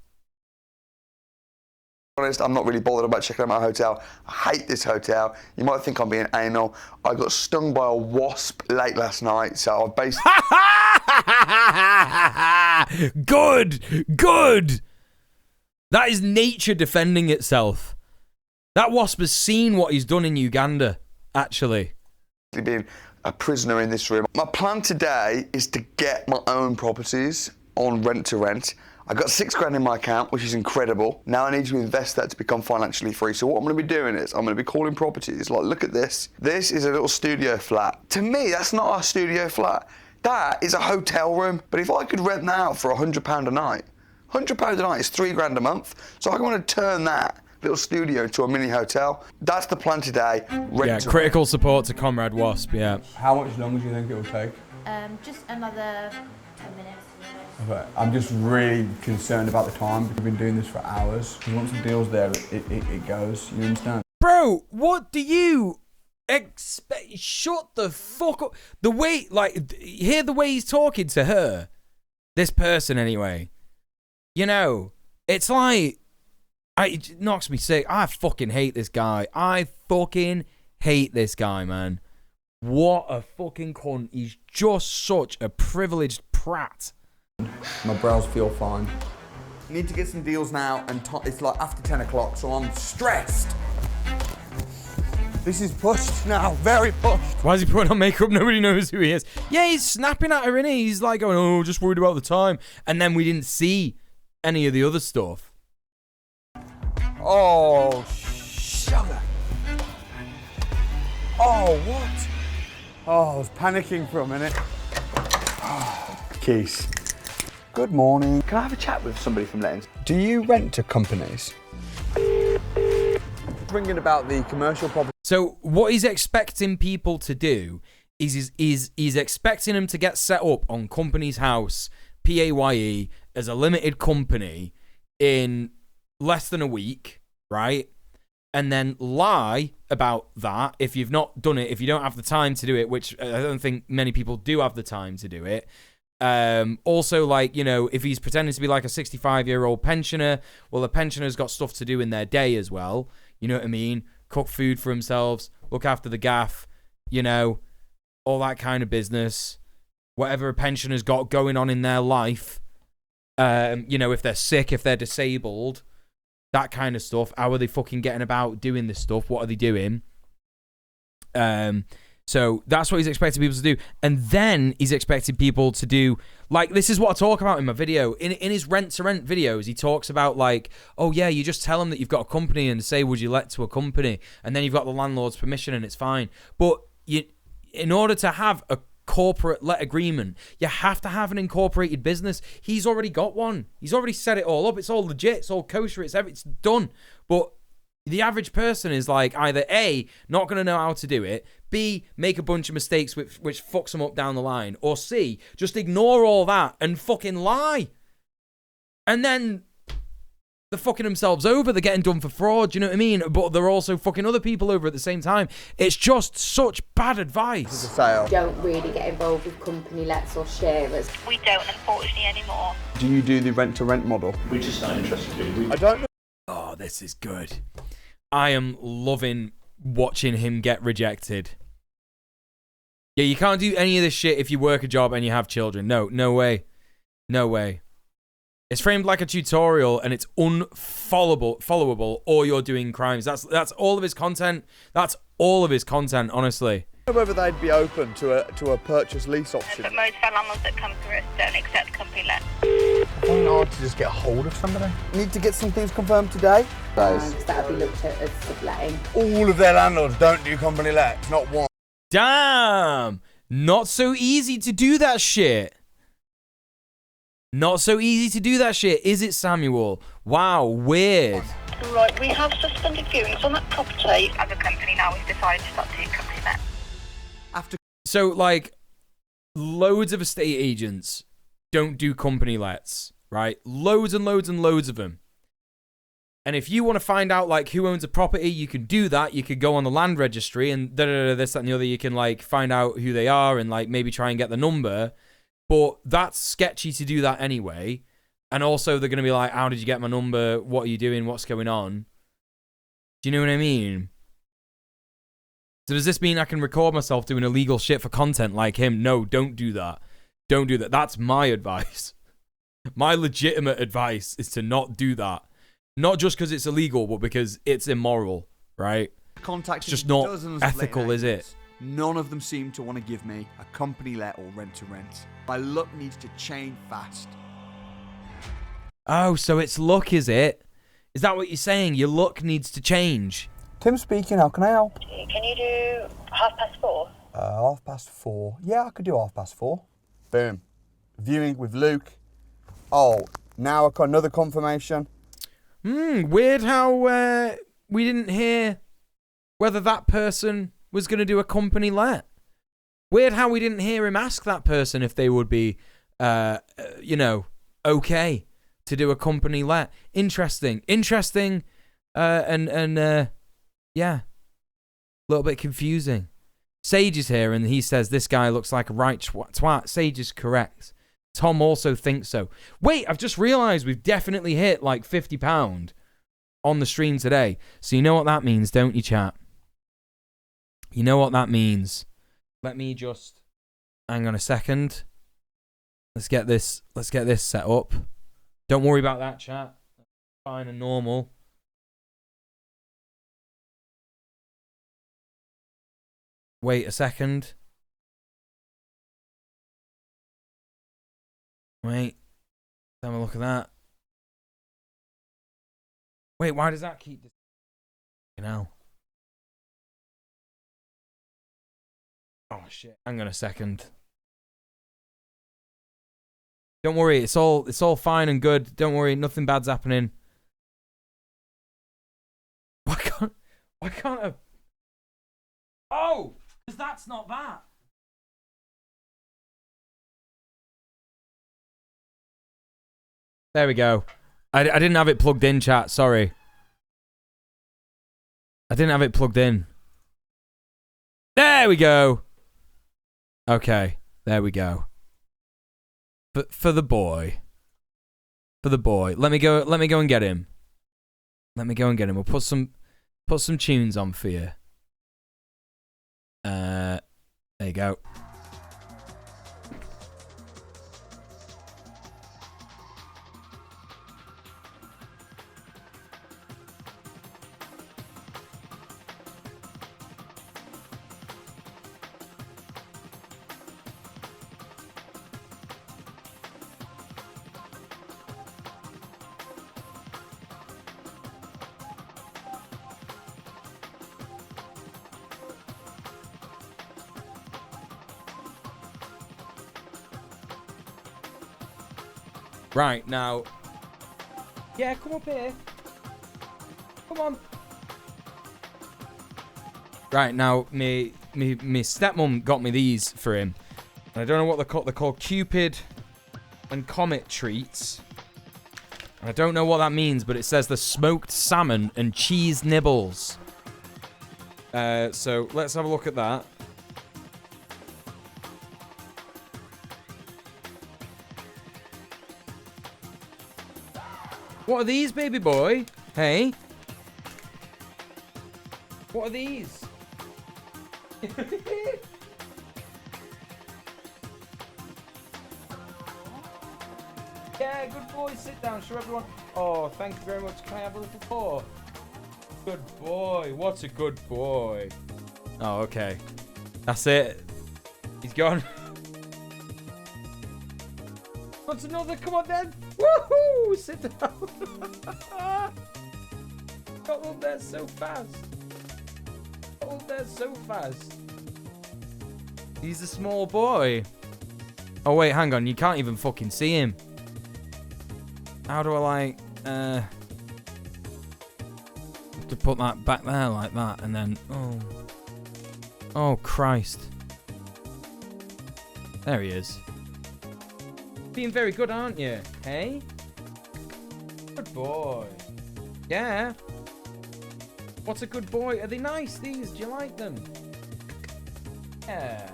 Honest, I'm not really bothered about checking out my hotel. I hate this hotel. You might think I'm being anal. I got stung by a wasp late last night, so I basically... Good! That is nature defending itself. That wasp has seen what he's done in Uganda, actually. Being a prisoner in this room. My plan today is to get my own properties on rent to rent. I got £6,000 in my account, which is incredible. Now I need to invest that to become financially free. So what I'm going to be doing is I'm going to be calling properties like, look at this. This is a little studio flat. To me, that's not a studio flat. That is a hotel room. But if I could rent that out for £100 a night, £100 a night is £3,000 a month. So I want to turn that little studio into a mini hotel. That's the plan today. Critical support to Comrade Wasp, yeah. How much longer do you think it will take? Just another 10 minutes. Okay. I'm just really concerned about the time. We've been doing this for hours. Once the deal's there, it goes. You understand? Bro, what do you expect? Shut the fuck up. The way, like, hear the way he's talking to her. This person, anyway. You know, it's like, it knocks me sick. I fucking hate this guy. I fucking hate this guy, man. What a fucking cunt. He's just such a privileged prat. My brows feel fine. Need to get some deals now, and it's like after 10 o'clock, so I'm stressed. This is pushed now, very pushed. Why is he putting on makeup? Nobody knows who he is. Yeah, he's snapping at her, innit? He's like going, oh, just worried about the time. And then we didn't see any of the other stuff. Oh, sugar. Oh, what? Oh, I was panicking for a minute. Oh, Keith. Good morning. Can I have a chat with somebody from Lettings? Do you rent to companies? Ringing about the commercial property. So what he's expecting people to do is he's expecting them to get set up on Company's House, PAYE, as a limited company in less than a week, right? And then lie about that if you've not done it, if you don't have the time to do it, which I don't think many people do have the time to do it. Also, like, you know, if he's pretending to be like a 65-year-old pensioner, well, the pensioner's got stuff to do in their day as well. You know what I mean? Cook food for themselves, look after the gaff, you know, all that kind of business. Whatever a pensioner's got going on in their life, you know, if they're sick, if they're disabled, that kind of stuff. How are they fucking getting about doing this stuff? What are they doing? So that's what he's expecting people to do. And then he's expected people to do, like, this is what I talk about in my video. In his rent-to-rent videos, he talks about, like, oh, yeah, you just tell them that you've got a company and say, would you let to a company? And then you've got the landlord's permission and it's fine. But in order to have a corporate let agreement, you have to have an incorporated business. He's already got one. He's already set it all up. It's all legit. It's all kosher. It's done. But the average person is like either A, not going to know how to do it, B, make a bunch of mistakes which fucks them up down the line, or C, just ignore all that and fucking lie. And then they're fucking themselves over. They're getting done for fraud, you know what I mean? But they're also fucking other people over at the same time. It's just such bad advice. Don't really get involved with company lets or sharers. We don't, unfortunately, anymore. Do you do the rent-to-rent model? We're just not interested in it. I don't know. Oh, this is good. I am loving watching him get rejected. Yeah, you can't do any of this shit if you work a job and you have children. No way. No way. It's framed like a tutorial and it's unfollowable, or you're doing crimes. That's all of his content. That's all of his content, honestly. I don't know whether they'd be open to a purchase lease option. But most of our landlords that come through us don't accept company let. I find it hard to just get a hold of somebody. Need to get some things confirmed today. That'll be looked at as subletting. All of their landlords don't do company let, not one. Damn! Not so easy to do that shit. Not so easy to do that shit, is it, Samuel? Wow, weird. Right, we have suspended viewings on that property. As a company now, we've decided to stop doing company let. So, like, loads of estate agents don't do company lets, right? Loads and loads and loads of them. And if you want to find out, like, who owns a property, you can do that. You could go on the land registry and this, that, and the other. You can, like, find out who they are and, like, maybe try and get the number. But that's sketchy to do that anyway. And also, they're going to be like, how did you get my number? What are you doing? What's going on? Do you know what I mean? So does this mean I can record myself doing illegal shit for content like him? No, don't do that. Don't do that. That's my advice. My legitimate advice is to not do that. Not just because it's illegal, but because it's immoral, right? It's just not ethical, is it? None of them seem to want to give me a company let or rent to rent. My luck needs to change fast. Oh, so it's luck, is it? Is that what you're saying? Your luck needs to change. Tim speaking, how can I help? Can you do 4:30? 4:30. Yeah, I could do 4:30. Boom. Viewing with Luke. Oh, now I've got another confirmation. Weird how we didn't hear whether that person was going to do a company let. Weird how we didn't hear him ask that person if they would be, okay to do a company let. Interesting. Yeah, a little bit confusing. Sage is here and he says this guy looks like a right twat. Sage is correct. Tom also thinks so. Wait, I've just realised we've definitely hit like £50 on the stream today. So you know what that means, don't you, chat? You know what that means. Let me just hang on a second. Let's get this set up. Don't worry about that, chat. Fine and normal. Wait a second. Wait. Let's have a look at that. Wait, why does that keep... Oh shit. Hang on a second. Don't worry, it's all fine and good. Don't worry, nothing bad's happening. Why can't I? Oh, because that's not that. There we go. I didn't have it plugged in, chat. Sorry. I didn't have it plugged in. There we go. Okay, there we go. For the boy. For the boy. Let me go and get him. Let me go and get him. We'll put some tunes on for you. There you go. Right, now... Yeah, come up here. Come on. Right, now, me stepmom got me these for him. And I don't know what they're called. They're called Cupid and Comet treats. And I don't know what that means, but it says the smoked salmon and cheese nibbles. So, let's have a look at that. What are these, baby boy? Hey? What are these? Yeah, good boy. Sit down. Show everyone. Oh, thank you very much. Can I have a little paw? Good boy. What a good boy. Oh, okay. That's it. He's gone. What's another? Come on, then. Woohoo! Sit down. Got up there so fast. Got up there so fast. He's a small boy. Oh, wait, hang on. You can't even fucking see him. How do I, like, have to put that back there like that, and then, oh. Oh, Christ. There he is. Being very good, aren't you? Hey? Good boy. Yeah. What's a good boy? Are they nice, these? Do you like them? Yeah.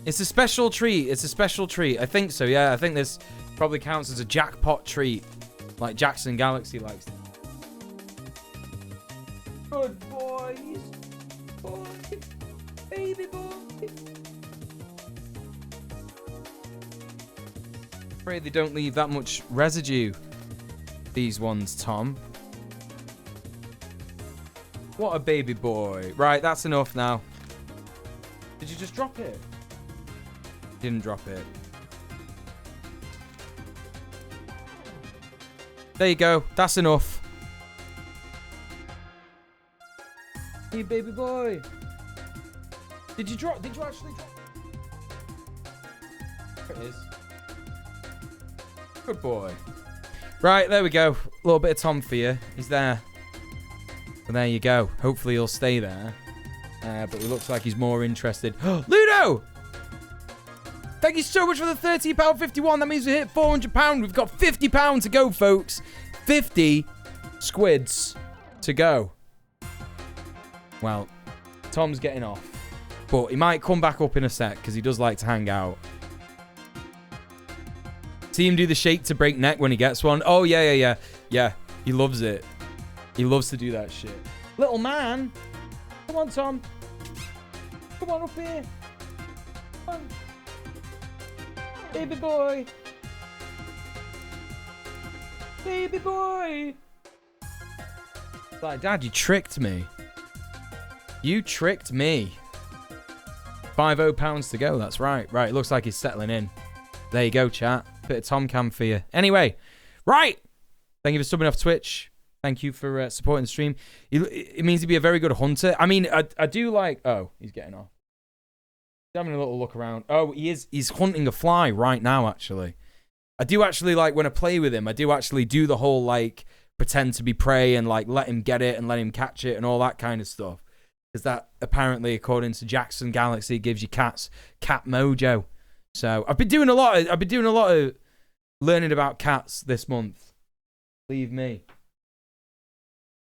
It's a special treat. It's a special treat. I think so, yeah. I think this probably counts as a jackpot treat. Like Jackson Galaxy likes them. Good boys. Boy. Baby boy. Afraid they don't leave that much residue. These ones, Tom. What a baby boy. Right, that's enough now. Did you just drop it? Didn't drop it. There you go. That's enough. Hey, baby boy. Did you actually drop? There it is. Good boy. Right, there we go. A little bit of Tom for you. He's there. And there you go. Hopefully he'll stay there. But it looks like he's more interested. Ludo! Thank you so much for the £30.51. That means we hit £400. We've got £50 to go, folks. 50 squids to go. Well, Tom's getting off. But he might come back up in a sec, because he does like to hang out. See him do the shake to break neck when he gets one. Oh, yeah. Yeah, he loves it. He loves to do that shit. Little man. Come on, Tom. Come on up here. Come on. Baby boy. Baby boy. Like, Dad, you tricked me. You tricked me. £50 to go. That's right. Right, it looks like he's settling in. There you go, chat. Bit of Tom Cam for you. Anyway, right. Thank you for subbing off Twitch. Thank you for supporting the stream. It means to be a very good hunter. I mean, I do like... Oh, he's getting off. He's having a little look around. Oh, he's hunting a fly right now, actually. I do actually, like, when I play with him, I do actually do the whole, like, pretend to be prey and, like, let him get it and let him catch it and all that kind of stuff. Because that, apparently, according to Jackson Galaxy, gives you cat mojo. So, I've been doing a lot of learning about cats this month. Believe me.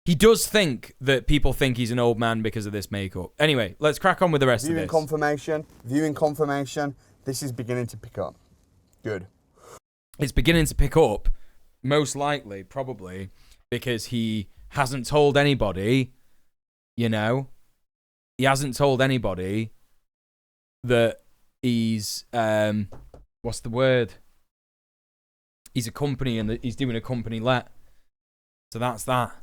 He does think that people think he's an old man because of this makeup. Anyway, let's crack on with the rest of this. Viewing confirmation. This is beginning to pick up. Good. It's beginning to pick up, most likely, probably, because he hasn't told anybody, you know? He hasn't told anybody that he's, what's the word? He's a company and he's doing a company let. So that's that.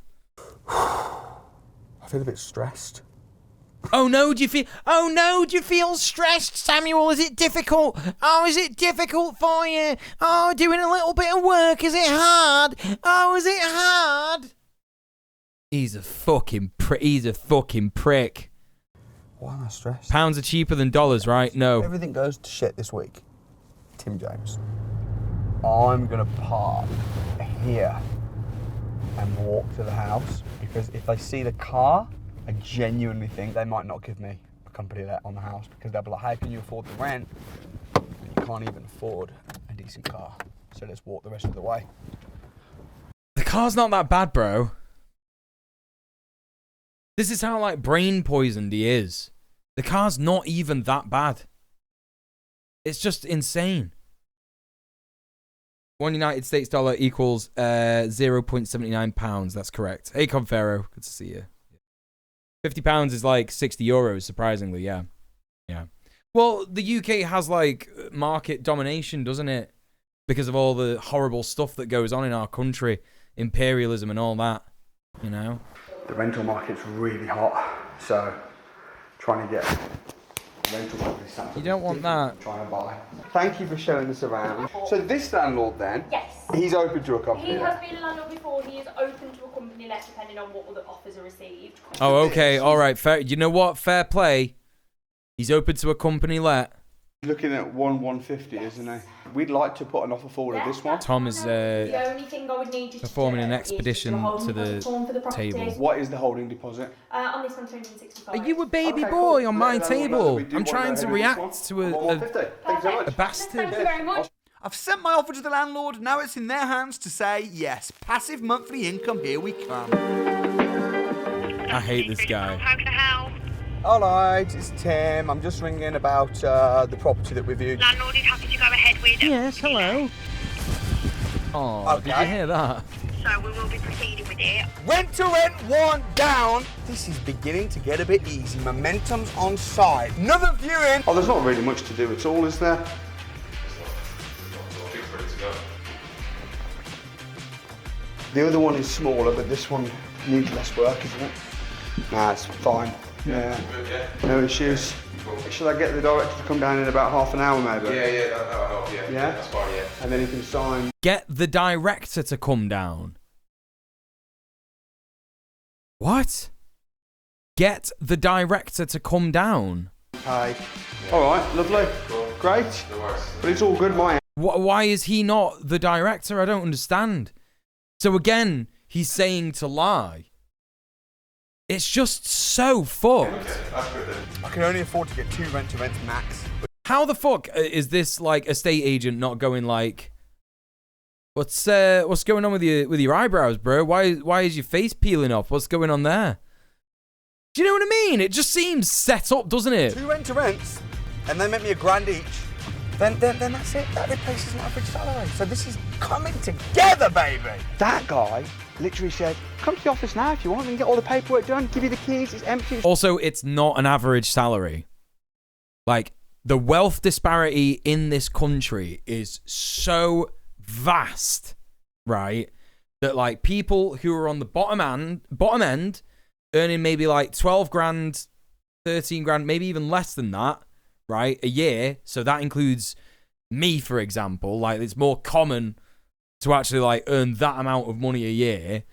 I feel a bit stressed. Oh no, do you feel stressed, Samuel? Is it difficult? Oh, is it difficult for you? Oh, doing a little bit of work, is it hard? Oh, is it hard? He's a fucking prick. Why am I stressed? Pounds are cheaper than dollars, right? No. Everything goes to shit this week. Tim James. I'm gonna park here and walk to the house, because if I see the car, I genuinely think they might not give me a company let on the house, because they'll be like, how can you afford the rent? And you can't even afford a decent car. So let's walk the rest of the way. The car's not that bad, bro. This is how, like, brain poisoned he is. The car's not even that bad. It's just insane. $1 United States dollar equals 0.79 pounds. That's correct. Hey, Confero. Good to see you. £50 is like 60 euros, surprisingly. Yeah. Yeah. Well, the UK has, like, market domination, doesn't it? Because of all the horrible stuff that goes on in our country. Imperialism and all that. You know? The rental market's really hot. So, trying to get rental property stamps. You don't want that. Trying to buy. Thank you for showing us around. So this landlord then, Yes. he's open to a company. He has been a landlord before. He is open to a company let, depending on what other offers are received. Oh, okay. All right. Fair. You know what? Fair play. He's open to a company let. Looking at 150, isn't he? We'd like to put an offer forward at this one. Tom is The only thing I would need you to performing an do expedition is just to do a holding the deposit form for the property. table. What is the holding deposit? On this one, 265. Are you a baby Okay, boy cool. on my Yeah, that's table? what we do I'm want trying to to go ahead react with this to one. 150. Thanks so much. a bastard. Thank you very much. I've sent my offer to the landlord. Now it's in their hands to say yes. Passive monthly income. Here we come. I hate this guy. How can I help? Alright, it's Tim. I'm just ringing about the property that we viewed. Landlord is happy to go ahead with. Yes, hello. Oh, did you hear that? So we will be proceeding with it. Rent to rent one down. This is beginning to get a bit easy. Momentum's on side. Another viewing. Oh, there's not really much to do at all, is there? The other one is smaller, but this one needs less work, isn't it? Nah, it's fine. Yeah. No issues. Should I get the director to come down in about half an hour, maybe? Yeah, that'll help, yeah. Yeah? That's fine, yeah. And then he can sign. Get the director to come down. What? Get the director to come down. Hi. Alright, lovely. Cool. Great. No worries. But it's all good, my. Why is he not the director? I don't understand. So again, he's saying to lie. It's just so fucked. Okay, that's good then. I can only afford to get 2 rent-to-rents max. How the fuck is this, like, estate agent not going like, what's going on with your eyebrows, bro? Why is your face peeling off? What's going on there? Do you know what I mean? It just seems set up, doesn't it? 2 rent-to-rents, and they make me £1,000 each. Then that's it. That replaces an average salary. So this is coming together, baby. That guy literally said, "Come to the office now if you want, and get all the paperwork done. Give you the keys. It's empty." Also, it's not an average salary. Like, the wealth disparity in this country is so vast, right? That, like, people who are on the bottom end, earning maybe like 12 grand, 13 grand, maybe even less than that, right? A year. So that includes me, for example. Like, it's more common to actually like earn that amount of money a year.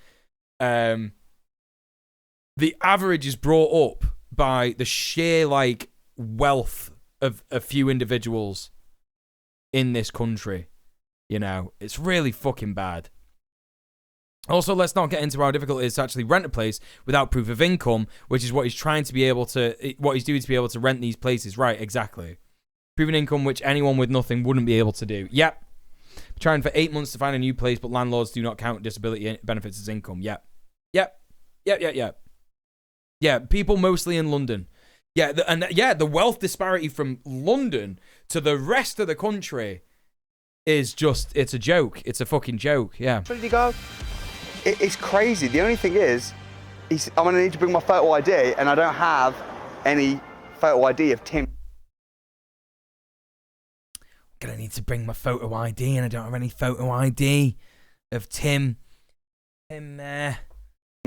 The average is brought up by the sheer like wealth of a few individuals in this country. You know, it's really fucking bad. Also, let's not get into how difficult it is to actually rent a place without proof of income, which is what he's trying to be able to, what he's doing to be able to rent these places. Right, exactly. Proof of income, which anyone with nothing wouldn't be able to do. Yep. Trying for 8 months to find a new place, but landlords do not count disability benefits as income. Yep. Yeah, people mostly in London. Yeah, the wealth disparity from London to the rest of the country is just, it's a joke. It's a fucking joke, yeah. Where did he go? It's crazy. The only thing is, I'm going to need to bring my photo ID, and I don't have any photo ID of Tim. I'm going to need to bring my photo ID, and I don't have any photo ID of Tim.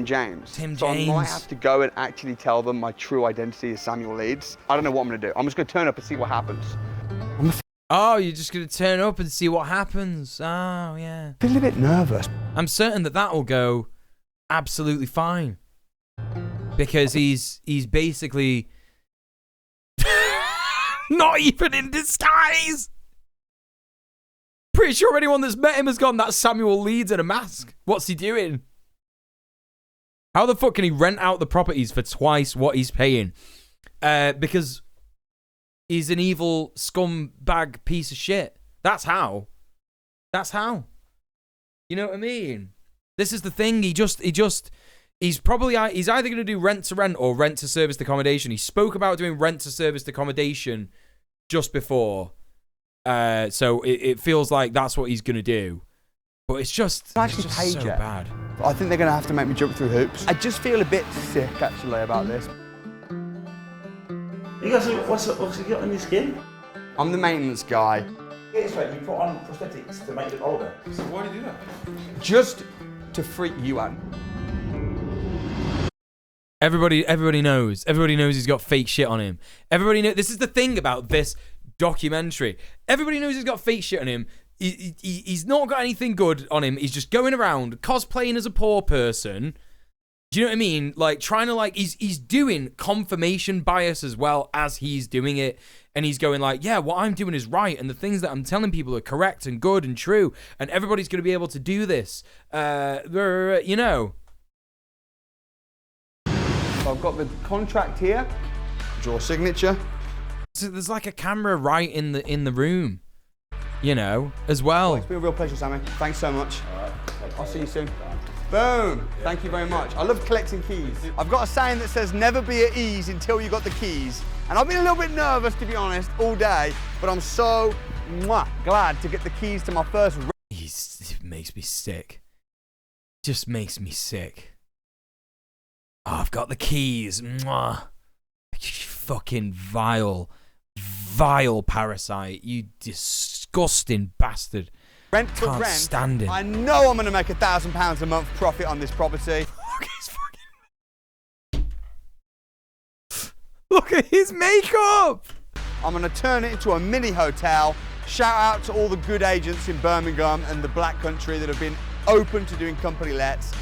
James. Tim So I James. might have to go and actually tell them my true identity is Samuel Leeds. I don't know what I'm going to do. I'm just going to turn up and see what happens. Oh, you're just going to turn up and see what happens. Oh, yeah. I feel a bit nervous. I'm certain that will go absolutely fine. Because he's basically not even in disguise. Pretty sure anyone that's met him has gone, that's Samuel Leeds in a mask. What's he doing? How the fuck can he rent out the properties for twice what he's paying? Because he's an evil scumbag piece of shit. That's how. You know what I mean? This is the thing. He's either going to do rent to rent or rent to serviced accommodation. He spoke about doing rent to serviced accommodation just before. So it feels like that's what he's going to do. But it's just so bad. I think they're going to have to make me jump through hoops. I just feel a bit sick, actually, about this. You guys, what's he got on your skin? I'm the maintenance guy. Yeah, it's right. You put on prosthetics to make it look older. So why do you do that? Just to freak you out. Everybody knows. Everybody knows he's got fake shit on him. Everybody knows. This is the thing about this documentary. Everybody knows he's got fake shit on him. He's not got anything good on him. He's just going around cosplaying as a poor person. Do you know what I mean? Like, trying to, like, he's doing confirmation bias as well as he's doing it. And he's going like, yeah, what I'm doing is right. And the things that I'm telling people are correct and good and true. And everybody's going to be able to do this. You know. So I've got the contract here. Draw signature. So there's like a camera right in the room. You know, as well. It's been a real pleasure, Sammy. Thanks so much. I'll see you soon. Boom. Thank you very much. I love collecting keys. I've got a saying that says never be at ease until you got the keys. And I've been a little bit nervous, to be honest, all day, but I'm so glad to get the keys to my first... It makes me sick. Just makes me sick. Oh, I've got the keys. Mwah. You fucking vile parasite. You disgusting bastard. Rent to Can't rent. Stand it. I know I'm going to make £1,000 a month profit on this property. Look at his makeup. I'm going to turn it into a mini hotel. Shout out to all the good agents in Birmingham and the Black Country that have been open to doing company lets.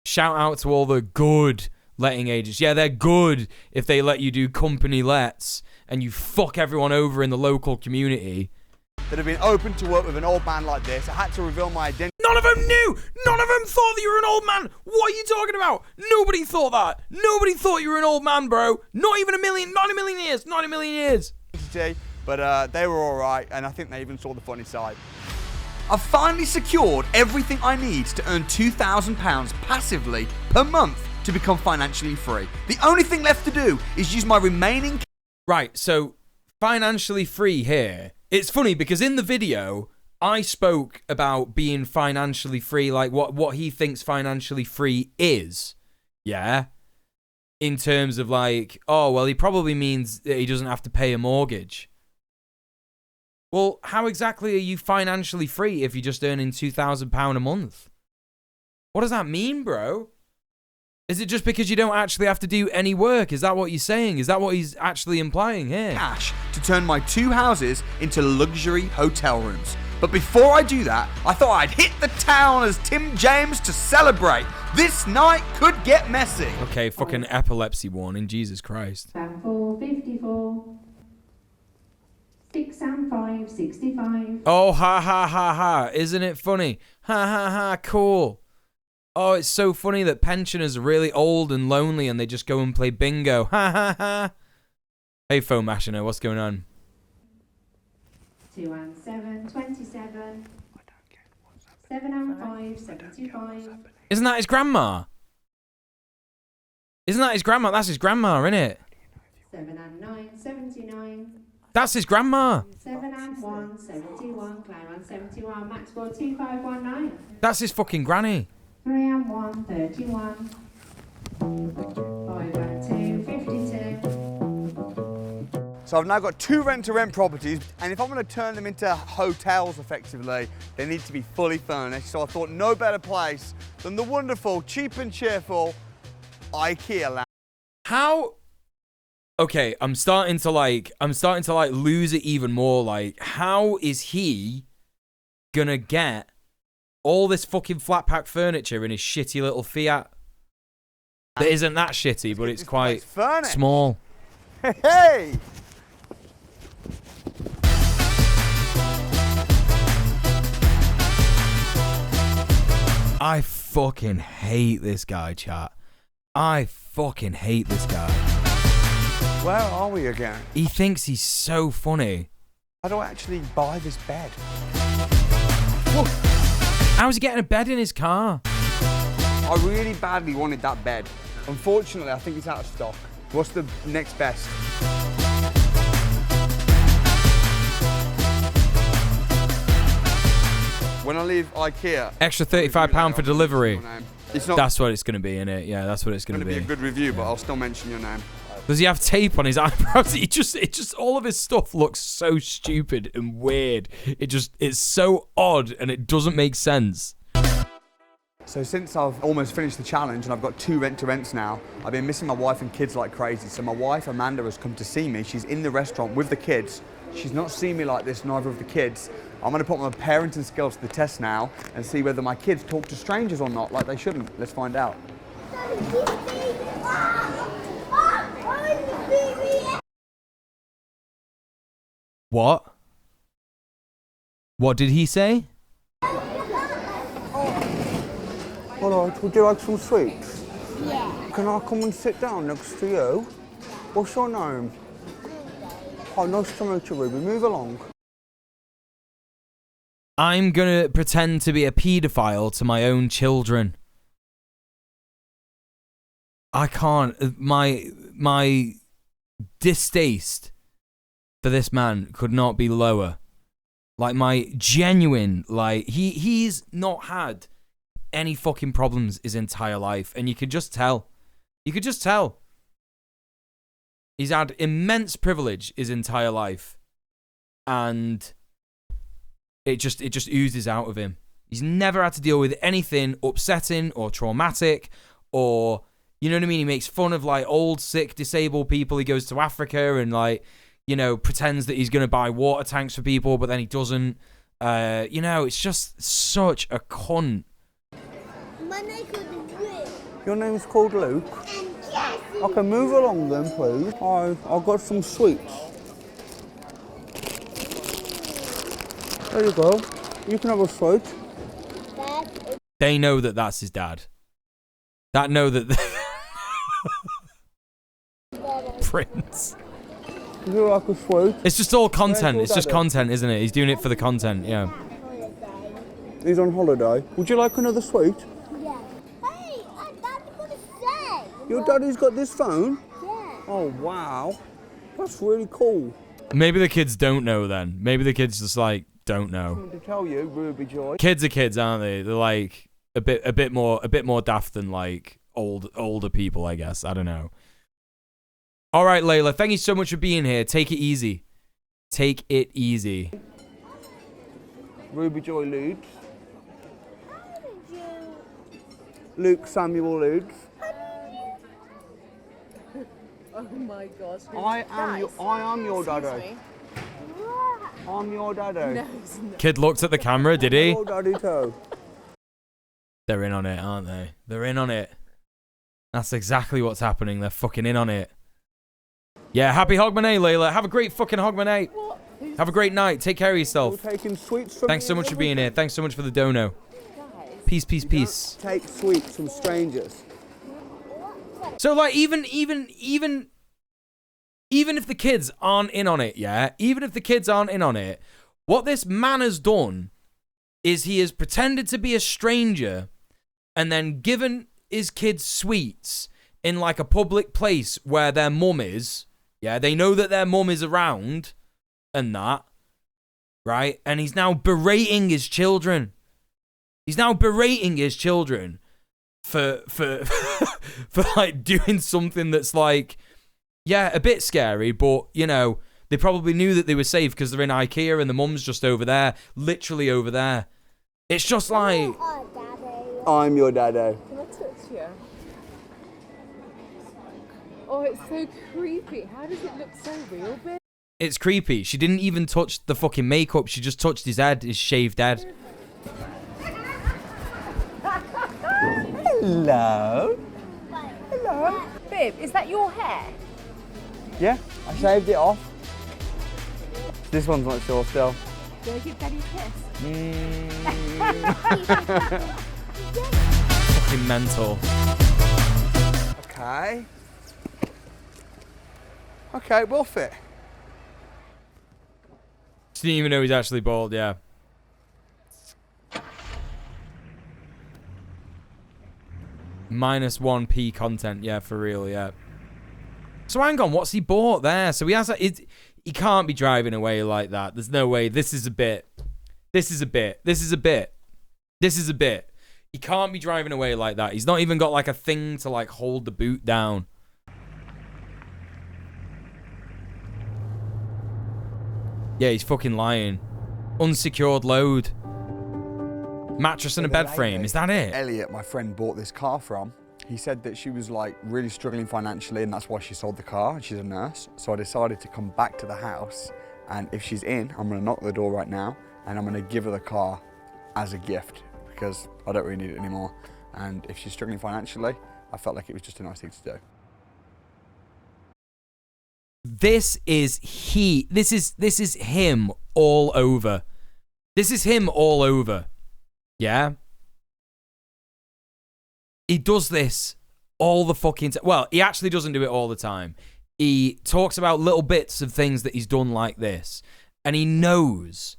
Shout out to all the good letting agents. Yeah, they're good if they let you do company lets and you fuck everyone over in the local community. That have been open to work with an old man like this. I had to reveal my identity. None of them knew! None of them thought that you were an old man! What are you talking about? Nobody thought that! Nobody thought you were an old man, bro! Not even not in a million years! Not in a million years! But they were alright, and I think they even saw the funny side. I've finally secured everything I need to earn £2,000 passively per month to become financially free. The only thing left to do is use my remaining... Right, so financially free here. It's funny because in the video, I spoke about being financially free, like what he thinks financially free is. Yeah? In terms of like, oh, well, he probably means that he doesn't have to pay a mortgage. Well, how exactly are you financially free if you're just earning £2,000 a month? What does that mean, bro? Is it just because you don't actually have to do any work? Is that what you're saying? Is that what he's actually implying here? Cash to turn my 2 houses into luxury hotel rooms. But before I do that, I thought I'd hit the town as Tim James to celebrate. This night could get messy. Okay, fucking epilepsy warning, Jesus Christ. 4, 54. 6 and 5, 65. Oh, ha ha ha ha. Isn't it funny? Ha ha ha, cool. Oh, it's so funny that pensioners are really old and lonely and they just go and play bingo. Ha ha ha. Hey, Foam Mashiner, what's going on? 2 and 7, 27. 7 and 5, 75. Isn't that his grandma? Isn't that his grandma? That's his grandma, isn't it? 7 and 9, 79. That's his grandma. 7 and 1, 71. Claire on 71. Max score 2519. That's his fucking granny. 3 and 1, 31. 5 and 2, 52. So I've now got 2 rent-to-rent properties, and if I'm going to turn them into hotels effectively, they need to be fully furnished. So I thought no better place than the wonderful, cheap and cheerful IKEA lounge. How? Okay, I'm starting to like lose it even more. Like, how is he gonna get all this fucking flat pack furniture in his shitty little Fiat? That isn't that shitty, but it's quite small. Hey! I fucking hate this guy, chat. I fucking hate this guy. Where are we again? He thinks he's so funny. How do I actually buy this bed? How's he getting a bed in his car? I really badly wanted that bed. Unfortunately, I think it's out of stock. What's the next best? When I leave IKEA... Extra £35 for delivery. It's not, that's what it's going to be, innit? Yeah, that's what it's going to be. It's going to be a good review, but I'll still mention your name. Does he have tape on his eyebrows? It just all of his stuff looks so stupid and weird. It's so odd and it doesn't make sense. So since I've almost finished the challenge and I've got 2 rent-to-rents now, I've been missing my wife and kids like crazy. So my wife, Amanda, has come to see me. She's in the restaurant with the kids. She's not seen me like this, neither of the kids. I'm going to put my parenting skills to the test now and see whether my kids talk to strangers or not, like they shouldn't. Let's find out. What? What did he say? Hello, would you like some sweets? Yeah. Can I come and sit down next to you? What's your name? Oh, nice to meet you, Ruby. Move along. I'm gonna pretend to be a paedophile to my own children. I can't. My distaste for this man could not be lower. Like, my genuine, like, he's not had any fucking problems his entire life, and you could just tell. You could just tell. He's had immense privilege his entire life, and it just oozes out of him. He's never had to deal with anything upsetting or traumatic, or, you know what I mean? He makes fun of, like, old, sick, disabled people. He goes to Africa and, like, you know, pretends that he's going to buy water tanks for people, but then he doesn't. You know, it's just such a cunt. My name's called Luke. Your name's called Luke? Yes. Okay, move along then, please. I've got some sweets. There you go. You can have a sweet. They know that that's his dad. That know that... Prince. Would you like a sweet? It's just all content. It's just content, isn't it? He's doing it for the content, yeah. He's on holiday. Would you like another sweet? Yeah. Hey, Dad's got a phone. Your daddy's got this phone? Yeah. Oh, wow. That's really cool. Maybe the kids don't know then. Maybe the kids just, like, don't know. I want to tell you, Ruby Joy. Kids are kids, aren't they? They're, like, a bit more daft than, like, older people, I guess. I don't know. All right, Layla, thank you so much for being here. Take it easy. Take it easy. Ruby Joy Leeds. Luke Samuel Leeds. Oh my gosh. I am your daddy. I'm your daddy. No, he's not. Kid looked at the camera, did he? Your daddy too. They're in on it, aren't they? They're in on it. That's exactly what's happening. They're fucking in on it. Yeah, happy Hogmanay, Layla. Have a great fucking Hogmanay. Have a great night. Take care of yourself. Taking sweets from Thanks so much for being here. Thanks so much for the dono. Peace, peace, peace. Take sweets from strangers. So like even if the kids aren't in on it, yeah? Even if the kids aren't in on it, what this man has done is he has pretended to be a stranger and then given his kids sweets in like a public place where their mum is. Yeah, they know that their mum is around and that, right? And he's now berating his children. He's now berating his children for like doing something that's like, yeah, a bit scary, but you know, they probably knew that they were safe because they're in IKEA and the mum's just over there, literally over there. It's just like, I'm your daddy. Can I touch you? Oh, it's so creepy. How does it look so real, babe? it's creepy. She didn't even touch the fucking makeup. She just touched his head, his shaved head. Hello. Hello. Babe, is that your hair? Yeah, I shaved it off. This one's not sure still. Do I give Daddy a kiss? Fucking mental. Okay. Okay, we'll fit. She didn't even know he's actually bald, yeah. -1p content, yeah, for real, yeah. So hang on, what's he bought there? So he has a, he can't be driving away like that. There's no way. This is a bit. This is a bit. This is a bit. This is a bit. He can't be driving away like that. He's not even got like a thing to like hold the boot down. Yeah, he's fucking lying. Unsecured load. Mattress and a bed frame. Is that it? Elliot, my friend, bought this car from. He said that she was like really struggling financially and that's why she sold the car. She's a nurse. So I decided to come back to the house and if she's in, I'm gonna knock the door right now and I'm gonna give her the car as a gift because I don't really need it anymore. And if she's struggling financially, I felt like it was just a nice thing to do. This is him all over. This is him all over. Yeah? He does this all the fucking time. Well, he actually doesn't do it all the time. He talks about little bits of things that he's done like this. And he knows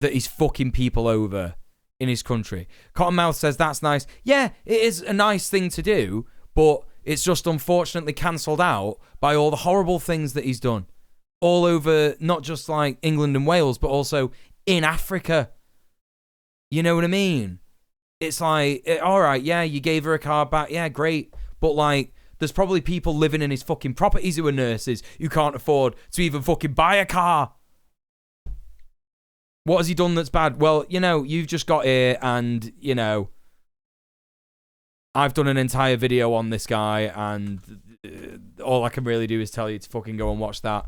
that he's fucking people over in his country. Cottonmouth says that's nice. Yeah, it is a nice thing to do, but it's just unfortunately cancelled out by all the horrible things that he's done. All over, not just like England and Wales, but also in Africa. You know what I mean? It's like, all right, yeah, you gave her a car back. Yeah, great. But like, there's probably people living in his fucking properties who are nurses who can't afford to even fucking buy a car. What has he done that's bad? Well, you know, you've just got here and, you know, I've done an entire video on this guy and all I can really do is tell you to fucking go and watch that.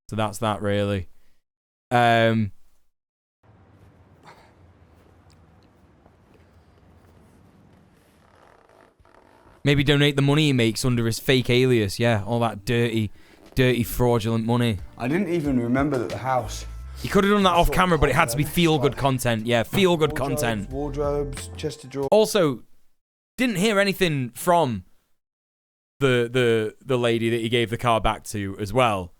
So that's that, really. Maybe donate the money he makes under his fake alias. Yeah, all that dirty, fraudulent money. I didn't even remember that the house. He could have done that off camera, but it had to be feel-good content. Yeah, feel-good content. Wardrobes, chest of drawers. Also, didn't hear anything from the lady that he gave the car back to as well.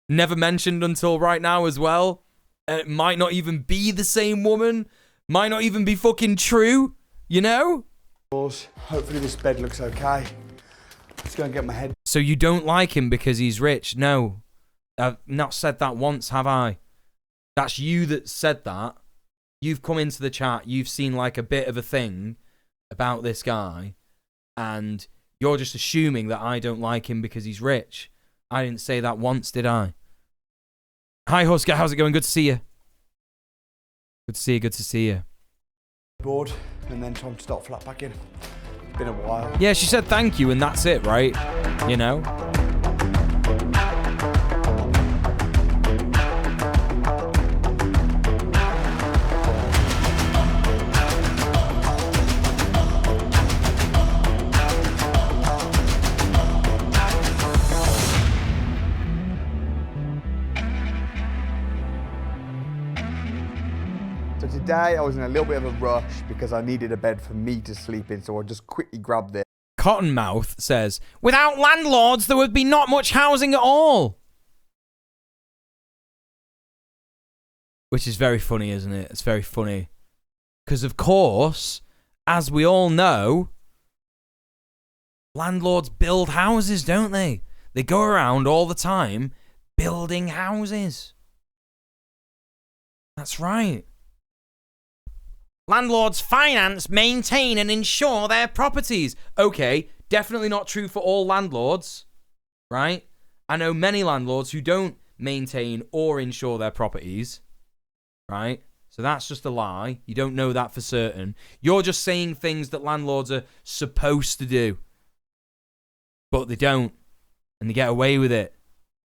Never mentioned until right now as well. It might not even be the same woman. Might not even be fucking true. You know? Hopefully this bed looks okay. Let's go and get my head. So you don't like him because he's rich? No. I've not said that once, have I? That's you that said that. You've come into the chat. You've seen like a bit of a thing about this guy. And you're just assuming that I don't like him because he's rich. I didn't say that once, did I? Hi, Husker. How's it going? Good to see you. Good to see you. Good to see you. Bored, and then time to start flat packing. It's been a while. Yeah, she said thank you, and that's it, right? You know? today I was in a little bit of a rush because I needed a bed for me to sleep in, so I just quickly grabbed this. Cottonmouth says, without landlords, there would be not much housing at all. Which is very funny, isn't it? It's very funny. Because, of course, as we all know, landlords build houses, don't they? They go around all the time building houses. That's right. Landlords finance, maintain, and insure their properties. Okay, definitely not true for all landlords, right? I know many landlords who don't maintain or insure their properties, right? So that's just a lie. You don't know that for certain. You're just saying things that landlords are supposed to do, but they don't, and they get away with it,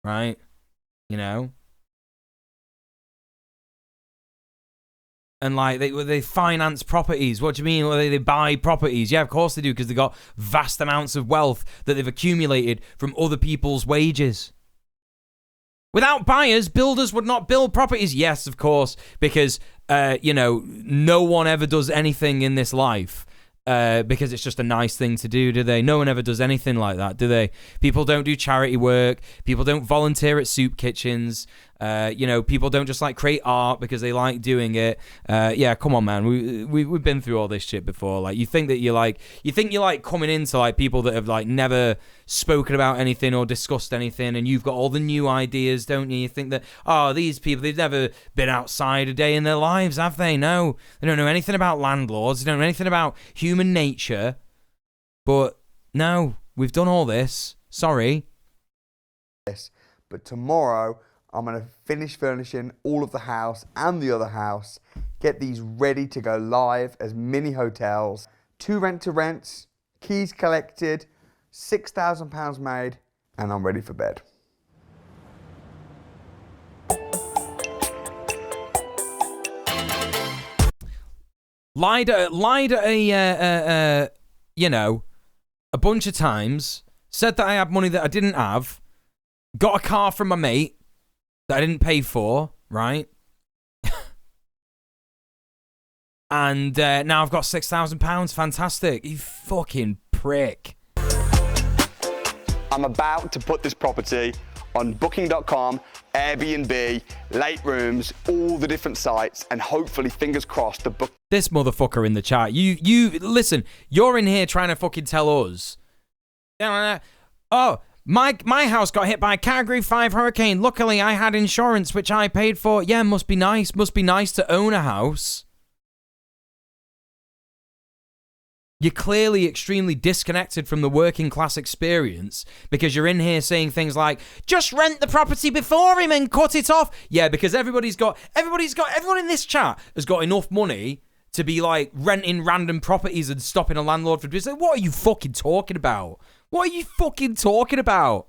right? You know? And like they finance properties. What do you mean? Well, they buy properties? Yeah, of course they do, because they got vast amounts of wealth that they've accumulated from other people's wages. Without buyers, builders would not build properties. Yes, of course, because no one ever does anything in this life because it's just a nice thing to do they? No one ever does anything like that, do they? People don't do charity work. People don't volunteer at soup kitchens. People don't just like create art because they like doing it. Yeah, come on, man. We've been through all this shit before. Like, you think you're like coming into like people that have like never spoken about anything or discussed anything, and you've got all the new ideas, don't you? You think that, oh, these people, they've never been outside a day in their lives, have they? No, they don't know anything about landlords. They don't know anything about human nature. But no, we've done all this. Sorry. But tomorrow, I'm going to finish furnishing all of the house and the other house, get these ready to go live as mini hotels, 2 rent-to-rents, keys collected, £6,000 made, and I'm ready for bed. Lied a bunch of times, said that I had money that I didn't have, got a car from my mate that I didn't pay for, right? And now I've got £6,000. Fantastic. You fucking prick. I'm about to put this property on booking.com, Airbnb, late rooms, all the different sites, and hopefully, fingers crossed, the book. This motherfucker in the chat. You listen, you're in here trying to fucking tell us. Oh, my house got hit by a Category 5 hurricane. Luckily, I had insurance, which I paid for. Yeah, must be nice. Must be nice to own a house. You're clearly extremely disconnected from the working class experience because you're in here saying things like, just rent the property before him and cut it off. Yeah, because everyone in this chat has got enough money to be like renting random properties and stopping a landlord from doing. What are you fucking talking about? What are you fucking talking about?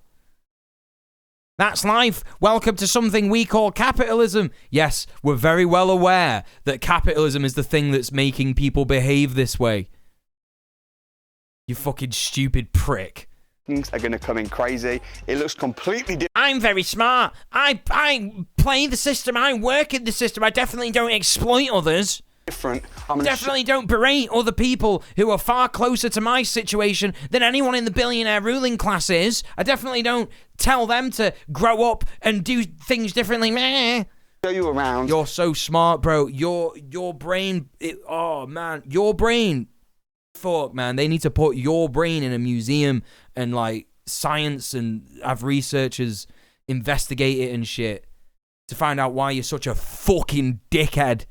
That's life. Welcome to something we call capitalism. Yes, we're very well aware that capitalism is the thing that's making people behave this way. You fucking stupid prick. Things are going to come in crazy. It looks completely different. I'm very smart. I play the system. I work in the system. I definitely don't exploit others. Definitely don't berate other people who are far closer to my situation than anyone in the billionaire ruling class is. I definitely don't tell them to grow up and do things differently. Meh. Show you around. You're so smart, bro. Your brain. Your brain. Fuck, man. They need to put your brain in a museum and like science and have researchers investigate it and shit to find out why you're such a fucking dickhead.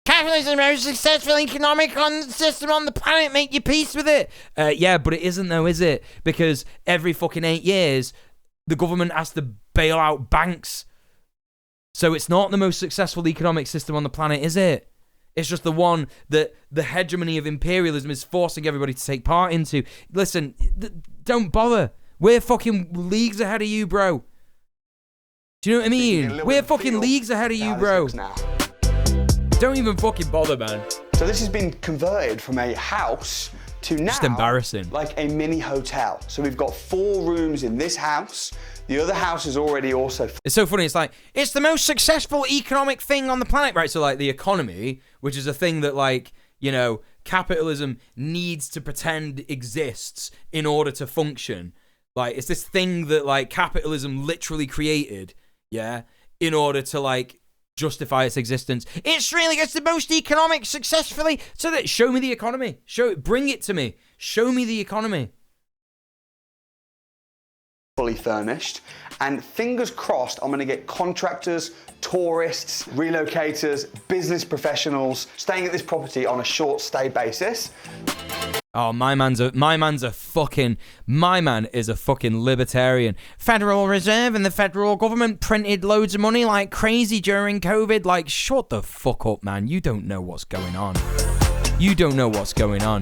Capitalism is the most successful economic system on the planet. Make your peace with it. Yeah, but it isn't though, is it? Because every fucking 8 years, the government has to bail out banks. So it's not the most successful economic system on the planet, is it? It's just the one that the hegemony of imperialism is forcing everybody to take part into. Listen, don't bother. We're fucking leagues ahead of you, bro. Do you know what I mean? We're fucking leagues ahead of you, bro. Don't even fucking bother, man. So this has been converted from a house to now Just embarrassing. like a mini hotel. So we've got 4 rooms in this house. The other house is already also. It's so funny. It's like, it's the most successful economic thing on the planet, right? So like the economy, which is a thing that like, you know, capitalism needs to pretend exists in order to function. Like, it's this thing that like capitalism literally created, yeah, in order to like justify its existence. It's the most economic successfully. So that, show me the economy. Bring it to me. Show me the economy. Fully furnished, and fingers crossed I'm going to get contractors, tourists, relocators, business professionals staying at this property on a short stay basis. Oh, my man is a fucking libertarian. Federal Reserve and the federal government printed loads of money like crazy during COVID. Like, shut the fuck up, man. You don't know what's going on. You don't know what's going on.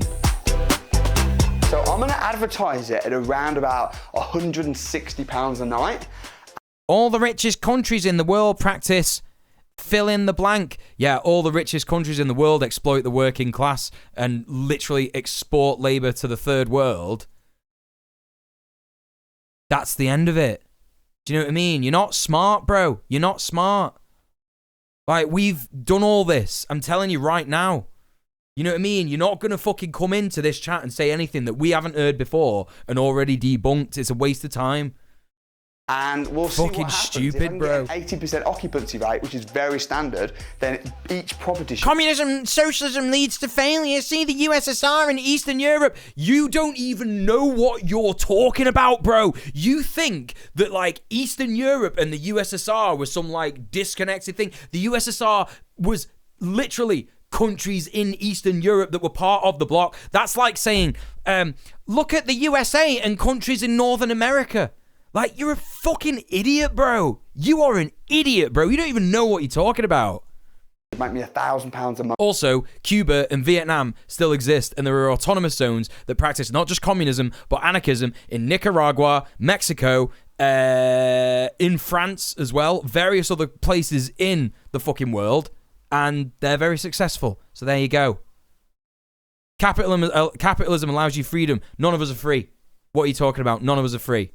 So I'm going to advertise it at around about £160 a night. All the richest countries in the world practice fill in the blank. Yeah, all the richest countries in the world exploit the working class and literally export labor to the third world. That's the end of it. Do you know what I mean? You're not smart, bro. You're not smart. Like, we've done all this. I'm telling you right now. You know what I mean? You're not going to fucking come into this chat and say anything that we haven't heard before and already debunked. It's a waste of time. And we'll see fucking what happens. stupid, if I can bro. Get 80% occupancy rate, which is very standard, then each property... Communism and socialism leads to failure. See the USSR and Eastern Europe. You don't even know what you're talking about, bro. You think that, like, Eastern Europe and the USSR was some, like, disconnected thing. The USSR was literally countries in Eastern Europe that were part of the bloc. That's like saying, look at the USA and countries in Northern America. Like, you're a fucking idiot, bro. You are an idiot, bro. You don't even know what you're talking about. It might be £1,000 a month. Also, Cuba and Vietnam still exist, and there are autonomous zones that practice not just communism, but anarchism in Nicaragua, Mexico, in France as well, various other places in the fucking world, and they're very successful. So there you go. Capitalism allows you freedom. None of us are free. What are you talking about? None of us are free.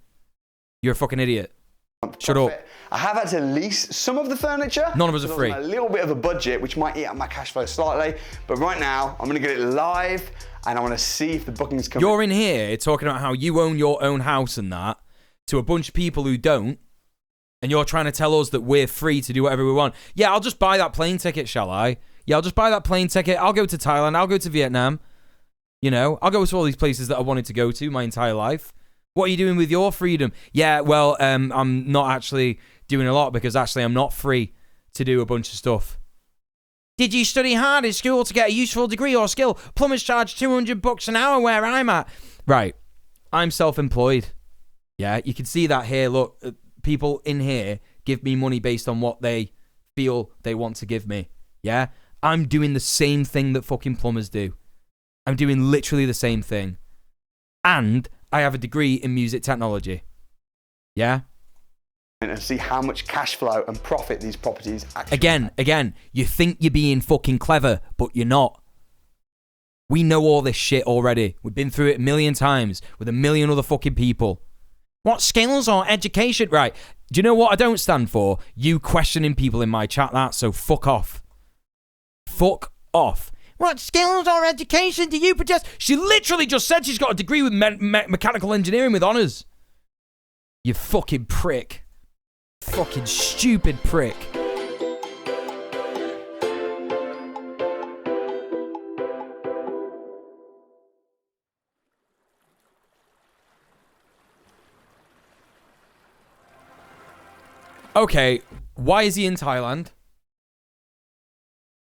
You're a fucking idiot. Shut up. I have had to lease some of the furniture. None of us are free. A little bit of a budget, which might eat up my cash flow slightly. But right now, I'm going to get it live, and I want to see if the bookings come. You're in here talking about how you own your own house and that to a bunch of people who don't, and you're trying to tell us that we're free to do whatever we want. Yeah, I'll just buy that plane ticket, shall I? Yeah, I'll just buy that plane ticket. I'll go to Thailand. I'll go to Vietnam. You know, I'll go to all these places that I wanted to go to my entire life. What are you doing with your freedom? Yeah, well, I'm not actually doing a lot because actually I'm not free to do a bunch of stuff. Did you study hard in school to get a useful degree or skill? Plumbers charge $200 an hour where I'm at. Right. I'm self-employed. Yeah, you can see that here. Look, people in here give me money based on what they feel they want to give me. Yeah? I'm doing the same thing that fucking plumbers do. I'm doing literally the same thing. And I have a degree in music technology. Yeah? And see how much cash flow and profit these properties actually Again, you think you're being fucking clever, but you're not. We know all this shit already. We've been through it a million times with a million other fucking people. What skills or education? Right. Do you know what I don't stand for? You questioning people in my chat that, so fuck off. Fuck off. What skills or education do you possess? She literally just said she's got a degree with mechanical engineering with honours. You fucking prick. Fucking stupid prick. Okay, why is he in Thailand?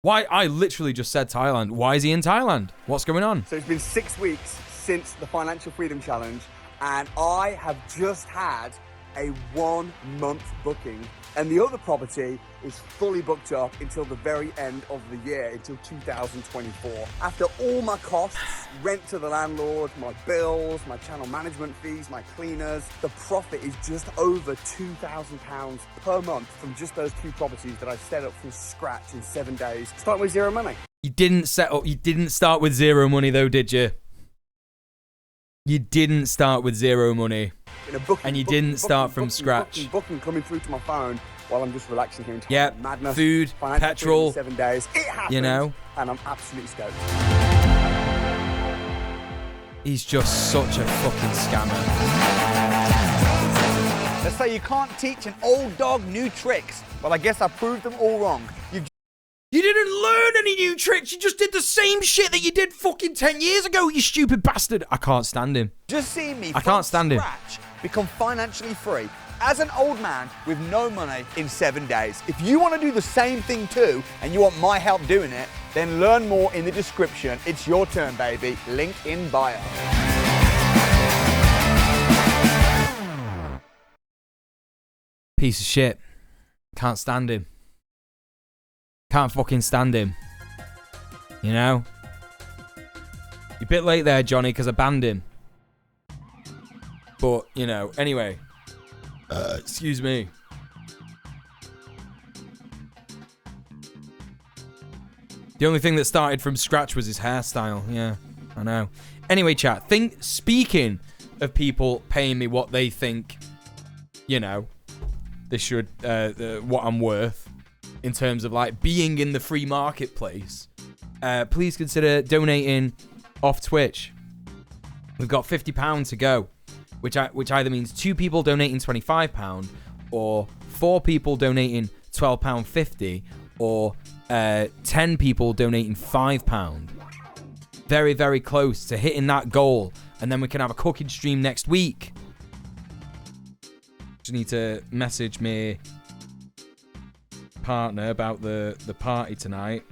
Why? I literally just said Thailand. Why is he in Thailand? What's going on? So it's been 6 weeks since the Financial Freedom Challenge, and I have just had a 1 month booking, and the other property is fully booked up until the very end of the year, until 2024. After all my costs, rent to the landlord, my bills, my channel management fees, my cleaners, the profit is just over £2,000 per month from just those 2 properties that I set up from scratch in 7 days, starting with zero money. You didn't start with zero money though, did you? You didn't start with zero money. In a booking, And you didn't start from scratch. Booking coming through to my phone while I'm just relaxing here in Thailand. Yep, Madness. food, Financial freedom in petrol, 7 days. It happened. you know. And I'm absolutely stoked. He's just such a fucking scammer. Let's say you can't teach an old dog new tricks. Well, I guess I proved them all wrong. You didn't learn any new tricks. You just did the same shit that you did fucking 10 years ago, you stupid bastard. I can't stand him. Just seen me I can't stand him. scratch become financially free as an old man with no money in 7 days. If you want to do the same thing too, and you want my help doing it, then learn more in the description. It's your turn, baby. Link in bio. Piece of shit. Can't stand him. Can't fucking stand him. You know? You're a bit late there, Johnny, because I banned him. But, you know, anyway. Excuse me. The only thing that started from scratch was his hairstyle. Yeah, I know. Anyway, chat. Speaking of people paying me what they think, you know, they should, what I'm worth in terms of like being in the free marketplace, please consider donating off Twitch. We've got £50 to go, which either means 2 people donating £25 or 4 people donating £12.50 or 10 people donating £5. Very, very close to hitting that goal, and then we can have a cooking stream next week. Just need to message me partner about the party tonight.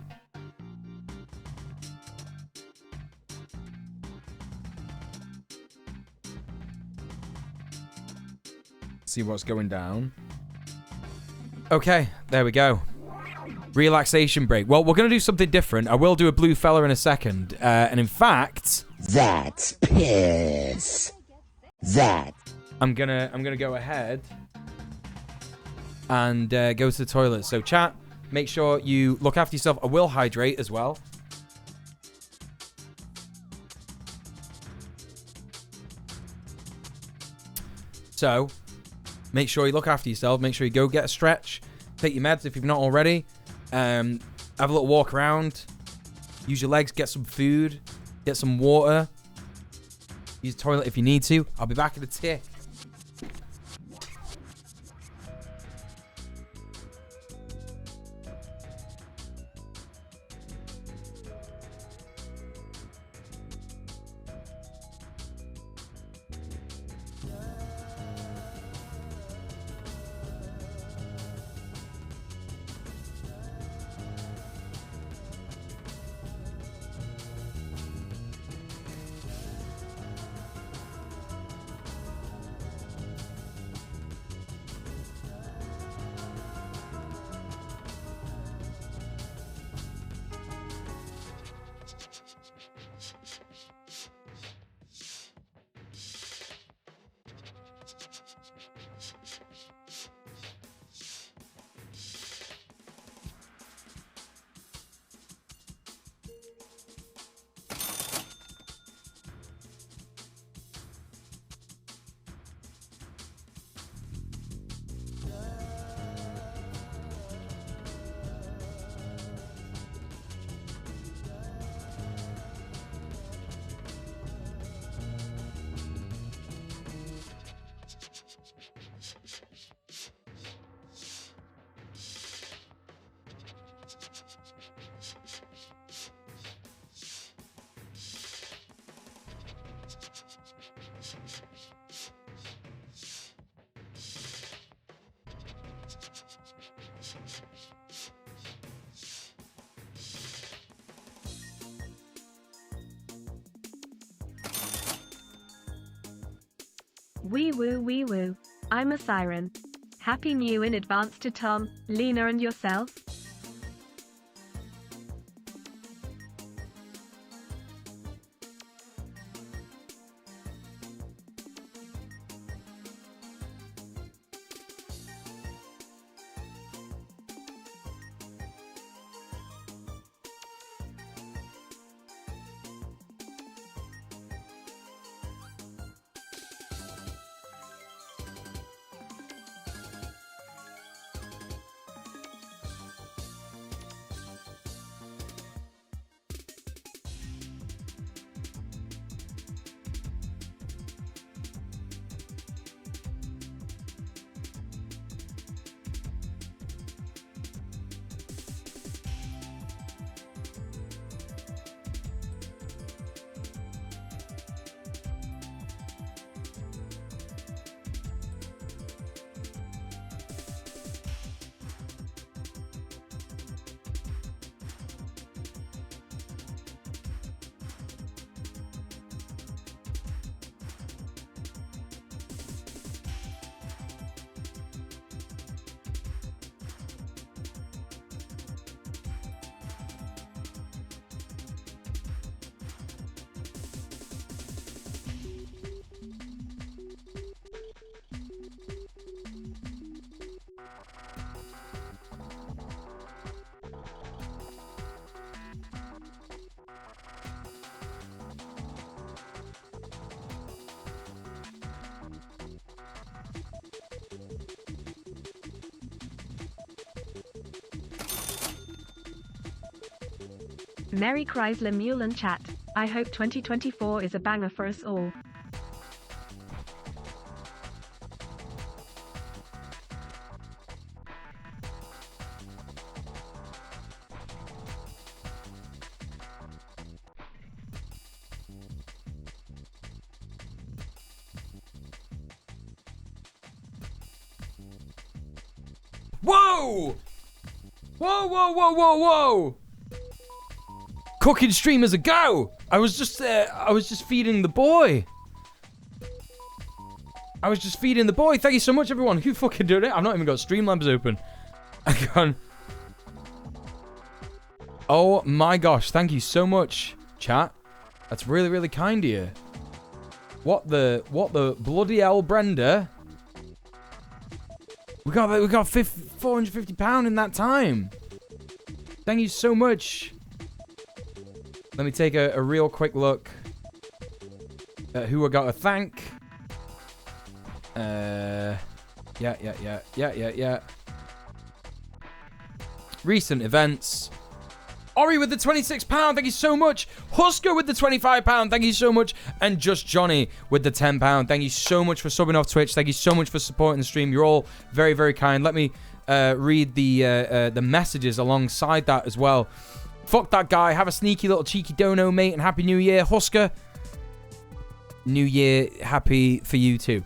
See what's going down. Okay, there we go. Relaxation break. Well, we're going to do something different. I will do a blue fella in a second. And in fact... That's piss. That. I'm gonna go ahead and go to the toilet. So chat, make sure you look after yourself. I will hydrate as well. So make sure you look after yourself. Make sure you go get a stretch. Take your meds if you've not already. Have a little walk around. Use your legs. Get some food. Get some water. Use the toilet if you need to. I'll be back in a tick. Wee woo wee woo. I'm a siren. Happy New in advance to Tom, Lena and yourself. Merry Chrysler Mule and chat. I hope 2024 is a banger for us all. Whoa! Whoa, whoa, whoa, whoa, whoa! Cooking streamers a go! I was just feeding the boy. Thank you so much, everyone. Who fucking did it? I've not even got Streamlabs open. I gone. Oh my gosh! Thank you so much, chat. That's really, really kind of you. What the bloody hell, Brenda? We got £450 in that time. Thank you so much. Let me take a real quick look at who I got to thank. Yeah. Recent events. Ori with the £26, thank you so much. Husker with the £25, thank you so much. And Just Johnny with the £10, thank you so much for subbing off Twitch. Thank you so much for supporting the stream. You're all very, very kind. Let me read the messages alongside that as well. Fuck that guy. Have a sneaky little cheeky dono, mate, and Happy New Year. Husker, New Year happy for you too.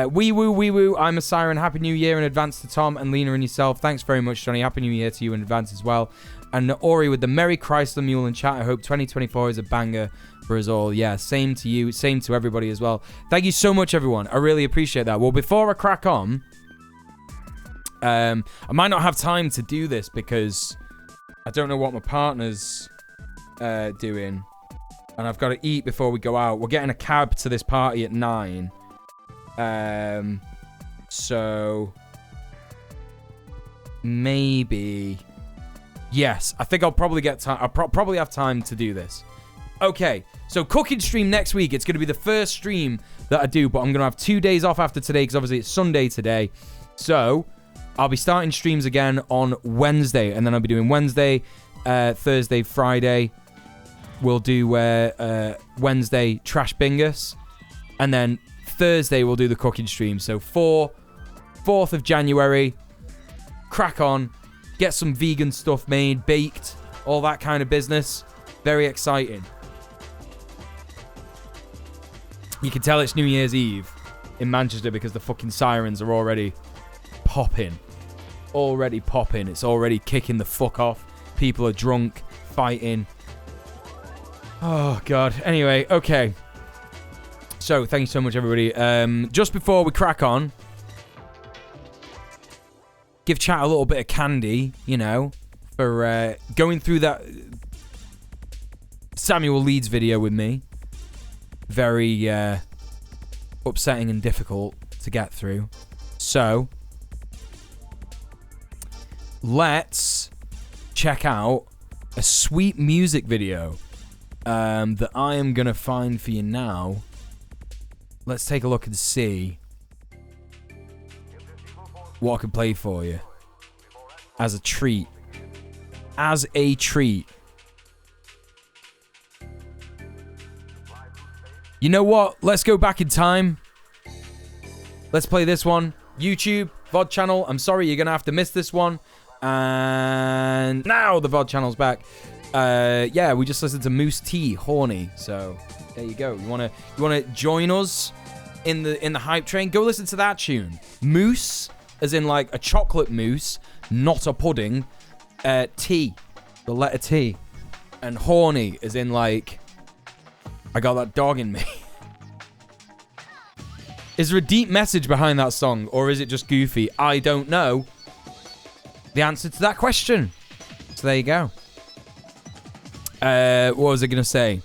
Wee woo, I'm a siren. Happy New Year in advance to Tom and Lena and yourself. Thanks very much, Johnny. Happy New Year to you in advance as well. And Ori with the Merry Chrysler Mule in chat. I hope 2024 is a banger for us all. Yeah, same to you. Same to everybody as well. Thank you so much, everyone. I really appreciate that. Well, before I crack on, I might not have time to do this because I don't know what my partner's doing. And I've got to eat before we go out. We're getting a cab to this party at 9. So maybe... Yes, I think I'll probably get time. I'll probably have time to do this. Okay, so cooking stream next week. It's going to be the first stream that I do, but I'm going to have 2 days off after today because obviously it's Sunday today. So I'll be starting streams again on Wednesday, and then I'll be doing Wednesday, Thursday, Friday. We'll do Wednesday Trash Bingus, and then Thursday we'll do the cooking stream. So 4th of January, crack on. Get some vegan stuff made, baked, all that kind of business. Very exciting. You can tell it's New Year's Eve in Manchester because the fucking sirens are already popping. It's already kicking the fuck off. People are drunk, fighting. Oh, God. Anyway, okay. So, thank you so much, everybody. Just before we crack on, give chat a little bit of candy, you know, for going through that Samuel Leeds video with me. Very upsetting and difficult to get through. So, let's check out a sweet music video that I am going to find for you now. Let's take a look and see what I can play for you as a treat. You know what? Let's go back in time. Let's play this one. YouTube, VOD channel. I'm sorry, you're going to have to miss this one. And now the VOD channel's back. Yeah, we just listened to Moose T, Horny. So there you go. You wanna join us in the hype train? Go listen to that tune. Moose, as in like a chocolate mousse, not a pudding. T, the letter T, and horny, as in like I got that dog in me. Is there a deep message behind that song, or is it just goofy? I don't know the answer to that question. So there you go. What was I gonna say?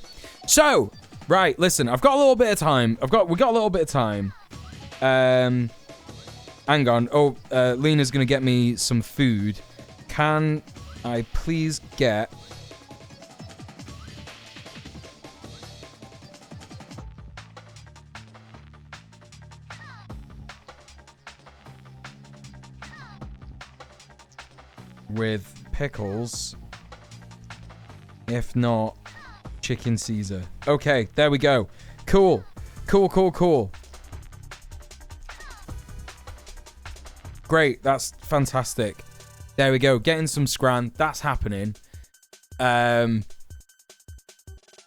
So, right, listen, I've got a little bit of time. We got a little bit of time. Hang on. Oh, Lena's gonna get me some food. Can I please get with pickles If not, chicken Caesar. Okay, there we go. Cool. Cool. Great, that's fantastic. There we go. Getting some scran. That's happening.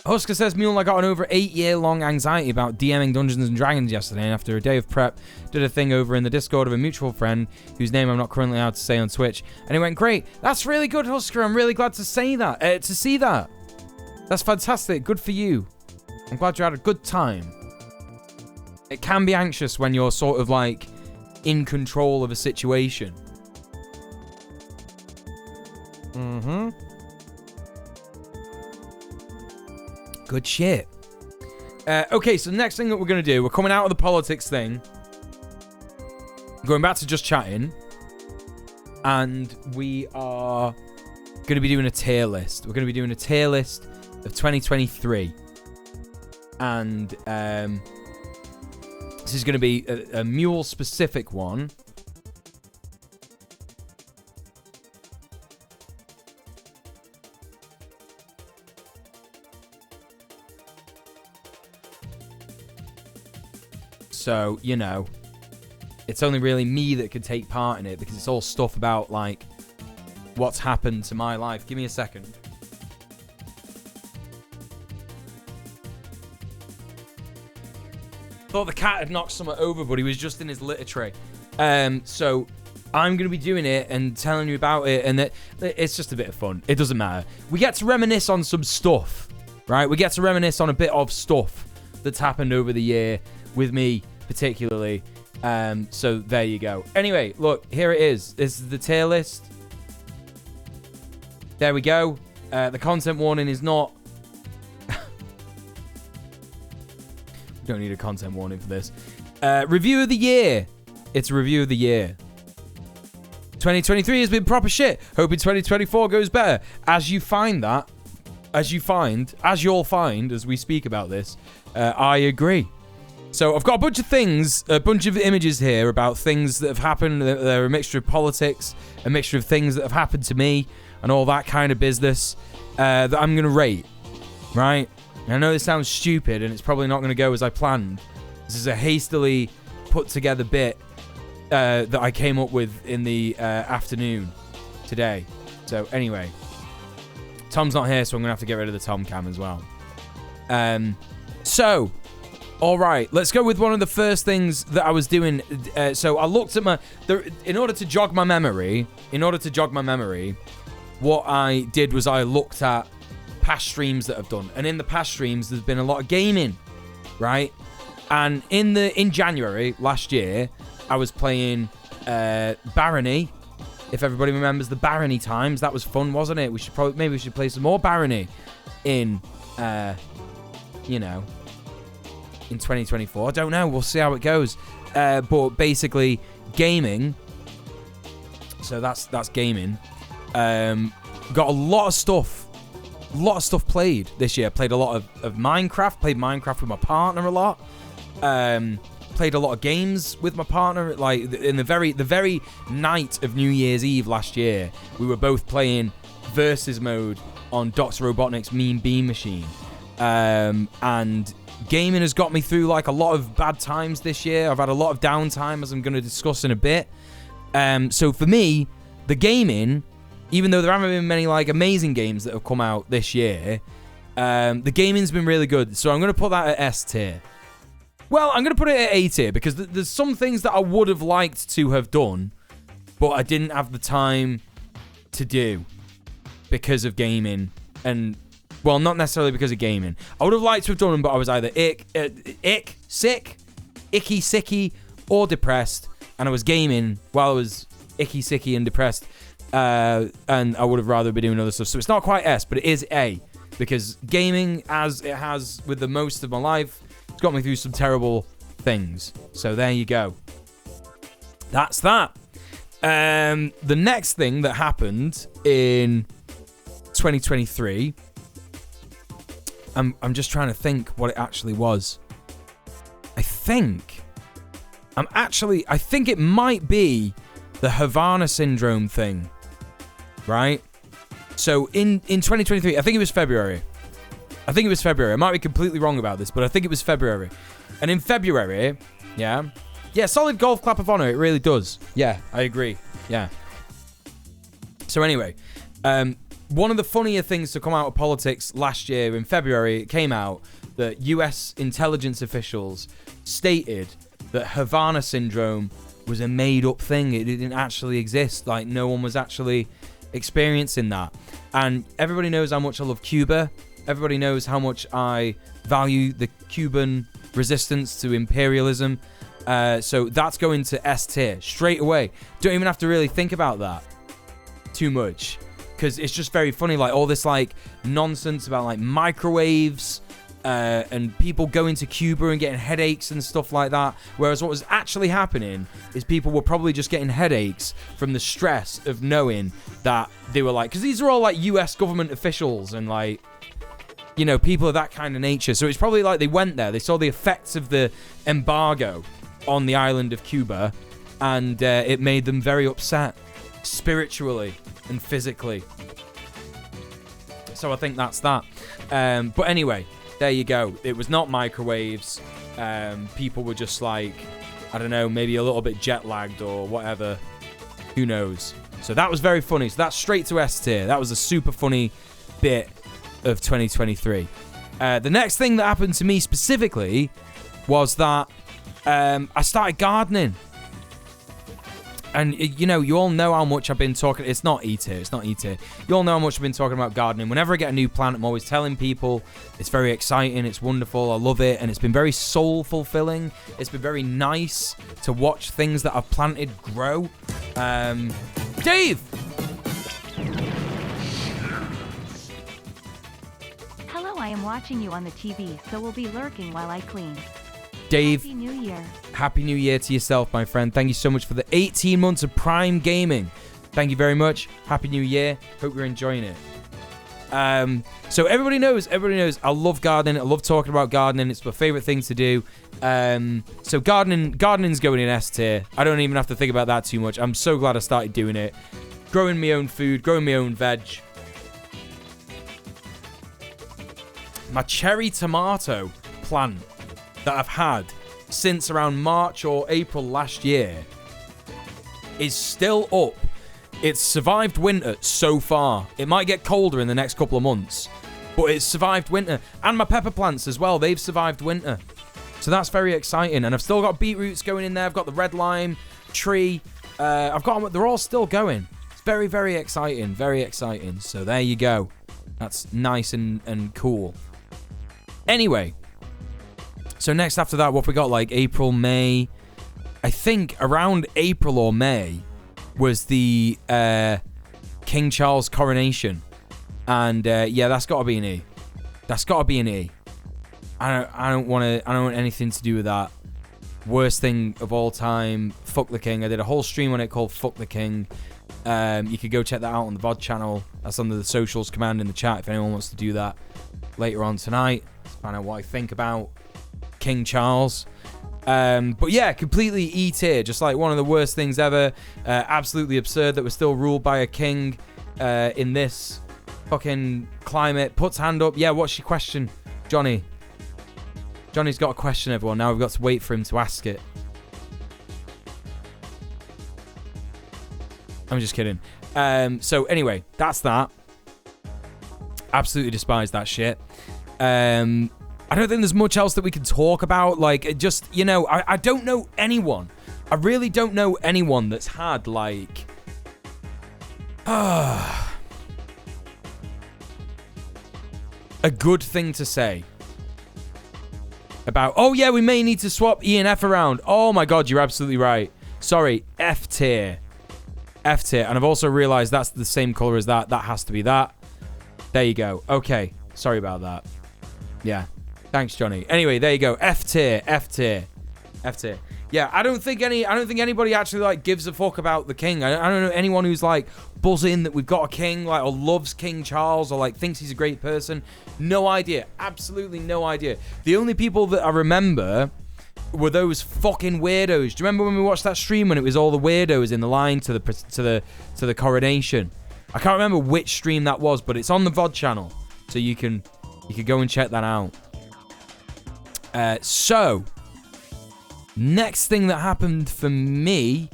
Husker says, Muel, I got an over 8-year-long anxiety about DMing Dungeons & Dragons yesterday, and after a day of prep, did a thing over in the Discord of a mutual friend, whose name I'm not currently allowed to say on Twitch, and it went great. That's really good, Husker. I'm really glad to say that. To see that. That's fantastic. Good for you. I'm glad you had a good time. It can be anxious when you're sort of like in control of a situation. Mm-hmm. Good shit. Okay, so the next thing that we're going to do, we're coming out of the politics thing. Going back to just chatting. And we are going to be doing a tier list. We're going to be doing a tier list of 2023. And this is going to be a Muel specific one. So, you know, it's only really me that could take part in it because it's all stuff about, like, what's happened to my life. Give me a second. Thought the cat had knocked something over, but he was just in his litter tray. So I'm going to be doing it and telling you about it, and it's just a bit of fun. It doesn't matter. We get to reminisce on some stuff, right? We get to reminisce on a bit of stuff that's happened over the year with me, particularly. So there you go. Anyway, look, here it is. This is the tier list. There we go. The content warning is not... We don't need a content warning for this. Review of the year. It's a review of the year. 2023 has been proper shit. Hoping 2024 goes better. As you'll find, as we speak about this, I agree. So I've got a bunch of things, a bunch of images here about things that have happened. They're a mixture of politics, a mixture of things that have happened to me, and all that kind of business that I'm going to rate, right? And I know this sounds stupid, and it's probably not going to go as I planned. This is a hastily put together bit that I came up with in the afternoon today. So anyway, Tom's not here, so I'm going to have to get rid of the Tom cam as well. So... All right, let's go with one of the first things that I was doing. So I looked at in order to jog my memory, what I did was I looked at past streams that I've done. And in the past streams, there's been a lot of gaming, right? And in January last year, I was playing Barony. If everybody remembers the Barony times, that was fun, wasn't it? Maybe we should play some more Barony in, in 2024. I don't know. We'll see how it goes. But basically, gaming. So that's gaming. Got a lot of stuff played this year. Played a lot of Minecraft. Played Minecraft with my partner a lot. Played a lot of games with my partner. Like in the very night of New Year's Eve last year, we were both playing versus mode on Dr. Robotnik's Mean Bean Machine. And gaming has got me through like a lot of bad times this year. I've had a lot of downtime, as I'm going to discuss in a bit. So for me, the gaming, even though there haven't been many like amazing games that have come out this year, the gaming's been really good. So I'm going to put that at S tier. Well, I'm going to put it at A tier because there's some things that I would have liked to have done, but I didn't have the time to do because of gaming. And well, not necessarily because of gaming. I would have liked to have done them, but I was either sick, icky, sicky, or depressed. And I was gaming while I was icky, sicky, and depressed. And I would have rather been doing other stuff. So it's not quite S, but it is A. Because gaming, as it has with the most of my life, it's got me through some terrible things. So there you go. That's that. The next thing that happened in 2023... I'm just trying to think what it actually was. I think it might be the Havana syndrome thing, right? So in 2023, I think it was February. I might be completely wrong about this, but I think it was February. And in February, yeah, solid golf clap of honor. It really does. Yeah, I agree. Yeah. So anyway, one of the funnier things to come out of politics last year in February, it came out that US intelligence officials stated that Havana syndrome was a made-up thing. It didn't actually exist. Like, no one was actually experiencing that. And everybody knows how much I love Cuba. Everybody knows how much I value the Cuban resistance to imperialism. So that's going to S tier straight away. Don't even have to really think about that too much, because it's just very funny, like all this like nonsense about like microwaves and people going to Cuba and getting headaches and stuff like that. Whereas what was actually happening is people were probably just getting headaches from the stress of knowing that they were like, because these are all like US government officials and like, you know, people of that kind of nature. So it's probably like they went there, they saw the effects of the embargo on the island of Cuba, and it made them very upset spiritually and physically. So I think that's that. But anyway, there you go. It was not microwaves. People were just like, I don't know, maybe a little bit jet lagged or whatever. Who knows? So that was very funny. So that's straight to S tier. That was a super funny bit of 2023. The next thing that happened to me specifically was that I started gardening. And, you know, you all know how much I've been talking. It's not E tier. You all know how much I've been talking about gardening. Whenever I get a new plant, I'm always telling people it's very exciting. It's wonderful. I love it. And it's been very soul fulfilling. It's been very nice to watch things that I've planted grow. Dave! Hello, I am watching you on the TV, so we'll be lurking while I clean. Dave, Happy New Year. Happy New Year to yourself, my friend. Thank you so much for the 18 months of Prime Gaming. Thank you very much. Happy New Year. Hope you're enjoying it. So everybody knows, I love gardening. I love talking about gardening. It's my favorite thing to do. So gardening's going in S tier. I don't even have to think about that too much. I'm so glad I started doing it. Growing my own food, growing my own veg. My cherry tomato plant that I've had since around March or April last year is still up. It's survived winter so far. It might get colder in the next couple of months, but it's survived winter. And my pepper plants as well, they've survived winter. So that's very exciting. And I've still got beetroots going in there. I've got the red lime tree. They're all still going. It's very, very exciting. Very exciting. So there you go. That's nice and cool. Anyway. So next after that, what have we got? Like April, May. I think around April or May was the King Charles coronation. And yeah, that's got to be an E. That's got to be an E. I don't want anything to do with that. Worst thing of all time. Fuck the King. I did a whole stream on it called Fuck the King. You could go check that out on the VOD channel. That's under the socials command in the chat if anyone wants to do that later on tonight. Let's find out what I think about King Charles. But yeah, completely E tier. Just like one of the worst things ever. Absolutely absurd that we're still ruled by a king in this fucking climate. Puts hand up. Yeah, what's your question, Johnny? Johnny's got a question, everyone. Now we've got to wait for him to ask it. I'm just kidding. So anyway, that's that. Absolutely despise that shit. I don't think there's much else that we can talk about. Like, just, you know, I don't know anyone. I really don't know anyone that's had, like... a good thing to say. About, oh yeah, we may need to swap E and F around. Oh my god, you're absolutely right. Sorry, F tier. F tier. And I've also realised that's the same colour as that. That has to be that. There you go. Okay. Sorry about that. Yeah. Thanks, Johnny. Anyway, there you go. F tier, F tier, F tier. Yeah, I don't think anybody actually like gives a fuck about the king. I don't know anyone who's like buzzing that we've got a king, like, or loves King Charles, or like thinks he's a great person. No idea. Absolutely no idea. The only people that I remember were those fucking weirdos. Do you remember when we watched that stream when it was all the weirdos in the line to the coronation? I can't remember which stream that was, but it's on the VOD channel, so you could go and check that out. So, next thing that happened for me,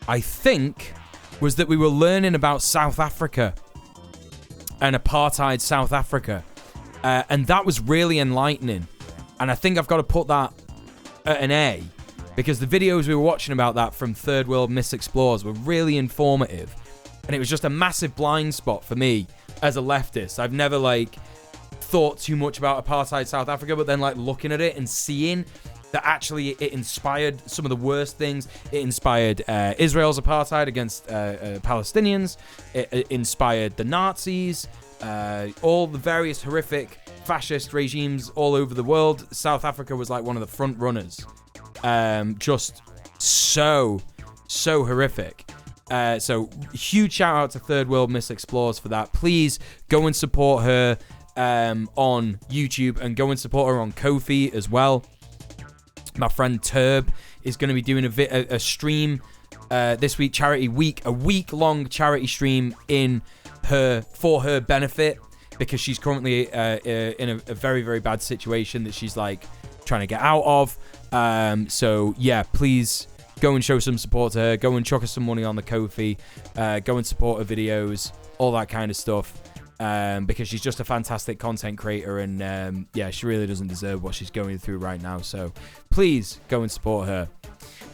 I think, was that we were learning about South Africa and apartheid South Africa. And that was really enlightening. And I think I've got to put that at an A, because the videos we were watching about that from Third World Misexplores were really informative. And it was just a massive blind spot for me as a leftist. I've never, like, thought too much about apartheid South Africa, but then, like, looking at it and seeing that actually it inspired some of the worst things. It inspired Israel's apartheid against Palestinians. It inspired the Nazis, all the various horrific fascist regimes all over the world. South Africa was like one of the front runners. Just so horrific. So huge shout out to Third World Misexplores for that. Please go and support her on YouTube, and go and support her on Ko-fi as well. My friend Turb is going to be doing a stream this week, charity week, a week-long charity stream for her benefit, because she's currently in a very, very bad situation that she's like trying to get out of. So yeah, please go and show some support to her. Go and chuck her some money on the Ko-fi. Go and support her videos, all that kind of stuff. Because she's just a fantastic content creator, and yeah, she really doesn't deserve what she's going through right now. So please go and support her.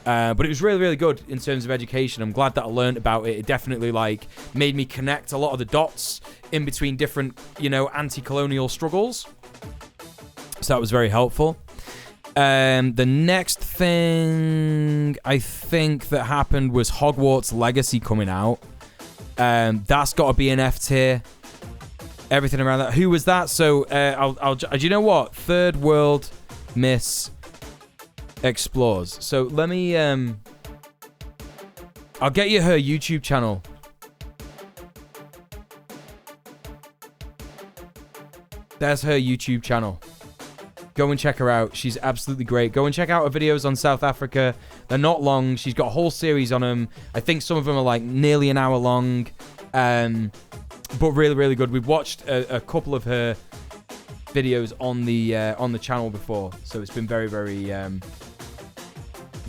But it was really, really good in terms of education. I'm glad that I learned about it. It definitely like made me connect a lot of the dots in between different, anti-colonial struggles. So that was very helpful. The next thing I think that happened was Hogwarts Legacy coming out. That's got to be an F tier. Everything around that. Who was that? So do you know what? Third World Miss Explores. So let me I'll get you her YouTube channel. There's her YouTube channel. Go and check her out. She's absolutely great. Go and check out her videos on South Africa. They're not long. She's got a whole series on them. I think some of them are like nearly an hour long. But really, really good. We've watched a couple of her videos on the channel before, so it's been very, very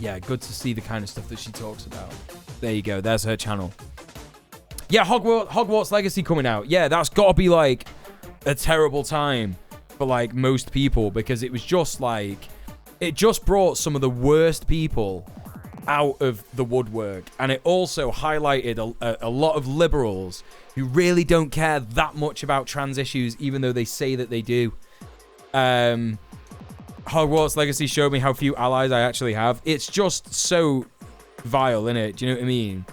good to see the kind of stuff that she talks about. There you go. There's her channel. Yeah, Hogwarts Legacy coming out. Yeah, that's got to be like a terrible time for like most people, because it was just like it just brought some of the worst people out of the woodwork, and it also highlighted a lot of liberals who really don't care that much about trans issues, even though they say that they do. Hogwarts Legacy showed me how few allies I actually have. It's just so vile, innit? Do you know what I mean?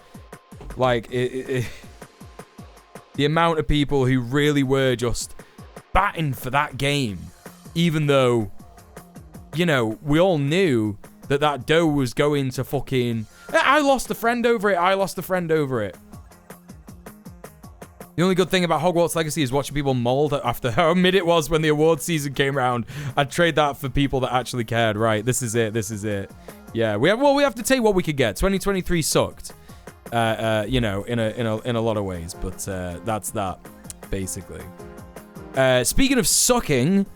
Like, the amount of people who really were just batting for that game, even though, we all knew that dough was going to fucking... I lost a friend over it. The only good thing about Hogwarts Legacy is watching people mold after how mid it was when the awards season came around. I'd trade that for people that actually cared. Right, this is it. Yeah, we have to take what we could get. 2023 sucked, in a lot of ways, but that's that, basically. Speaking of sucking,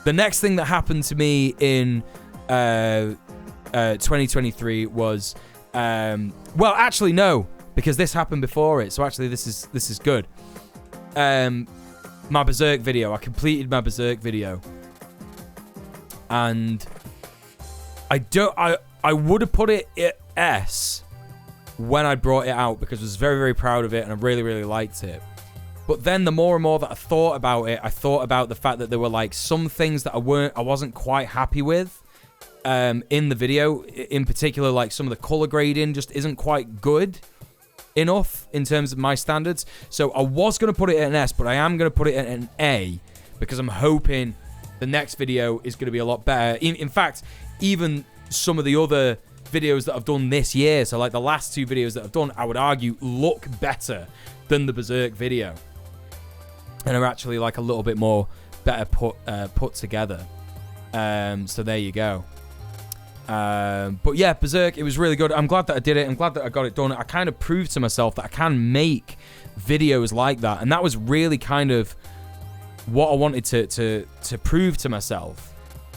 the next thing that happened to me in 2023 was, well, actually no, because this happened before it. So actually, this is good. My Berserk video. I completed my Berserk video, and I would have put it at S when I brought it out, because I was very, very proud of it and I really, really liked it. But then the more and more that I thought about it, I thought about the fact that there were like some things that I wasn't quite happy with in the video. In particular, like some of the color grading just isn't quite good enough in terms of my standards. So I was going to put it at an S, but I am going to put it at an A, because I'm hoping the next video is going to be a lot better. In fact, even some of the other videos that I've done this year, so like the last two videos that I've done, I would argue look better than the Berserk video, and are actually like a little bit more better put together. So there you go. But yeah, Berserk, it was really good. I'm glad that I did it. I'm glad that I got it done. I kind of proved to myself that I can make videos like that. And that was really kind of what I wanted to prove to myself.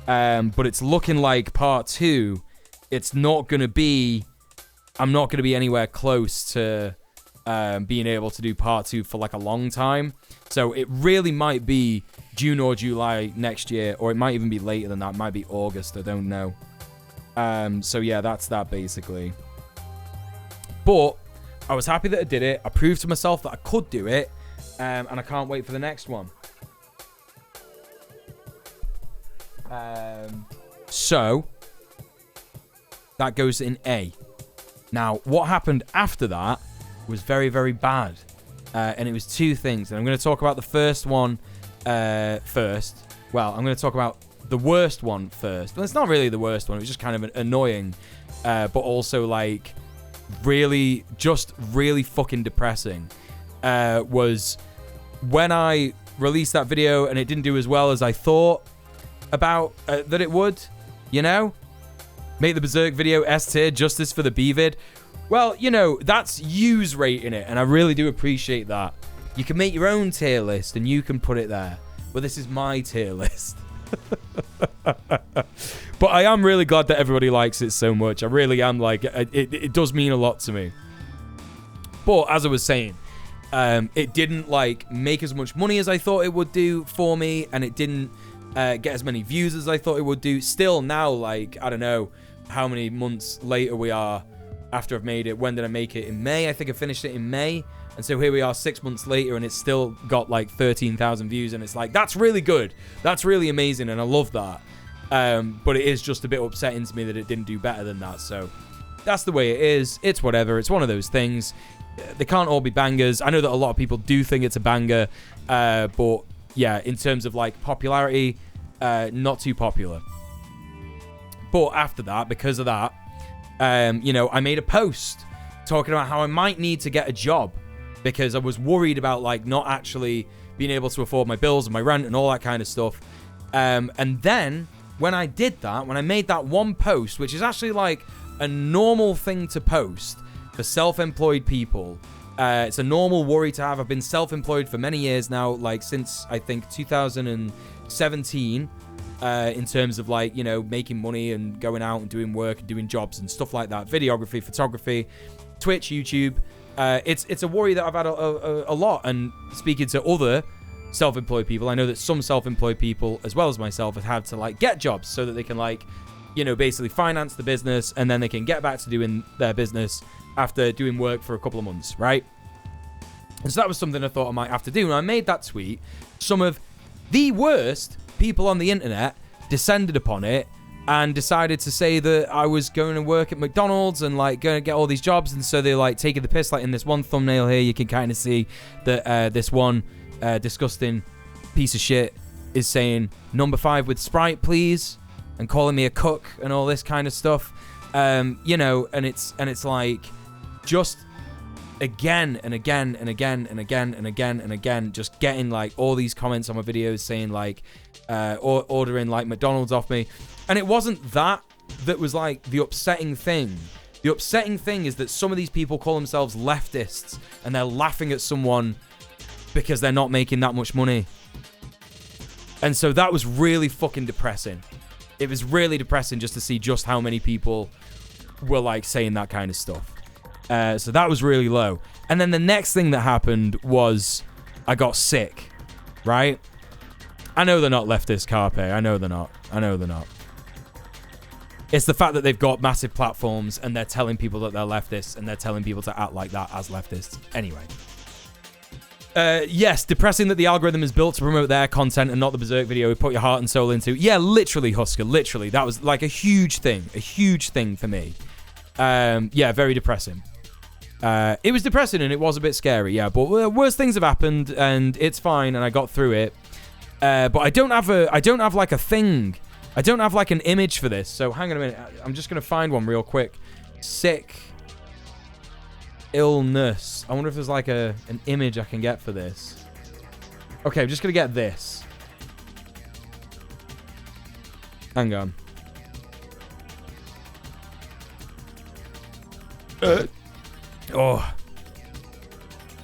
But it's looking like part 2, it's not going to be... I'm not going to be anywhere close to being able to do part 2 for like a long time. So it really might be June or July next year, or it might even be later than that. It might be August, I don't know. So yeah, that's that basically. But I was happy that I did it. I proved to myself that I could do it, and I can't wait for the next one. So that goes in A. Now, what happened after that was very, very bad. And it was 2 things. And I'm going to talk about the first one first. Well, I'm going to talk about the worst one first. Well, it's not really the worst one. It was just kind of annoying. But also, like, really fucking depressing. Was when I released that video and it didn't do as well as I thought about that it would, you know? Make the Berserk video S tier, justice for the B-vid. Well, you know, that's you's rating it, and I really do appreciate that. You can make your own tier list, and you can put it there. But this is my tier list. But I am really glad that everybody likes it so much. I really am, like, it does mean a lot to me. But, as I was saying, it didn't, like, make as much money as I thought it would do for me, and it didn't get as many views as I thought it would do. Still, now, like, I don't know how many months later we are after I've made it. When did I make it? In May? I think I finished it in May. And so here we are 6 months later, and it's still got like 13,000 views. And it's like, that's really good. That's really amazing. And I love that. But it is just a bit upsetting to me that it didn't do better than that. So that's the way it is. It's whatever. It's one of those things. They can't all be bangers. I know that a lot of people do think it's a banger. But yeah, in terms of like popularity, not too popular. But after that, because of that, you know, I made a post talking about how I might need to get a job because I was worried about, like, not actually being able to afford my bills and my rent and all that kind of stuff. And then when I did that, when I made that one post, which is actually like a normal thing to post for self-employed people, it's a normal worry to have. I've been self-employed for many years now, like since I think 2017. In terms of, like, you know, making money and going out and doing work and doing jobs and stuff like that. Videography, photography, Twitch, YouTube. It's a worry that I've had a lot. And speaking to other self-employed people, I know that some self-employed people, as well as myself, have had to, like, get jobs so that they can, like, you know, basically finance the business, and then they can get back to doing their business after doing work for a couple of months, right? And so that was something I thought I might have to do. And I made that tweet. Some of the worst people on the internet descended upon it and decided to say that I was going to work at McDonald's and, like, going to get all these jobs. And so they're, like, taking the piss. Like, in this one thumbnail here, you can kind of see that this one disgusting piece of shit is saying number 5 with Sprite, please, and calling me a cook and all this kind of stuff. You know, and it's like, just again and again and again and again and again and again, just getting, like, all these comments on my videos saying, like, ordering, like, McDonald's off me. And it wasn't that was, like, the upsetting thing. The upsetting thing is that some of these people call themselves leftists, and they're laughing at someone because they're not making that much money. And so that was really fucking depressing. It was really depressing just to see just how many people were, like, saying that kind of stuff. So that was really low. And then the next thing that happened was I got sick, right? I know they're not leftist, Carpe. I know they're not. It's the fact that they've got massive platforms and they're telling people that they're leftists and they're telling people to act like that as leftists. Anyway. Yes, depressing that the algorithm is built to promote their content and not the Berserk video we put your heart and soul into. Yeah, literally, Husker, literally. That was, like, a huge thing for me. Yeah, very depressing. It was depressing and it was a bit scary, yeah, but worse things have happened and it's fine and I got through it. But I don't have like a thing. I don't have, like, an image for this. So hang on a minute. I'm just going to find one real quick. Sick. Illness. I wonder if there's, like, an image I can get for this. Okay, I'm just going to get this. Hang on. Oh.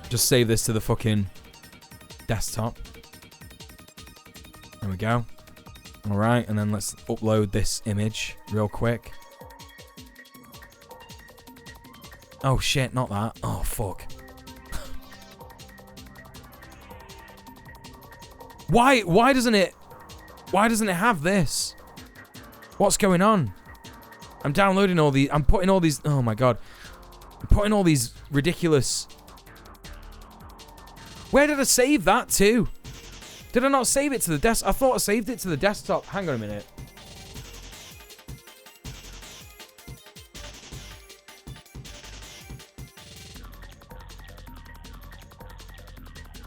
Just save this to the fucking desktop. There we go. All right, and then let's upload this image real quick. Oh shit, not that. Oh fuck. Why doesn't it have this? What's going on? I'm downloading all these. I'm putting all these. Oh my god. I'm putting all these ridiculous. Where did I save that to? Did I not save it to the desk? I thought I saved it to the desktop. Hang on a minute.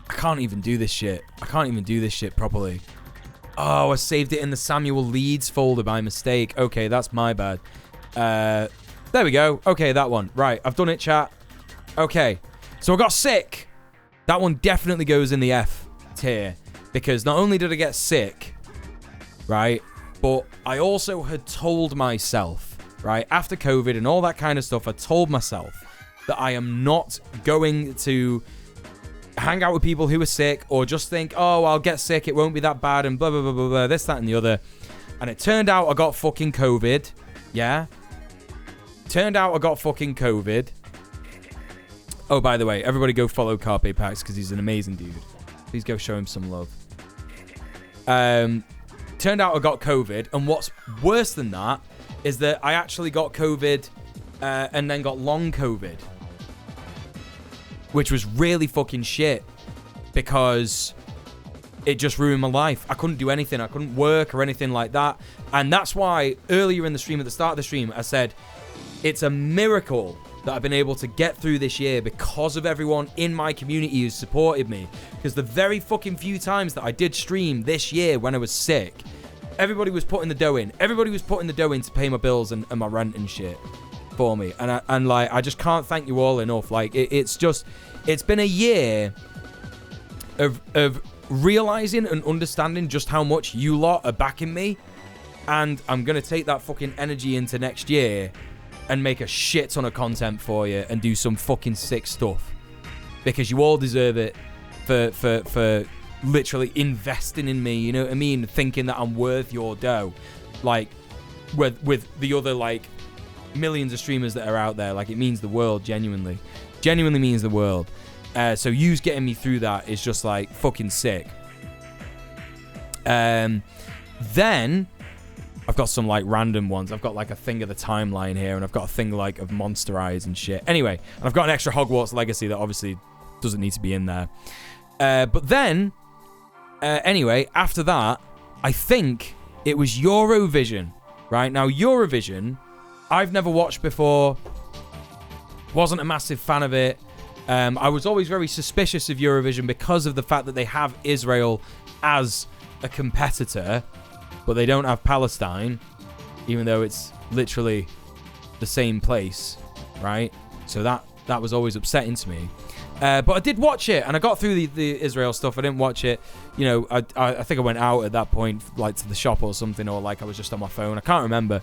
I can't even do this shit. I can't even do this shit properly. Oh, I saved it in the Samuel Leeds folder by mistake. Okay, that's my bad. There we go. Okay, that one. Right, I've done it, chat. Okay, so I got sick. That one definitely goes in the F tier. Because not only did I get sick, right, but I also had told myself, right, after COVID and all that kind of stuff, I told myself that I am not going to hang out with people who are sick or just think, oh, I'll get sick, it won't be that bad, and blah, blah, blah, blah, blah, this, that, and the other. And it turned out I got fucking COVID, yeah? Turned out I got fucking COVID. Oh, by the way, everybody go follow Carpe Pax because he's an amazing dude. Please go show him some love. Turned out I got COVID, and what's worse than that is that I actually got COVID and then got long COVID, which was really fucking shit because it just ruined my life. I couldn't do anything. I couldn't work or anything like that. And that's why earlier in the stream, at the start of the stream, I said it's a miracle that I've been able to get through this year because of everyone in my community who supported me. Because the very fucking few times that I did stream this year when I was sick, everybody was putting the dough in. Everybody was putting the dough in to pay my bills and my rent and shit for me. And like, I just can't thank you all enough. Like, it's been a year of realizing and understanding just how much you lot are backing me. And I'm going to take that fucking energy into next year and make a shit ton of content for you and do some fucking sick stuff. Because you all deserve it for literally investing in me, you know what I mean? Thinking that I'm worth your dough. Like, with the other, like, millions of streamers that are out there. Like, it means the world, genuinely. Genuinely means the world. So yous getting me through that is just, like, fucking sick. Then I've got some, like, random ones. I've got, like, a thing of the timeline here, and I've got a thing, like, of Monster Eyes and shit. Anyway, and I've got an extra Hogwarts Legacy that obviously doesn't need to be in there. But then, anyway, after that, I think it was Eurovision, right? Now, Eurovision, I've never watched before. Wasn't a massive fan of it. I was always very suspicious of Eurovision because of the fact that they have Israel as a competitor, but they don't have Palestine, even though it's literally the same place, right? So that was always upsetting to me. But I did watch it, and I got through the Israel stuff. I didn't watch it. You know, I think I went out at that point, like to the shop or something, or like I was just on my phone. I can't remember.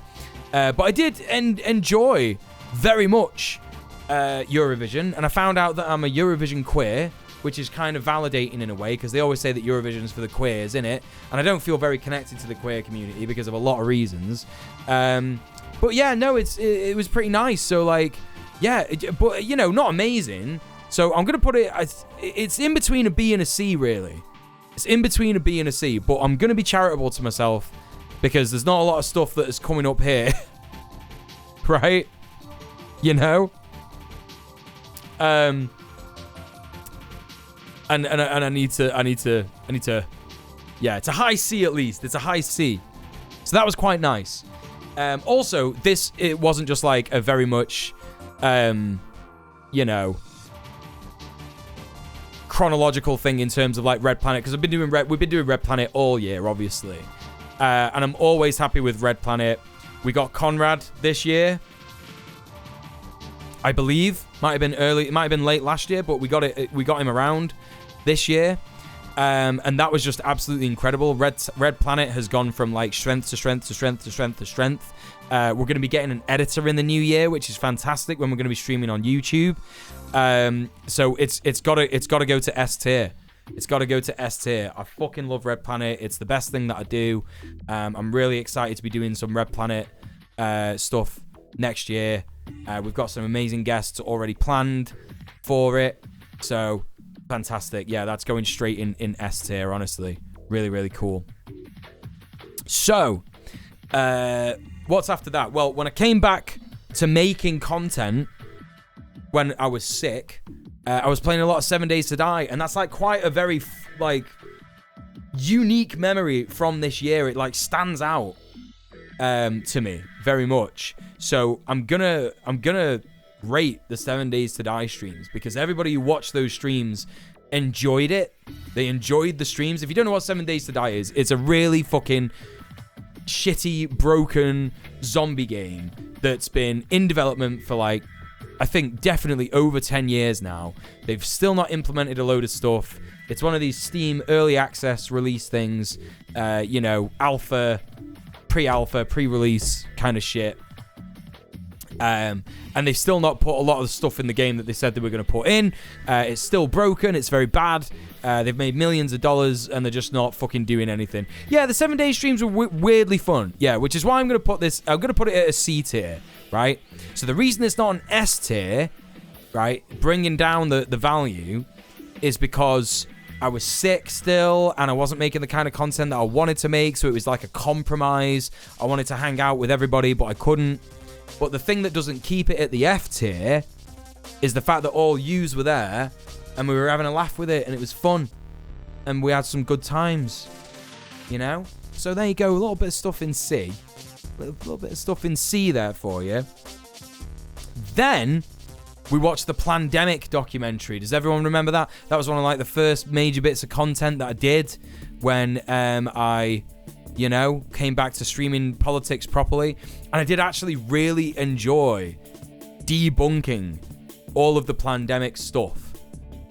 But I did enjoy very much Eurovision, and I found out that I'm a Eurovision queer, which is kind of validating in a way, because they always say that Eurovision is for the queers, innit? And I don't feel very connected to the queer community because of a lot of reasons. But yeah, no, it was pretty nice. So like, yeah, but you know, not amazing. So I'm gonna put it. It's in between a B and a C, really. It's in between a B and a C. But I'm gonna be charitable to myself because there's not a lot of stuff that is coming up here, right? You know. And I need to. Yeah, it's a high C at least. It's a high C. So that was quite nice. Also, it wasn't just like a very much, you know, chronological thing in terms of like Red Planet, because we've been doing Red Planet all year, obviously, and I'm always happy with Red Planet. We got Conrad this year, I believe. Might have been early, it might have been late last year, but we got him around this year. And that was just absolutely incredible. Red Planet has gone from like strength to strength to strength to strength to strength. We're going to be getting an editor in the new year, which is fantastic when we're going to be streaming on YouTube. So it's got to go to S tier. It's got to go to S tier. I fucking love Red Planet. It's the best thing that I do. I'm really excited to be doing some Red Planet stuff next year. We've got some amazing guests already planned for it. So fantastic. Yeah, that's going straight in S tier, honestly. Really, really cool. So, what's after that? Well, when I came back to making content when I was sick, I was playing a lot of 7 Days to Die, and that's like quite a very unique memory from this year. It like stands out to me very much. So I'm gonna rate the 7 Days to Die streams, because everybody who watched those streams enjoyed it. They enjoyed the streams. If you don't know what 7 Days to Die is, it's a really fucking shitty, broken zombie game that's been in development for like, I think definitely over 10 years now. They've still not implemented a load of stuff. It's one of these Steam early access release things, alpha, pre-alpha, pre-release kind of shit. And they've still not put a lot of the stuff in the game that they said they were going to put in. It's still broken. It's very bad. They've made millions of dollars and they're just not fucking doing anything. Yeah, the 7 day streams were weirdly fun. Yeah, which is why I'm going to put this, I'm going to put it at a C tier, right? So the reason it's not an S tier, right, bringing down the value, is because I was sick still and I wasn't making the kind of content that I wanted to make. So it was like a compromise. I wanted to hang out with everybody, but I couldn't. But the thing that doesn't keep it at the F tier is the fact that all yous were there and we were having a laugh with it and it was fun and we had some good times, you know? So there you go, a little bit of stuff in C. A little bit of stuff in C there for you. Then we watched the Plandemic documentary. Does everyone remember that? That was one of like the first major bits of content that I did when I came back to streaming politics properly. And I did actually really enjoy debunking all of the Plandemic stuff.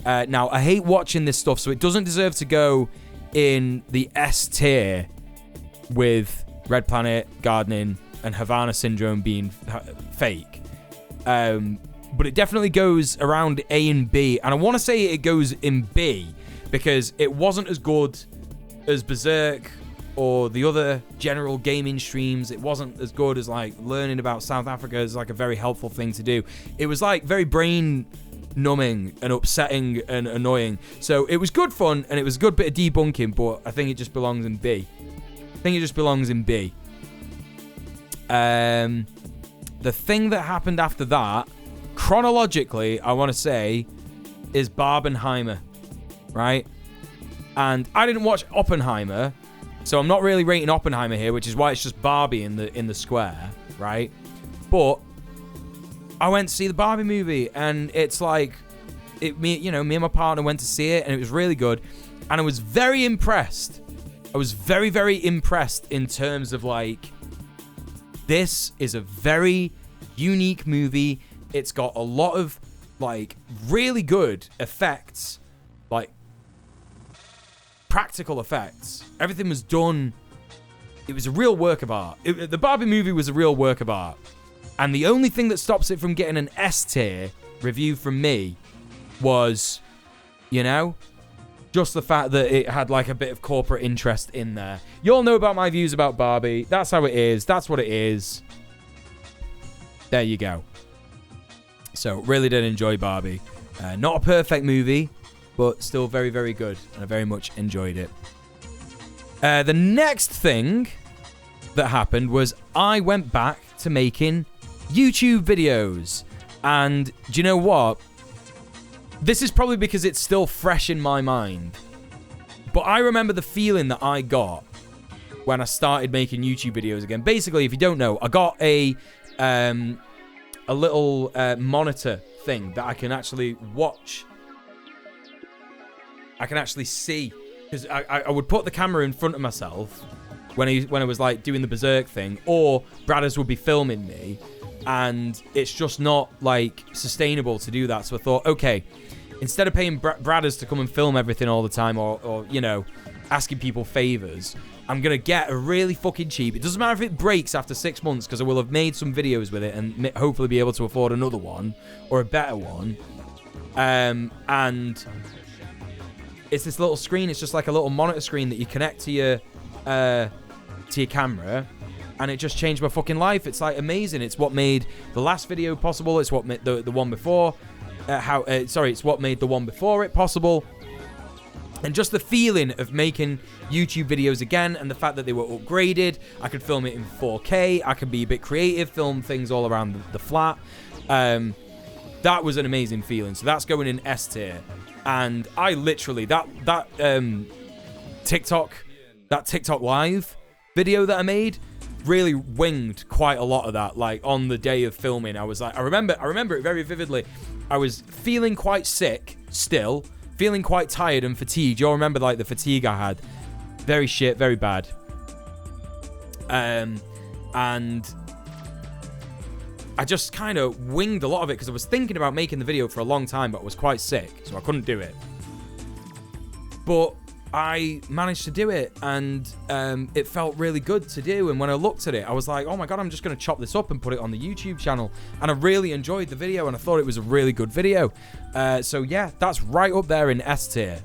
Now, I hate watching this stuff, so it doesn't deserve to go in the S tier with Red Planet, gardening, and Havana Syndrome being fake. But it definitely goes around A and B. And I want to say it goes in B because it wasn't as good as Berserk or the other general gaming streams. It wasn't as good as like learning about South Africa as like a very helpful thing to do. It was like very brain numbing and upsetting and annoying. So it was good fun and it was a good bit of debunking, but I think it just belongs in B. The thing that happened after that, chronologically, I want to say, is Barbenheimer, right? And I didn't watch Oppenheimer, so I'm not really rating Oppenheimer here, which is why it's just Barbie in the square, right? But I went to see the Barbie movie, and it's like, me and my partner went to see it, and it was really good, and I was very impressed. I was very, very impressed in terms of like, this is a very unique movie. It's got a lot of like really good effects, like practical effects. Everything was done. It was a real work of art. The Barbie movie was a real work of art. And the only thing that stops it from getting an S tier review from me was, just the fact that it had like a bit of corporate interest in there. You all know about my views about Barbie. That's how it is. That's what it is. There you go. So, really did enjoy Barbie. Not a perfect movie, but still very, very good. And I very much enjoyed it. The next thing that happened was I went back to making YouTube videos. And do you know what? This is probably because it's still fresh in my mind. But I remember the feeling that I got when I started making YouTube videos again. Basically, if you don't know, I got a little monitor thing that I can actually watch. I can actually see. Because I would put the camera in front of myself when I was like doing the Berserk thing, or Bradders would be filming me, and it's just not like sustainable to do that. So I thought, okay, instead of paying Bradders to come and film everything all the time, or you know, asking people favors, I'm going to get a really fucking cheap. It doesn't matter if it breaks after 6 months, because I will have made some videos with it and hopefully be able to afford another one or a better one. And it's this little screen. It's just like a little monitor screen that you connect to your camera, and it just changed my fucking life. It's like amazing. It's what made the last video possible. It's what made the one before. It's what made the one before it possible. And just the feeling of making YouTube videos again, and the fact that they were upgraded. I could film it in 4K. I could be a bit creative, film things all around the flat. That was an amazing feeling. So that's going in S tier. And I literally, that TikTok live video that I made really winged quite a lot of that. Like on the day of filming, I was like, I remember it very vividly. I was feeling quite sick still. Feeling quite tired and fatigued. You'll remember like the fatigue I had. Very shit, very bad. And I just kind of winged a lot of it because I was thinking about making the video for a long time, but I was quite sick, so I couldn't do it. But I managed to do it, and it felt really good to do. And when I looked at it, I was like, oh my God, I'm just going to chop this up and put it on the YouTube channel. And I really enjoyed the video, and I thought it was a really good video. So yeah, that's right up there in S tier.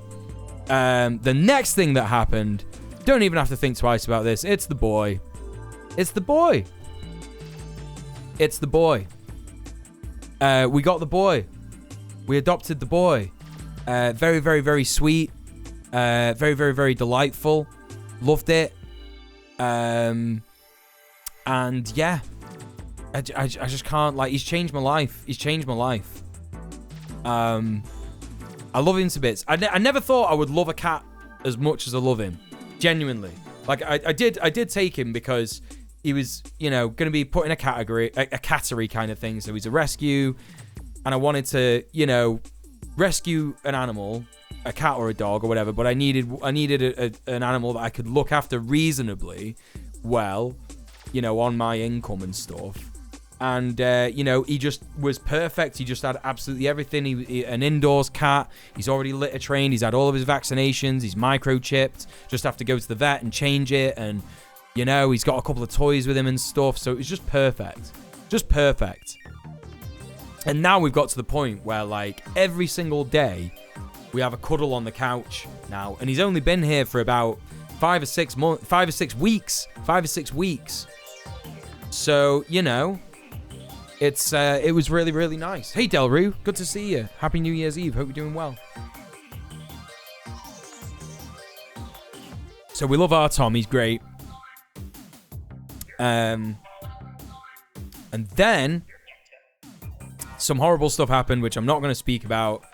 The next thing that happened, don't even have to think twice about this. It's the boy. It's the boy. It's the boy. We got the boy. We adopted the boy. Very, very, very sweet. Very, very, very delightful. Loved it. And yeah, I just can't, like, he's changed my life. He's changed my life. I love him to bits. I never thought I would love a cat as much as I love him. Genuinely. Like, I did take him because he was, you know, going to be put in a cattery kind of thing. So he's a rescue. And I wanted to, you know, rescue an animal, a cat or a dog or whatever, but I needed an animal that I could look after reasonably well, you know, on my income and stuff. And you know, he just was perfect. He just had absolutely everything. He an indoors cat. He's already litter trained. He's had all of his vaccinations. He's microchipped. Just have to go to the vet and change it. And you know, he's got a couple of toys with him and stuff. So it's just perfect. Just perfect. And now we've got to the point where, like, every single day we have a cuddle on the couch now, and he's only been here for about 5 or 6 weeks. So, you know, it was really, really nice. Hey, Delru, good to see you. Happy New Year's Eve. Hope you're doing well. So we love our Tom. He's great. And then some horrible stuff happened, which I'm not going to speak about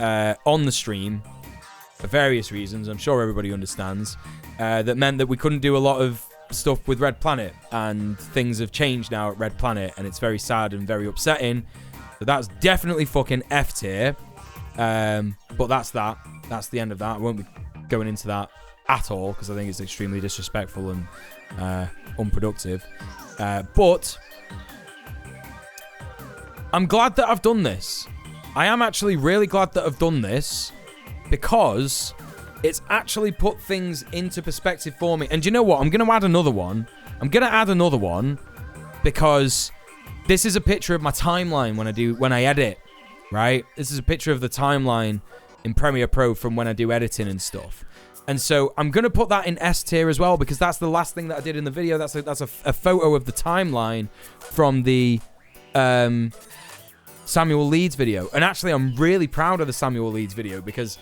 on the stream for various reasons. I'm sure everybody understands. That meant that we couldn't do a lot of stuff with Red Planet, and things have changed now at Red Planet, and it's very sad and very upsetting. So that's definitely fucking F tier. But that's that. That's the end of that. I won't be going into that at all because I think it's extremely disrespectful and unproductive. But I'm glad that I've done this. I am actually really glad that I've done this because it's actually put things into perspective for me. And do you know what? I'm going to add another one. Because this is a picture of my timeline when I edit, right? This is a picture of the timeline in Premiere Pro from when I do editing and stuff. And so I'm going to put that in S tier as well because that's the last thing that I did in the video. That's a photo of the timeline from the Samuel Leeds video. And actually, I'm really proud of the Samuel Leeds video because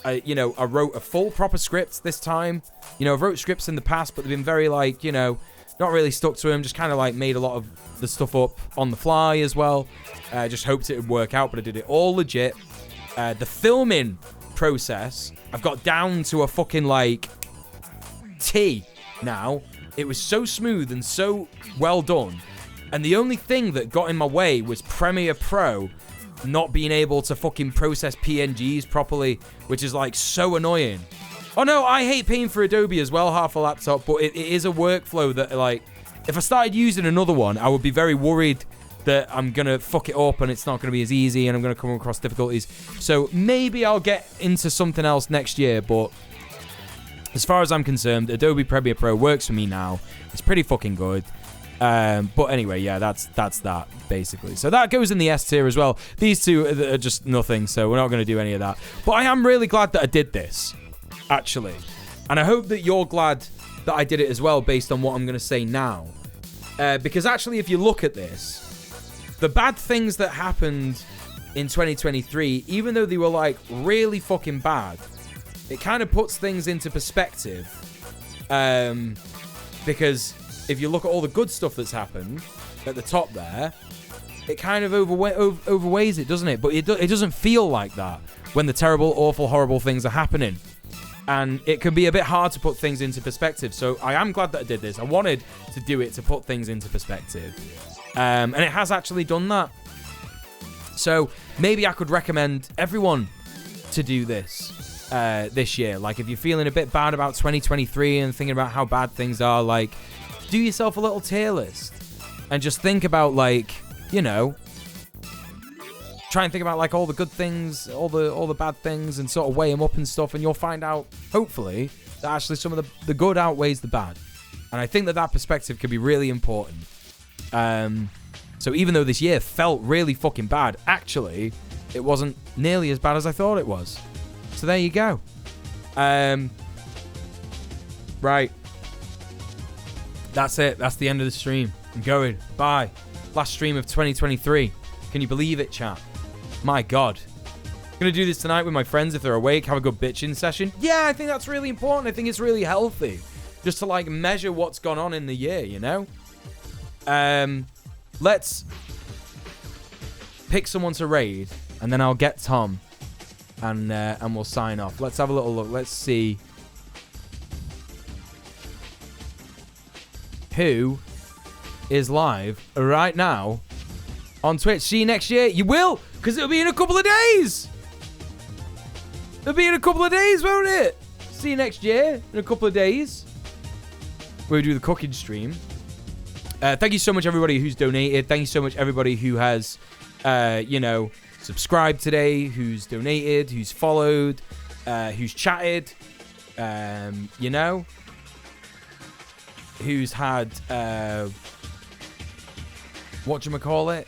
I wrote a full proper script this time. You know, I've wrote scripts in the past, but they've been very, like, you know, not really stuck to them. Just kind of like made a lot of the stuff up on the fly as well. Just hoped it would work out, but I did it all legit. The filming process, I've got down to a fucking, like, T now. It was so smooth and so well done. And the only thing that got in my way was Premiere Pro not being able to fucking process PNGs properly, which is, like, so annoying. Oh no, I hate paying for Adobe as well, half a laptop, but it is a workflow that, like, if I started using another one, I would be very worried that I'm going to fuck it up and it's not going to be as easy and I'm going to come across difficulties. So maybe I'll get into something else next year, but as far as I'm concerned, Adobe Premiere Pro works for me now. It's pretty fucking good. But anyway, yeah, that's that, basically. So that goes in the S tier as well. These two are just nothing, so we're not going to do any of that. But I am really glad that I did this, actually. And I hope that you're glad that I did it as well, based on what I'm going to say now. Because actually, if you look at this, the bad things that happened in 2023, even though they were, like, really fucking bad, it kind of puts things into perspective. Because if you look at all the good stuff that's happened at the top there, it kind of overweighs it, doesn't it? But it doesn't feel like that when the terrible, awful, horrible things are happening. And it can be a bit hard to put things into perspective. So I am glad that I did this. I wanted to do it to put things into perspective. And it has actually done that. So maybe I could recommend everyone to do this this year. Like, if you're feeling a bit bad about 2023 and thinking about how bad things are, like, do yourself a little tier list and just think about, like, you know, try and think about, like, all the good things, all the bad things, and sort of weigh them up and stuff, and you'll find out, hopefully, that actually some of the good outweighs the bad. And I think that perspective can be really important. So even though this year felt really fucking bad, actually, it wasn't nearly as bad as I thought it was. So there you go. Right. That's it. That's the end of the stream. I'm going. Bye. Last stream of 2023. Can you believe it, chat? My God. I'm going to do this tonight with my friends if they're awake. Have a good bitching session. Yeah, I think that's really important. I think it's really healthy. Just to, like, measure what's gone on in the year, you know? Let's pick someone to raid, and then I'll get Tom, and we'll sign off. Let's have a little look. Let's see who is live right now on Twitch. See you next year. You will, because it'll be in a couple of days. It'll be in a couple of days, won't it? See you next year in a couple of days. We'll do the cooking stream. Thank you so much, everybody who's donated. Thank you so much, everybody who has, you know, subscribed today, who's donated, who's followed, who's chatted, you know, who's had, whatchamacallit,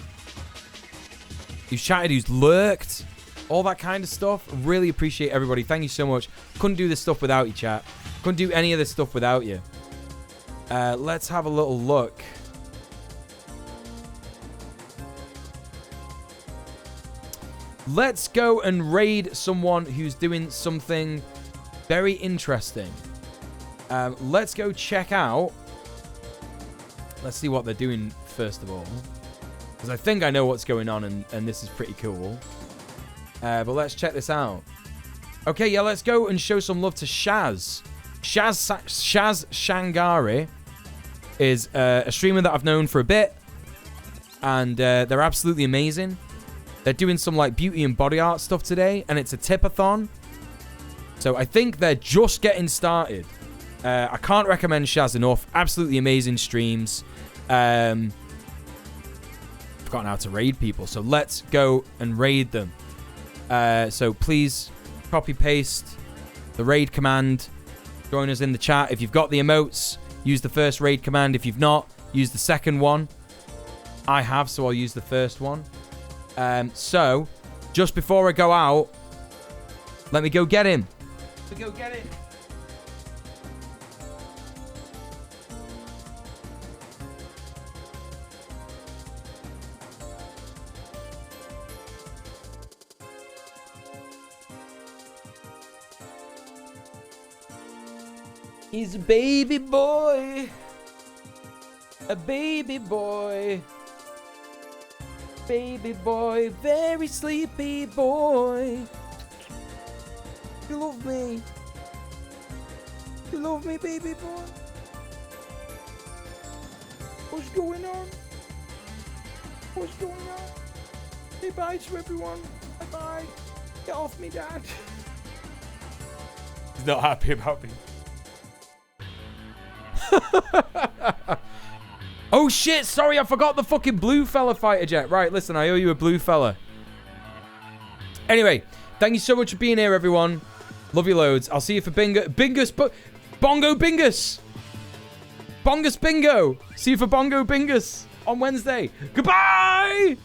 who's chatted, who's lurked, all that kind of stuff. Really appreciate everybody. Thank you so much. Couldn't do this stuff without you, chat. Couldn't do any of this stuff without you. Let's have a little look. Let's go and raid someone who's doing something very interesting. Let's go check out. Let's see what they're doing first of all. Because I think I know what's going on, and this is pretty cool. But let's check this out. Okay, yeah, let's go and show some love to Shaz. Shaz Shangari is a streamer that I've known for a bit. And they're absolutely amazing. They're doing some, like, beauty and body art stuff today, and it's a tip-a-thon. So I think they're just getting started. I can't recommend Shaz enough. Absolutely amazing streams. I've forgotten how to raid people, so let's go and raid them. So please copy-paste the raid command. Join us in the chat. If you've got the emotes, use the first raid command. If you've not, use the second one. I have, so I'll use the first one. So, just before I go out, let me go get him. Go get him. He's a baby boy. A baby boy. Baby boy, very sleepy boy. You love me. You love me, baby boy. What's going on? What's going on? Say bye to everyone. Bye. Get off me, Dad. He's not happy about me. Oh shit, sorry, I forgot the fucking blue fella fighter jet. Right, listen, I owe you a blue fella. Anyway, thank you so much for being here, everyone. Love you loads. I'll see you for Bongo Bingus. Bongus Bingo. See you for Bongo Bingus on Wednesday. Goodbye!